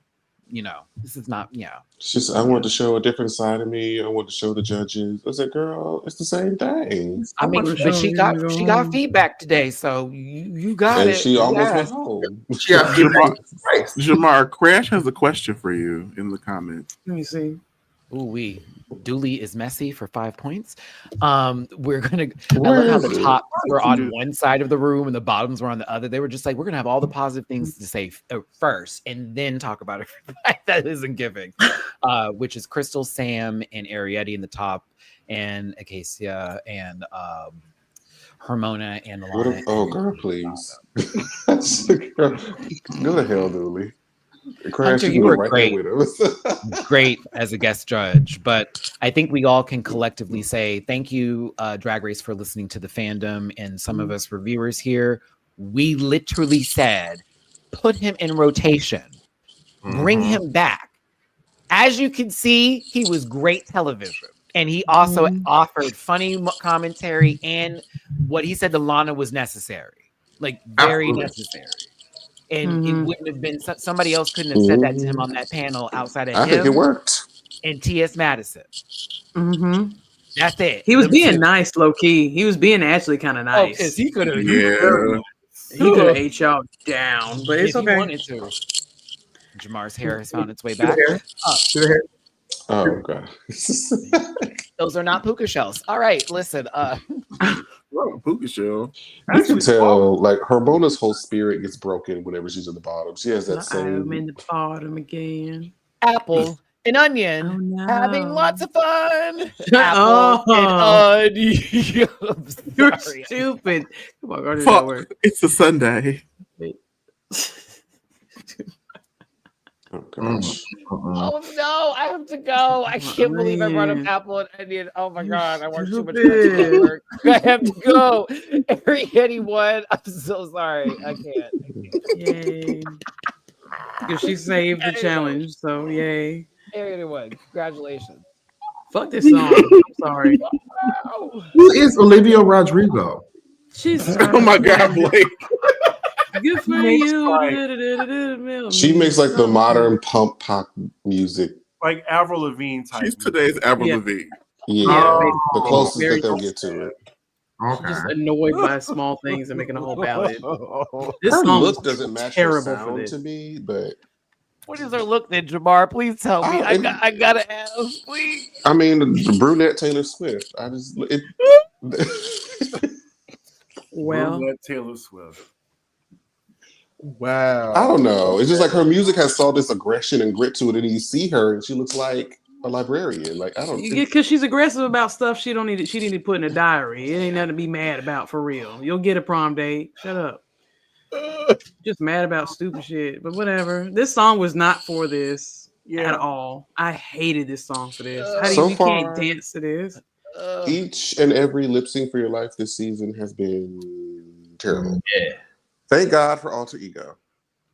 This is not. It's just I wanted to show a different side of me. I wanted to show the judges. I said, "Girl, it's the same thing." I mean, but she got feedback today, so you got and it. she almost went home. Jamar, Crash has a question for you in the comments. Let me see. Ooh, Dooley is messy for 5 points. We're gonna. I love how the tops were on one side of the room and the bottoms were on the other. They were just like, we're gonna have all the positive things to say first, and then talk about it. That isn't giving. Which is Crystal, Sam, and Arietti in the top, and Acacia and Hermona and Alana. Oh, girl, please. Go to hell, Dooley. Hunter, you were great. Great as a guest judge, but I think we all can collectively say thank you, Drag Race, for listening to the fandom, and some of us reviewers here. We literally said, put him in rotation, bring him back. As you can see, he was great television, and he also offered funny commentary, and what he said to Lana was necessary, like very necessary. And it wouldn't have been somebody else couldn't have said that to him on that panel outside of him. I think it worked. And T.S. Madison. That's it. He was being nice, low key. He was being actually kind of nice. Because he could have. Yeah. He could have ate y'all down, but it's okay. He wanted to. Jamar's hair has found its way back. Oh god. Those are not puka shells. All right, listen. Puka shell. You can tell, like, Hermona's whole spirit gets broken whenever she's at the bottom. She has that same. I'm in the bottom again. Apple and onion, Oh, no. having lots of fun. Apple and onion. You're stupid. Come on, go to that Fuck, word. it's a Sunday. Oh gosh. Oh no, I have to go. I can't believe I brought up apple and onion. Oh my god, I worked too much stupid. work. I have to go. Anyone, I'm so sorry. I can't. Yay. Because she saved the challenge, so yay. Anyone, congratulations. Fuck this song. I'm sorry. Who is Olivia Rodrigo? She's Oh my god, Blake. good for you. She makes like the modern pump pop music. Like Avril Lavigne type. She's today's Avril Yeah. Lavigne. Yeah, the closest Very that they'll get to it. Okay. Just annoyed by small things and making a whole ballad. This Her song look is doesn't match her terrible for sound this. to me, but What is her look then, Jamar? Please tell me. I gotta ask, please. I mean, the brunette Taylor Swift. I just Well, Let Taylor Swift. Wow. I don't know. It's just like her music has all this aggression and grit to it, and you see her, and she looks like a librarian. Like I don't. because she's aggressive about stuff she don't need to, she need to put in a diary. It ain't nothing to be mad about for real. You'll get a prom date. Shut up. Just mad about stupid shit. But whatever. This song was not for this at all. I hated this song for this. How do So you far, can't dance to this? Each and every lip sync for your life this season has been terrible. Yeah. Thank God for Alter Ego.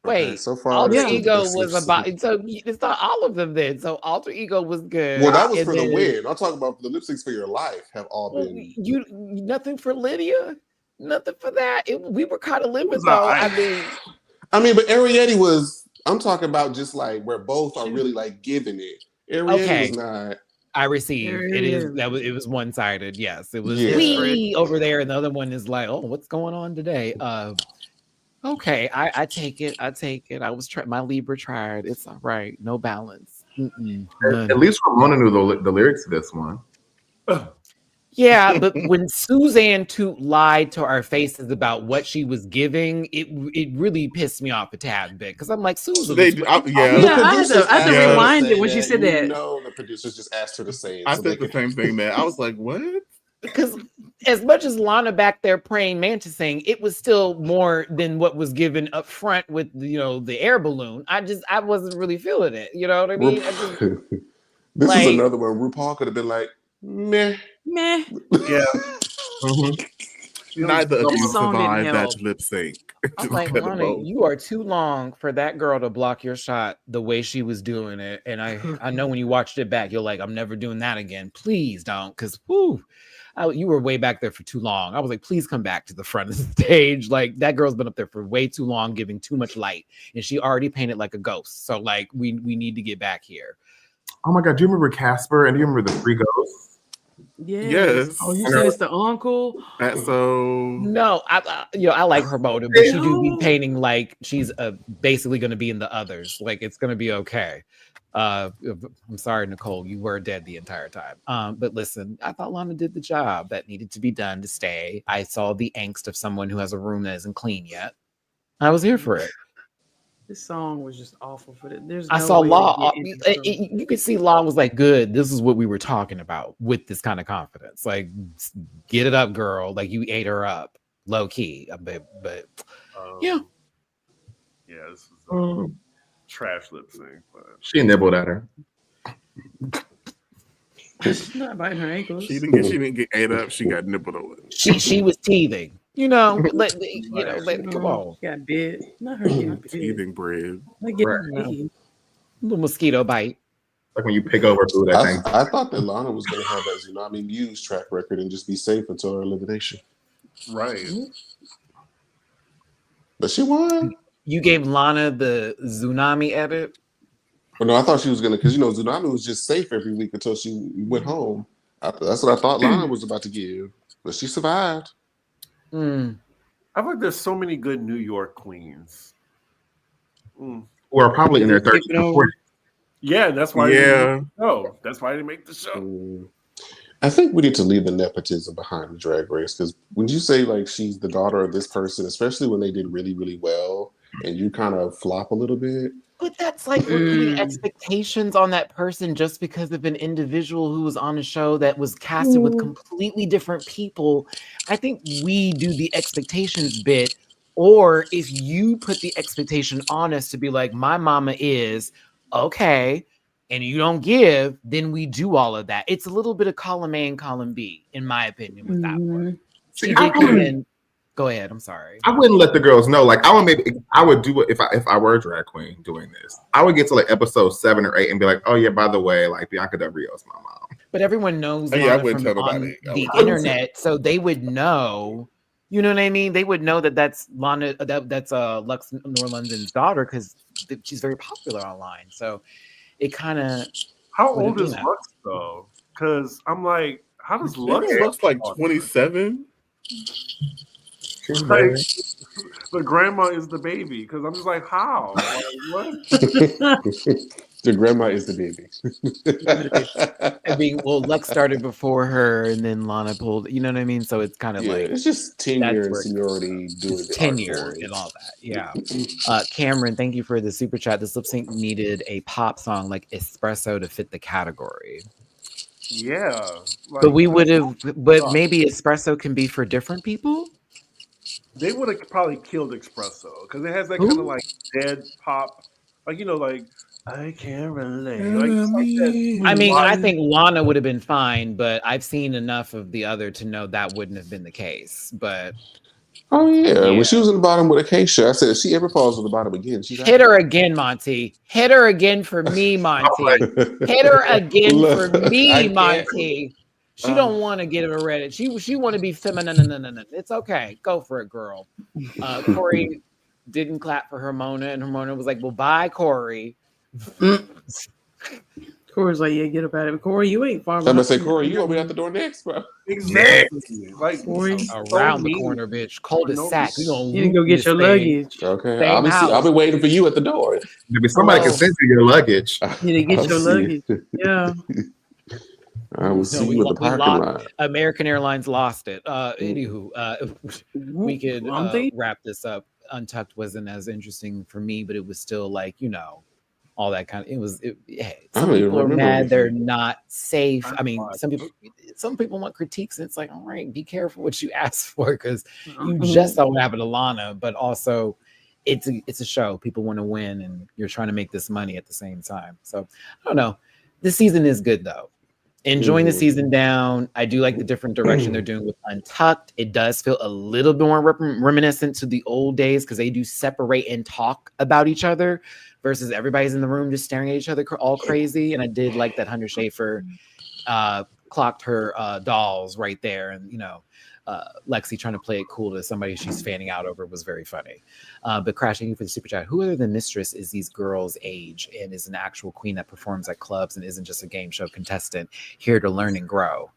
Wait, so far Alter this- Ego this- was this- about, so it's not all of them then. So Alter Ego was good. Well, that was And for the then- win. I'm talking about the lip syncs for your life have all Well, been. you nothing for Lydia, nothing for that. We were kind of livid was though. alright. I mean, but Arietti was. I'm talking about just like where both are really like giving it. Arietti Okay. was not. I received. There It it is is. it was one sided. Yes, it was Yeah. we over there, and the other one is like, oh, what's going on today? Okay, I take it. I take it. I was my Libra tried. It's all right. No balance. None. At least Ramona knew the lyrics to this one. Yeah, but when Suzanne Toot lied to our faces about what she was giving, it really pissed me off a tad bit because I'm like, Susan, Yeah. Yeah, I had to Yeah. rewind it when she said that. The producers just asked her to say it. I so think they the could- same thing, man. I was like, what? because as much as Lana back there praying mantis saying, it was still more than what was given up front with the air balloon. I wasn't really feeling it. You know what I mean? This like- is another one. RuPaul could have been like, meh. Meh. Yeah. Neither of This you song didn't survived that help. lip sync. I'm like, Lana, you are too long for that girl to block your shot the way she was doing it. And I know when you watched it back, you're like, I'm never doing that again. Please don't, because you were way back there for too long. I was like, please come back to the front of the stage. Like, that girl's been up there for way too long, giving too much light, and she already painted like a ghost. So like, we need to get back here. Oh my God, do you remember Casper and do you remember the Three Ghosts? Yes. Oh, you said it's the uncle? That's so. No, I like her motive, but she do be painting like she's basically going to be in the others. Like, it's going to be okay. I'm sorry, Nicole, you were dead the entire time. But listen, I thought Lana did the job that needed to be done to stay. I saw the angst of someone who has a room that isn't clean yet. I was here for it. This song was just awful for it. I saw Law. You could see Law was like, good. This is what we were talking about with this kind of confidence. Like, get it up, girl. Like, you ate her up low key. But yeah. Yeah, this is a trash lip sync. But She nibbled at her. She's not biting her ankles. She didn't get ate up. She got nibbled on. She was teething. Come on. Got bit. Not her getting bit. Teething bread. Not getting bit. Little mosquito bite. Like when you pick over food, that thing. I thought that Lana was going to have that Tsunami Muse track record and just be safe until her elimination. right. But she won. You gave Lana the Tsunami edit. Well, no, I thought she was going to, because, Tsunami was just safe every week until she went home. That's what I thought Lana was about to give. But she survived. I feel like there's so many good New York queens. Who are probably in their 30s and 40s. Yeah, that's why. That's why they make the show. I think we need to leave the nepotism behind the Drag Race, because when you say like she's the daughter of this person, especially when they did really, really well, and you kind of flop a little bit. But that's like we're putting expectations on that person just because of an individual who was on a show that was casted with completely different people. I think we do the expectations bit, or if you put the expectation on us to be like, my mama is okay, and you don't give, then we do all of that. It's a little bit of column A and column B, in my opinion, with that one. CJ came in. Go ahead. I'm sorry. I wouldn't let the girls know. Like, I would do it if I were a drag queen doing this. I would get to like episode 7 or 8 and be like, oh yeah, by the way, like Bianca Del Rio's my mom. But everyone knows I Lana wouldn't from tell on nobody. the internet, so they would know. You know what I mean? They would know that that's Lana. That's Lux Norlondon's daughter because she's very popular online. So it kind of. How old is Lux though? Because I'm like, how does Lux looks like 27? Like, the grandma is the baby. Because I'm just like, how? Like, what? The grandma is the baby. I mean, well, Lux started before her, and then Lana pulled. You know what I mean? So it's kind of like it's just tenure and seniority doing tenure and all that. Yeah. Cameron, thank you for the super chat. This lip sync needed a pop song like Espresso to fit the category. Yeah, like, but we would have. But maybe Espresso can be for different people. They would have probably killed Espresso because it has that kind of like dead pop, like like I can't relate. I mean, I think Lana would have been fine, but I've seen enough of the other to know that wouldn't have been the case. But when she was in the bottom with Acacia, I said if she ever falls to the bottom again, she's hit her again, Monty. Hit her again for me, Monty. Hit her again for me, Monty. She don't want to get her ready. She want to be feminine. No. It's okay. Go for it, girl. Corey didn't clap for Hermona, and Hermona was like, "Well, bye, Corey." Corey's like, yeah, get up out of it. Corey, you ain't far. I'm gonna say, behind. Corey, you gonna be out the door next, bro. Exactly. Like Corey. so Around the mean. corner, bitch. Cul-de-sac. We gonna You need to go get your luggage. Okay, Same house. I'll be waiting for you at the door. Maybe somebody Hello. can send you your luggage. You need to get I'll your see luggage. you. Yeah. I will see you at the parking lot. American Airlines lost it. Anywho, we could wrap this up. Untucked wasn't as interesting for me, but it was still like, all that kind of. Some people are mad they're not safe. I mean, some people want critiques, and it's like, all right, be careful what you ask for, because you just saw what happened to Lana, but also it's a show. People want to win, and you're trying to make this money at the same time. So I don't know. This season is good though. Enjoying the season down. I do like the different direction they're doing with Untucked. It does feel a little bit more reminiscent to the old days, because they do separate and talk about each other versus everybody's in the room just staring at each other all crazy. And I did like that Hunter Schafer clocked her dolls right there. And, Lexi trying to play it cool to somebody she's fanning out over was very funny. But crashing you for the super chat. Who other than Mistress is these girls' age and is an actual queen that performs at clubs and isn't just a game show contestant here to learn and grow?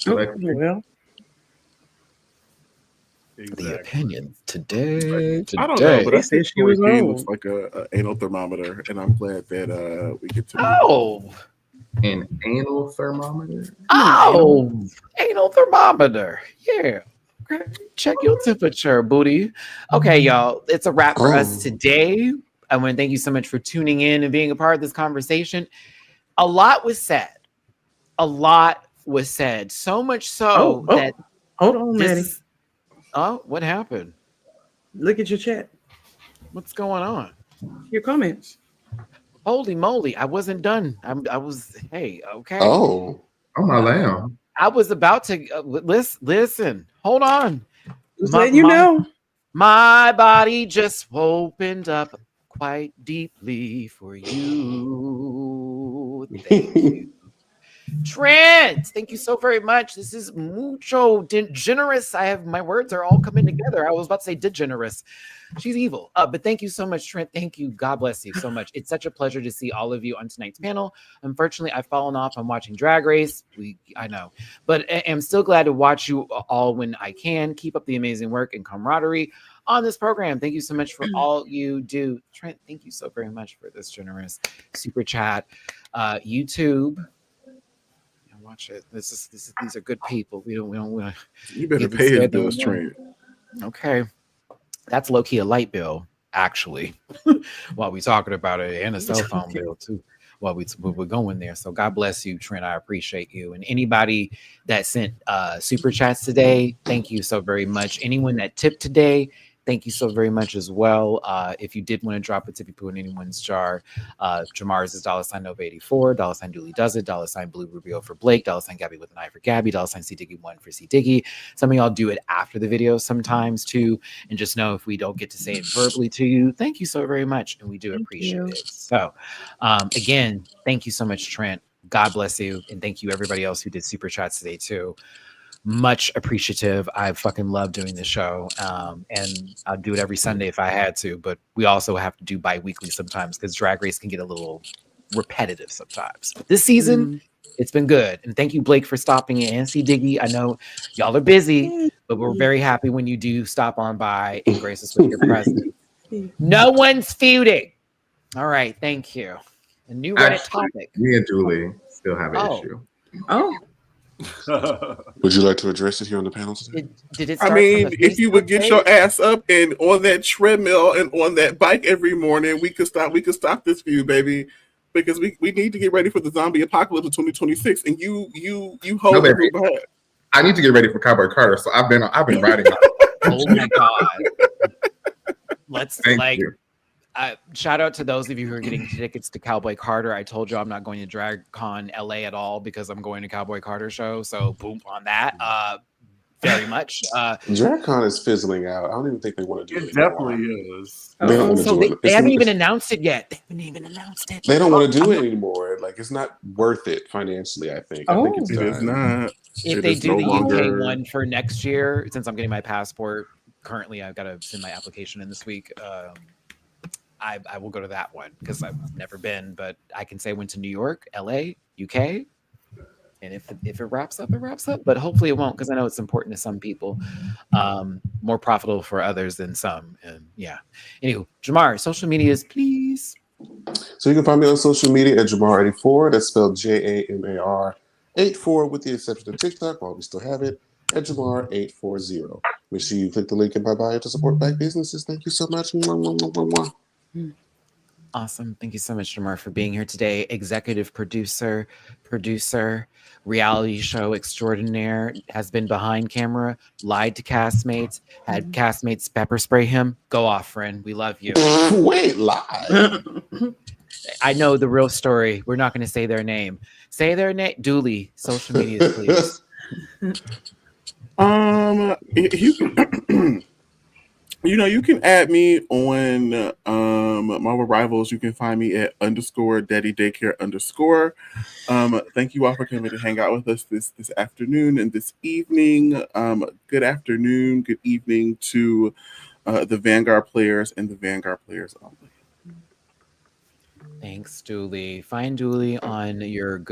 Well, The opinions today. I don't know, but I think she was Corey old. looks like a anal thermometer, and I'm glad that we get to. Oh, An anal thermometer. Anal thermometer. Yeah. Okay. Check your temperature, booty. Okay, y'all. It's a wrap for us today. I want to thank you so much for tuning in and being a part of this conversation. A lot was said. So much so that. Hold on, Matty. What happened? Look at your chat. What's going on? Your comments. Holy moly! I wasn't done. I was. Hey, okay. Oh my lamb! I was about to listen. Hold on. Just letting you know. My body just opened up quite deeply for you. Thank you. Trent, thank you so very much. This is mucho generous. My words are all coming together. I was about to say degenerous. She's evil. But thank you so much, Trent. Thank you. God bless you so much. It's such a pleasure to see all of you on tonight's panel. Unfortunately, I've fallen off. I'm watching Drag Race. I know. But I'm still glad to watch you all when I can. Keep up the amazing work and camaraderie on this program. Thank you so much for all you do. Trent, thank you so very much for this generous super chat. YouTube. Watch it. These are good people. We don't want to. You better pay his bills, Trent. Okay, that's low key a light bill, actually. While we talking about it, and a cell phone bill too. While we're going there. So God bless you, Trent. I appreciate you, and anybody that sent super chats today. Thank you so very much. Anyone that tipped today. Thank you so very much as well. If you did want to drop a tip, you put in anyone's jar. Jamar's is $Nova84, $Dooley Does It, $Blue Rubio for Blake, $Gabby with an eye for Gabby, $C Diggy1 for C Diggy. Some of y'all do it after the video sometimes too. And just know if we don't get to say it verbally to you, thank you so very much. And we do appreciate it. So again, thank you so much, Trent. God bless you. And thank you everybody else who did super chats today too. Much appreciative. I fucking love doing the show. And I'll do it every Sunday if I had to, but we also have to do bi-weekly sometimes because Drag Race can get a little repetitive sometimes. But this season, it's been good. And thank you, Blake, for stopping in. And C Diggy, I know y'all are busy, but we're very happy when you do stop on by and grace us with your presence. No one's feuding. All right, thank you. A new Reddit topic. Me and Julie still have an issue. Oh. Would you like to address it here on the panel today? Did it I mean, if you would get your ass up and on that treadmill and on that bike every morning, we could stop this feud, baby. Because we need to get ready for the zombie apocalypse of 2026. And you hold it behind. I need to get ready for Cowboy Carter, so I've been riding. Oh my god! Let's Thank you. Shout out to those of you who are getting tickets to Cowboy Carter. I told you I'm not going to DragCon LA at all because I'm going to Cowboy Carter show. So boom on that. Very much. DragCon is fizzling out. I don't even think they want to do it. It definitely is. They haven't even announced it yet. They haven't even announced it. They don't want to do it anymore. Like it's not worth it financially. I think. I think it's it is not. If they do the UK one for next year, since I'm getting my passport currently, I've got to send my application in this week. I will go to that one because I've never been, but I can say I went to New York, LA, UK. And if it wraps up, it wraps up. But hopefully it won't, because I know it's important to some people, more profitable for others than some. And yeah. Anyway, Jamar, social medias, please. So you can find me on social media at Jamar84. That's spelled JAMAR 84, with the exception of TikTok, while we still have it, at Jamar840. Make sure you click the link in my bio to support Black businesses. Thank you so much. Mwah, mwah, mwah, mwah. Awesome. Thank you so much, Jamar, for being here today. Executive producer, reality show extraordinaire, has been behind camera, lied to castmates, had castmates pepper spray him. Go off, friend. We love you. Wait, lie. I know the real story. We're not going to say their name. Say their name. Dooley, social media, please. You can add me on Marvel Rivals. You can find me at _Daddy Daycare _. Thank you all for coming to hang out with us this afternoon and this evening. Good afternoon, good evening to the Vanguard players and the Vanguard players only. Thanks, Dooley. Find Dooley on your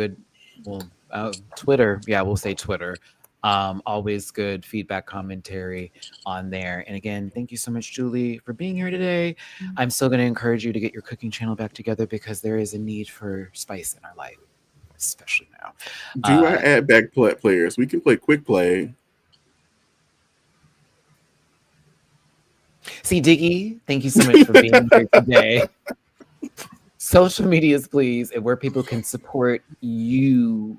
Twitter. Yeah, we'll say Twitter. Always good feedback commentary on there. And again, thank you so much, Julie, for being here today. I'm still going to encourage you to get your cooking channel back together because there is a need for spice in our life, especially now. Do I add back players? We can play quick play. See, Diggy, thank you so much for being here today. Social medias, please, and where people can support you.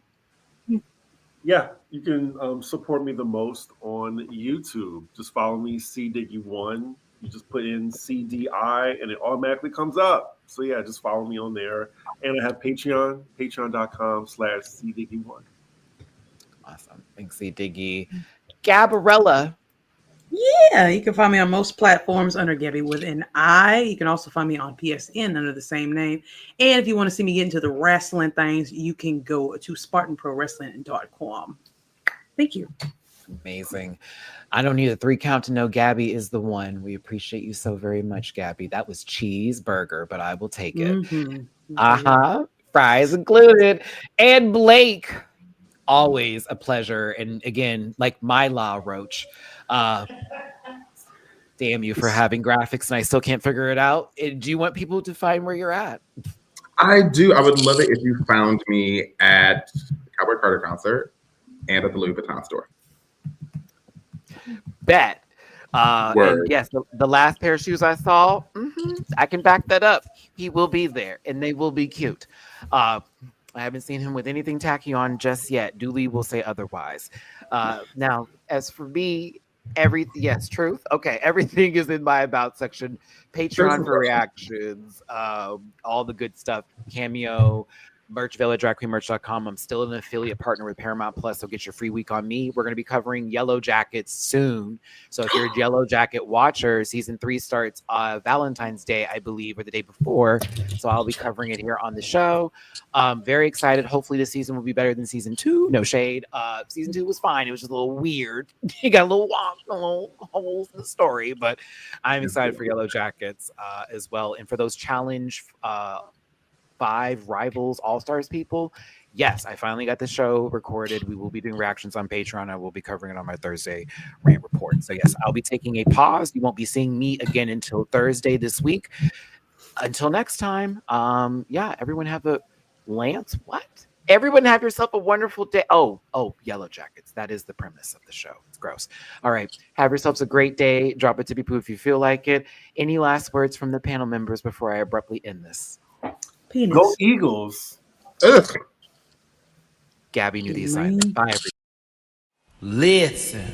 Yeah, you can support me the most on YouTube. Just follow me, CDiggy1. You just put in CDI and it automatically comes up. So yeah, just follow me on there. And I have Patreon, patreon.com/CDiggy1. Awesome. Thanks, C-Diggy. Gabarella. Yeah, you can find me on most platforms under Gabby with an I. You can also find me on PSN under the same name. And if you want to see me get into the wrestling things, you can go to SpartanProWrestling.com. Thank you. Amazing. I don't need a 3 count to know Gabby is the one. We appreciate you so very much, Gabby. That was cheeseburger, but I will take it. Fries included. And Blake, always a pleasure. And again, like my La Roach, damn you for having graphics and I still can't figure it out. Do you want people to find where you're at? I do. I would love it if you found me at Cowboy Carter concert and at the Louis Vuitton store. Bet. And yes, the last pair of shoes I saw, I can back that up. He will be there and they will be cute. I haven't seen him with anything tacky on just yet. Dooley will say otherwise. Now, as for me, truth. Okay, everything is in my about section. Patreon for reactions, all the good stuff. Cameo, merch, dragqueenmerch.com. I'm still an affiliate partner with Paramount Plus, so get your free week on me. We're going to be covering Yellow Jackets soon. So if you're a Yellow Jacket watcher, season 3 starts Valentine's Day, I believe, or the day before. So I'll be covering it here on the show. Very excited. Hopefully this season will be better than season 2. No shade. Season 2 was fine. It was just a little weird. You got a little holes in the story, but I'm excited for Yellow Jackets as well. And for those challenge 5 Rivals All-Stars people, yes, I finally got the show recorded. We will be doing reactions on Patreon. I will be covering it on my Thursday rant report. So yes, I'll be taking a pause. You won't be seeing me again until Thursday this week. Until next time, everyone have a Lance. What? Everyone have yourself a wonderful day. Oh, Yellow Jackets. That is the premise of the show. It's gross. All right. Have yourselves a great day. Drop it to be poo if you feel like it. Any last words from the panel members before I abruptly end this? Penis. Go Eagles. Gabby knew the assignment. Bye, everybody. Listen.